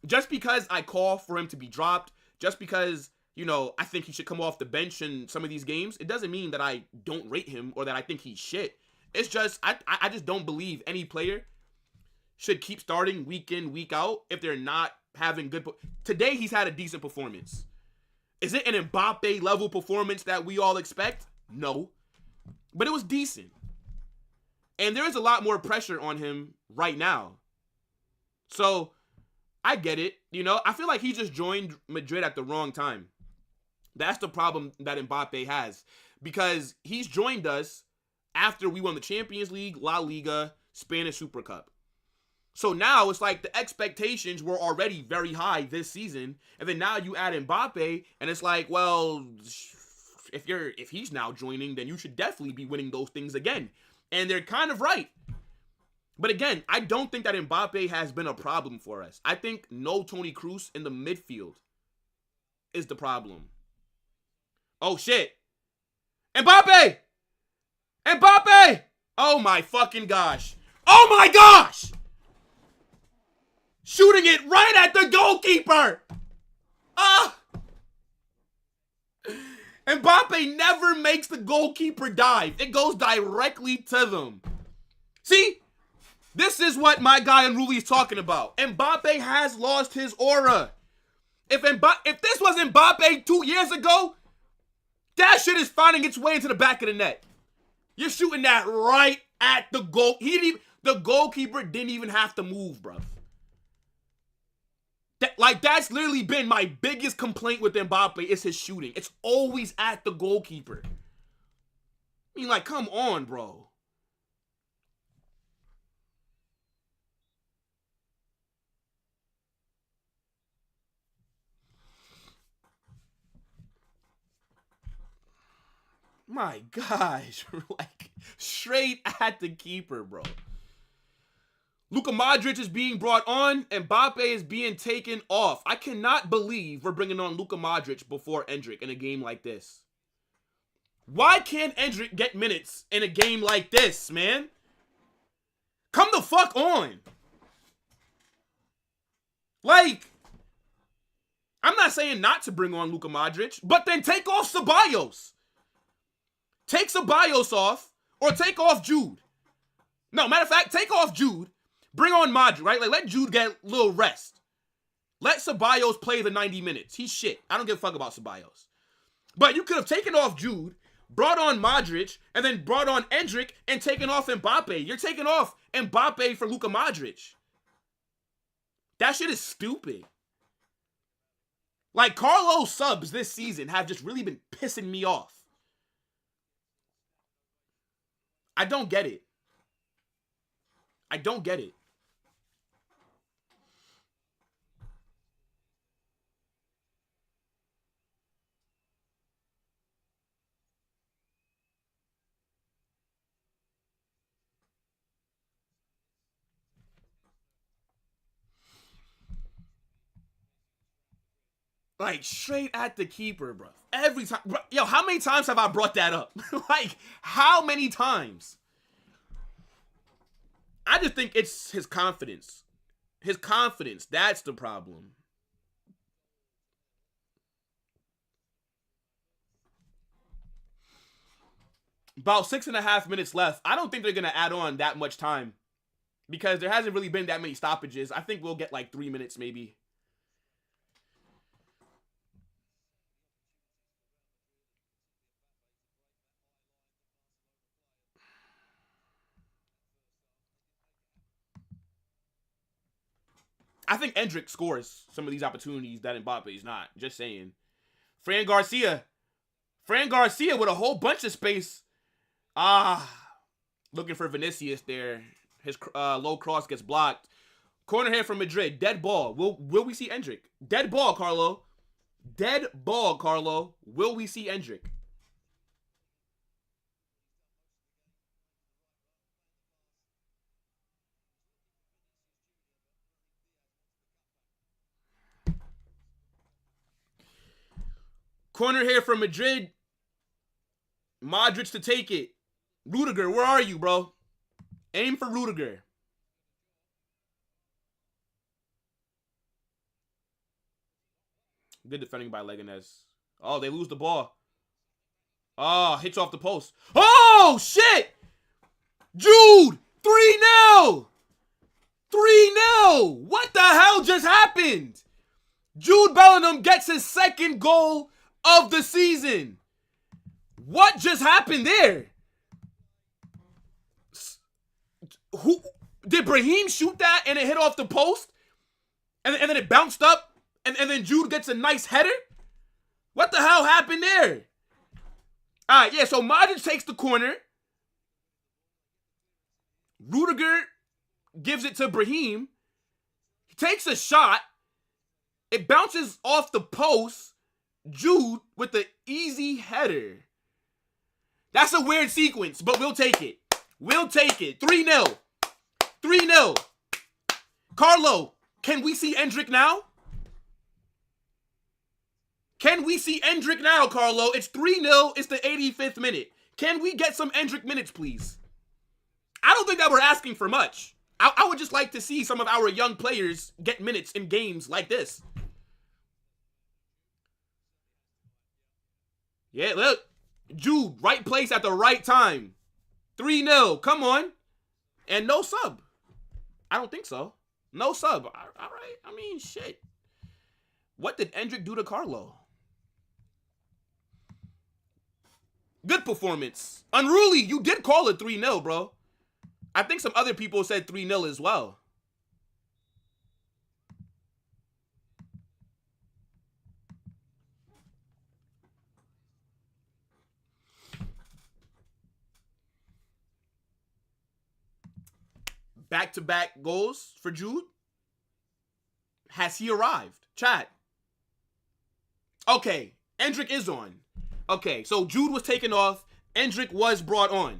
Just because I call for him to be dropped, just because, I think he should come off the bench in some of these games, it doesn't mean that I don't rate him or that I think he's shit. It's just, I just don't believe any player should keep starting week in, week out if they're not having good. Today, he's had a decent performance. Is it an Mbappe level performance that we all expect? No. But it was decent. And there is a lot more pressure on him right now. So, I get it. I feel like he just joined Madrid at the wrong time. That's the problem that Mbappe has. Because he's joined us after we won the Champions League, La Liga, Spanish Super Cup. So now it's like the expectations were already very high this season. And then now you add Mbappe, and it's like, well, if he's now joining, then you should definitely be winning those things again. And they're kind of right. But again, I don't think that Mbappe has been a problem for us. I think no Toni Kroos in the midfield is the problem. Oh, shit. Mbappe! Mbappe! Oh, my fucking gosh. Oh, my gosh! Shooting it right at the goalkeeper! Mbappe never makes the goalkeeper dive. It goes directly to them. See? This is what my guy Unruly is talking about. Mbappe has lost his aura. If this was Mbappe 2 years ago, that shit is finding its way into the back of the net. You're shooting that right at the goal. The goalkeeper didn't even have to move, bro. That's literally been my biggest complaint with Mbappe is his shooting. It's always at the goalkeeper. I mean, come on, bro. My gosh. Straight at the keeper, bro. Luka Modric is being brought on. Mbappe is being taken off. I cannot believe we're bringing on Luka Modric before Endrick in a game like this. Why can't Endrick get minutes in a game like this, man? Come the fuck on. I'm not saying not to bring on Luka Modric, but then take off Ceballos. Take Ceballos off or take off Jude. No, matter of fact, take off Jude. Bring on Modric, right? Let Jude get a little rest. Let Ceballos play the 90 minutes. He's shit. I don't give a fuck about Ceballos. But you could have taken off Jude, brought on Modric, and then brought on Endrick and taken off Mbappe. You're taking off Mbappe for Luka Modric. That shit is stupid. Carlos subs this season have just really been pissing me off. I don't get it. I don't get it. Straight at the keeper, bro. Every time. Bro, yo, how many times have I brought that up? How many times? I just think it's his confidence. His confidence, that's the problem. About 6.5 minutes left. I don't think they're going to add on that much time because there hasn't really been that many stoppages. I think we'll get 3 minutes maybe. I think Endrick scores some of these opportunities that Mbappe's not. Just saying. Fran Garcia. Fran Garcia with a whole bunch of space. Looking for Vinicius there. His low cross gets blocked. Corner here from Madrid. Dead ball. Will we see Endrick? Dead ball, Carlo. Dead ball, Carlo. Will we see Endrick? Corner here from Madrid. Modric to take it. Rudiger, where are you, bro? Aim for Rudiger. Good defending by Leganes. Oh, they lose the ball. Oh, hits off the post. Oh, shit! Jude! 3-0! 3-0! What the hell just happened? Jude Bellingham gets his second goal of the season. What just happened there? Who did Brahim shoot that and it hit off the post? And then it bounced up and then Jude gets a nice header? What the hell happened there? Alright, yeah, so Modric takes the corner. Rudiger gives it to Brahim. He takes a shot. It bounces off the post. Jude with the easy header. That's a weird sequence, but we'll take it. We'll take it. 3-0. 3-0. Carlo, can we see Endrick now? Can we see Endrick now, Carlo? It's 3-0. It's the 85th minute. Can we get some Endrick minutes, please? I don't think that we're asking for much. I would just like to see some of our young players get minutes in games like this. Yeah, look. Jude, right place at the right time. 3-0. Come on. And no sub. I don't think so. No sub. All right. I mean, shit. What did Endrick do to Carlo? Good performance. Unruly, you did call it 3-0, bro. I think some other people said 3-0 as well. Back-to-back goals for Jude. Has he arrived? Chat. Okay, Endrick is on. Okay, so Jude was taken off. Endrick was brought on.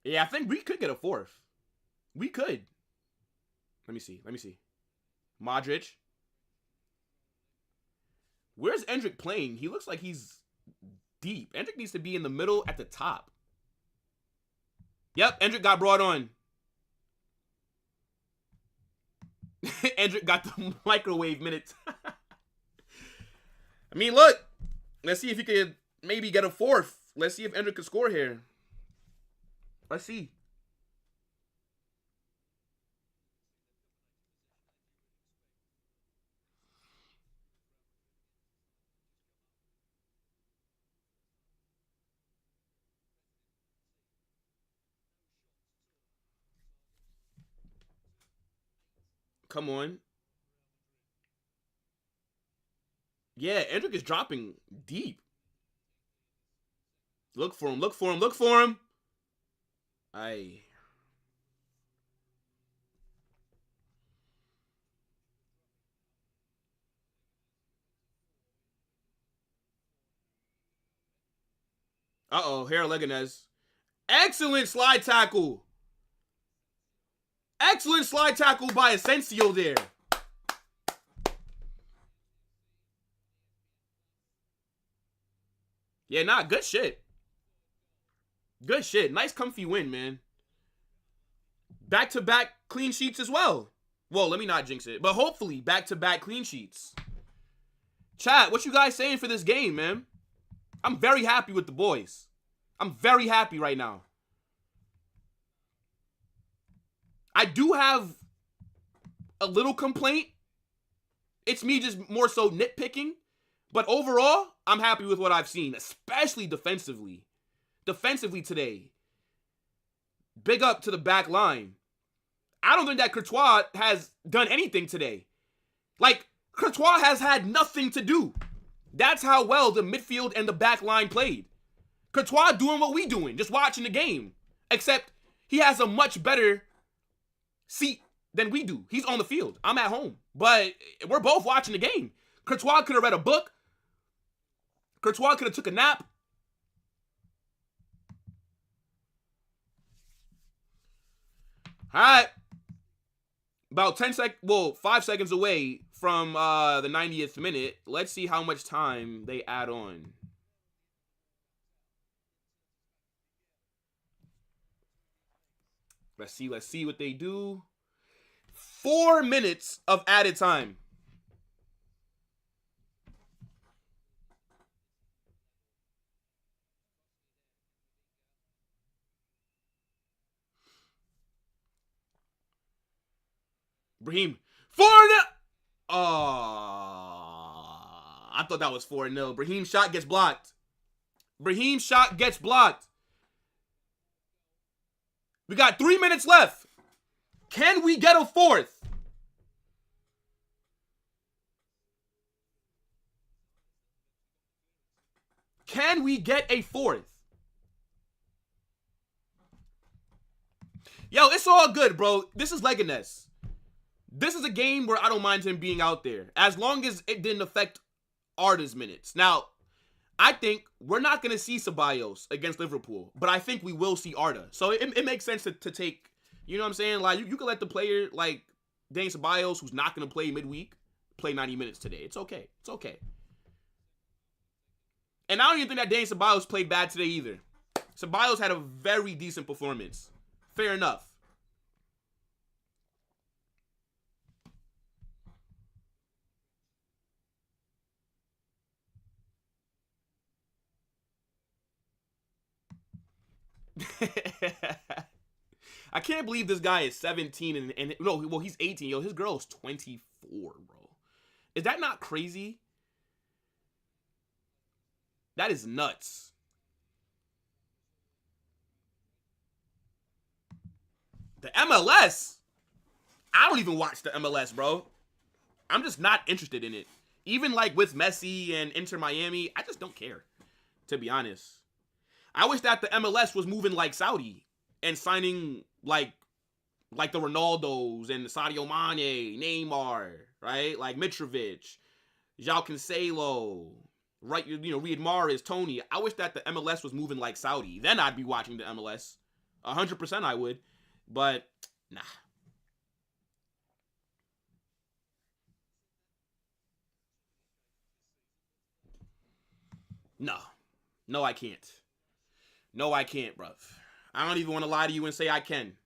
Yeah, I think we could get a fourth. We could. Let me see. Modric. Where's Endrick playing? He looks like he's deep. Endrick needs to be in the middle at the top. Yep, Endrick got brought on. Endrick got the microwave minutes. I mean, look. Let's see if he could maybe get a fourth. Let's see if Endrick could score here. Let's see. Come on. Yeah, Endrick is dropping deep. Look for him. Look for him. Look for him. Aye. Uh-oh, here Leganes. Excellent slide tackle. Excellent slide tackle by Asensio there. Yeah, nah, good shit. Good shit. Nice comfy win, man. Back-to-back clean sheets as well. Well, let me not jinx it. But hopefully, back-to-back clean sheets. Chat, what you guys saying for this game, man? I'm very happy with the boys. I'm very happy right now. I do have a little complaint. It's me just more so nitpicking. But overall, I'm happy with what I've seen, especially defensively. Defensively today. Big up to the back line. I don't think that Courtois has done anything today. Like, Courtois has had nothing to do. That's how well the midfield and the back line played. Courtois doing what we doing, just watching the game. Except he has a much better seat than we do. He's on the field. I'm at home. But we're both watching the game. Courtois could have read a book. Courtois could have took a nap. All right. About 5 seconds away from the 90th minute. Let's see how much time they add on. Let's see what they do. 4 minutes of added time. Brahim. 4-0. I thought that was 4-0. Brahim's shot gets blocked. Brahim's shot gets blocked. We got 3 minutes left. Can we get a fourth? Can we get a fourth? Yo, it's all good, bro. This is Leganes. This is a game where I don't mind him being out there, as long as it didn't affect Arda's minutes. Now, I think we're not going to see Ceballos against Liverpool, but I think we will see Arda. So it makes sense to take, you know what I'm saying? Like, you can let the player, like, Dani Ceballos, who's not going to play midweek, play 90 minutes today. It's okay. It's okay. And I don't even think that Dani Ceballos played bad today either. Ceballos had a very decent performance. Fair enough. I can't believe this guy is 17 and no, well, he's 18. Yo, his girl is 24, bro. Is that not crazy? That is nuts. The MLS? I don't even watch the MLS, bro. I'm just not interested in it. Even like with Messi and Inter Miami, I just don't care, to be honest. I wish that the MLS was moving like Saudi and signing like the Ronaldos and the Sadio Mane, Neymar, right? Like Mitrovic, João Cancelo, right? You know, Riyad Mahrez, Tony. I wish that the MLS was moving like Saudi. Then I'd be watching the MLS. 100% I would. But, nah. No. No, I can't. No, I can't, bruv. I don't even want to lie to you and say I can.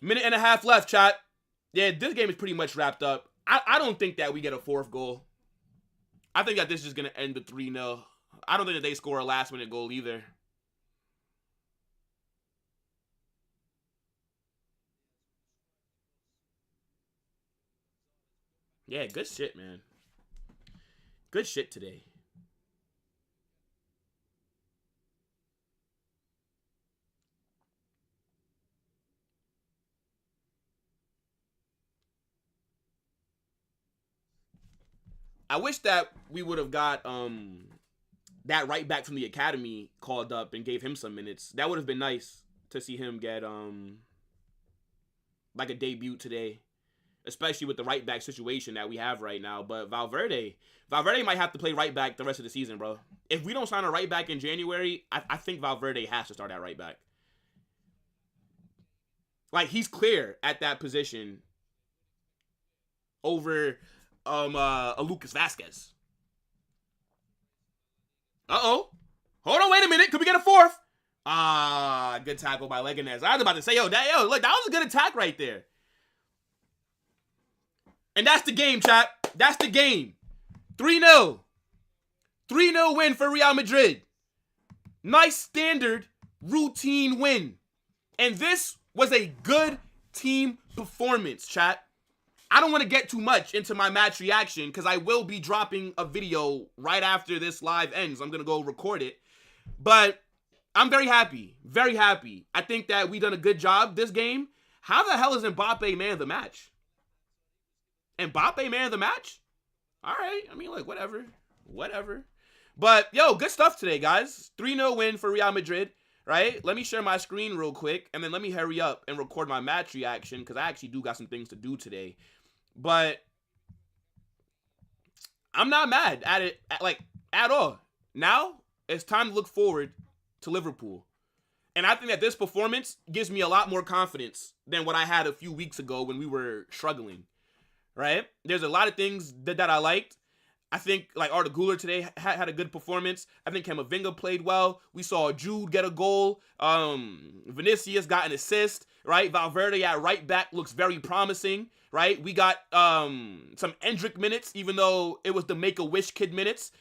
Minute and a half left, chat. Yeah, this game is pretty much wrapped up. I don't think that we get a fourth goal. I think that this is going to end the 3-0. I don't think that they score a last-minute goal either. Yeah, good shit, man. Good shit today. I wish that we would have got that right back from the academy called up and gave him some minutes. That would have been nice to see him get like a debut today, especially with the right back situation that we have right now. But Valverde might have to play right back the rest of the season, bro. If we don't sign a right back in January, I think Valverde has to start at right back. Like, he's clear at that position over a Lucas Vasquez. Uh-oh. Hold on, wait a minute. Could we get a fourth? good tackle by Leganes. I was about to say, look, that was a good attack right there. And that's the game, chat. That's the game. 3-0. 3-0 win for Real Madrid. Nice standard routine win. And this was a good team performance, chat. I don't want to get too much into my match reaction because I will be dropping a video right after this live ends. I'm going to go record it. But I'm very happy. Very happy. I think that we done a good job this game. How the hell is Mbappe man of the match? Mbappe man of the match? All right. I mean, like, whatever. Whatever. But, yo, good stuff today, guys. 3-0 win for Real Madrid, right? Let me share my screen real quick, and then let me hurry up and record my match reaction because I actually do got some things to do today. But I'm not mad at it, at all. Now, it's time to look forward to Liverpool. And I think that this performance gives me a lot more confidence than what I had a few weeks ago when we were struggling, right? There's a lot of things that I liked. I think, like, Arda Güler today had a good performance. I think Camavinga played well. We saw Jude get a goal. Vinicius got an assist, right? Valverde at right back looks very promising, right? We got some Endrick minutes, even though it was the Make-A-Wish kid minutes.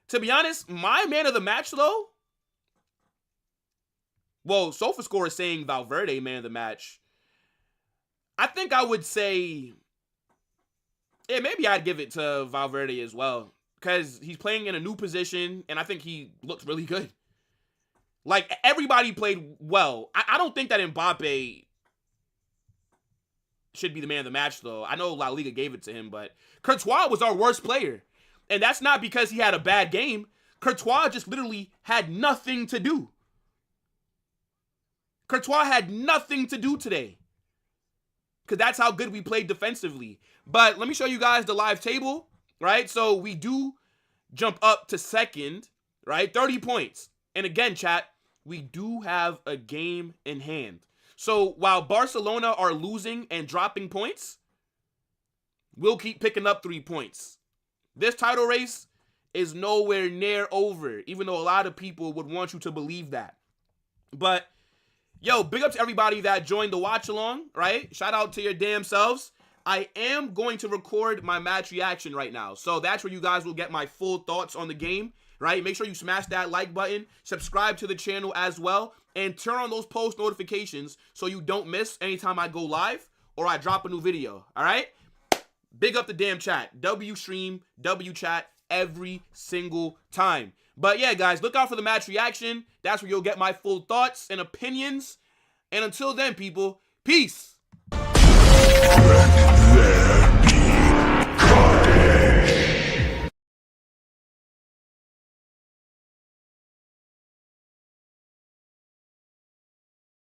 To be honest, my man of the match, though, well, SofaScore is saying Valverde man of the match. I think I would say, yeah, maybe I'd give it to Valverde as well because he's playing in a new position, and I think he looks really good. Like, everybody played well. I don't think that Mbappe should be the man of the match, though. I know LaLiga gave it to him, but Courtois was our worst player. And that's not because he had a bad game. Courtois just literally had nothing to do. Courtois had nothing to do today. Because that's how good we played defensively. But let me show you guys the live table, right? So we do jump up to second, right? 30 points. And again, chat, we do have a game in hand. So while Barcelona are losing and dropping points, we'll keep picking up 3 points. This title race is nowhere near over, even though a lot of people would want you to believe that. But, yo, big up to everybody that joined the watch along, right? Shout out to your damn selves. I am going to record my match reaction right now. So that's where you guys will get my full thoughts on the game, right? Make sure you smash that like button, subscribe to the channel as well, and turn on those post notifications so you don't miss anytime I go live or I drop a new video, all right? Big up the damn chat. W stream, W chat every single time. But yeah, guys, look out for the match reaction. That's where you'll get my full thoughts and opinions. And until then, people, peace. Yeah.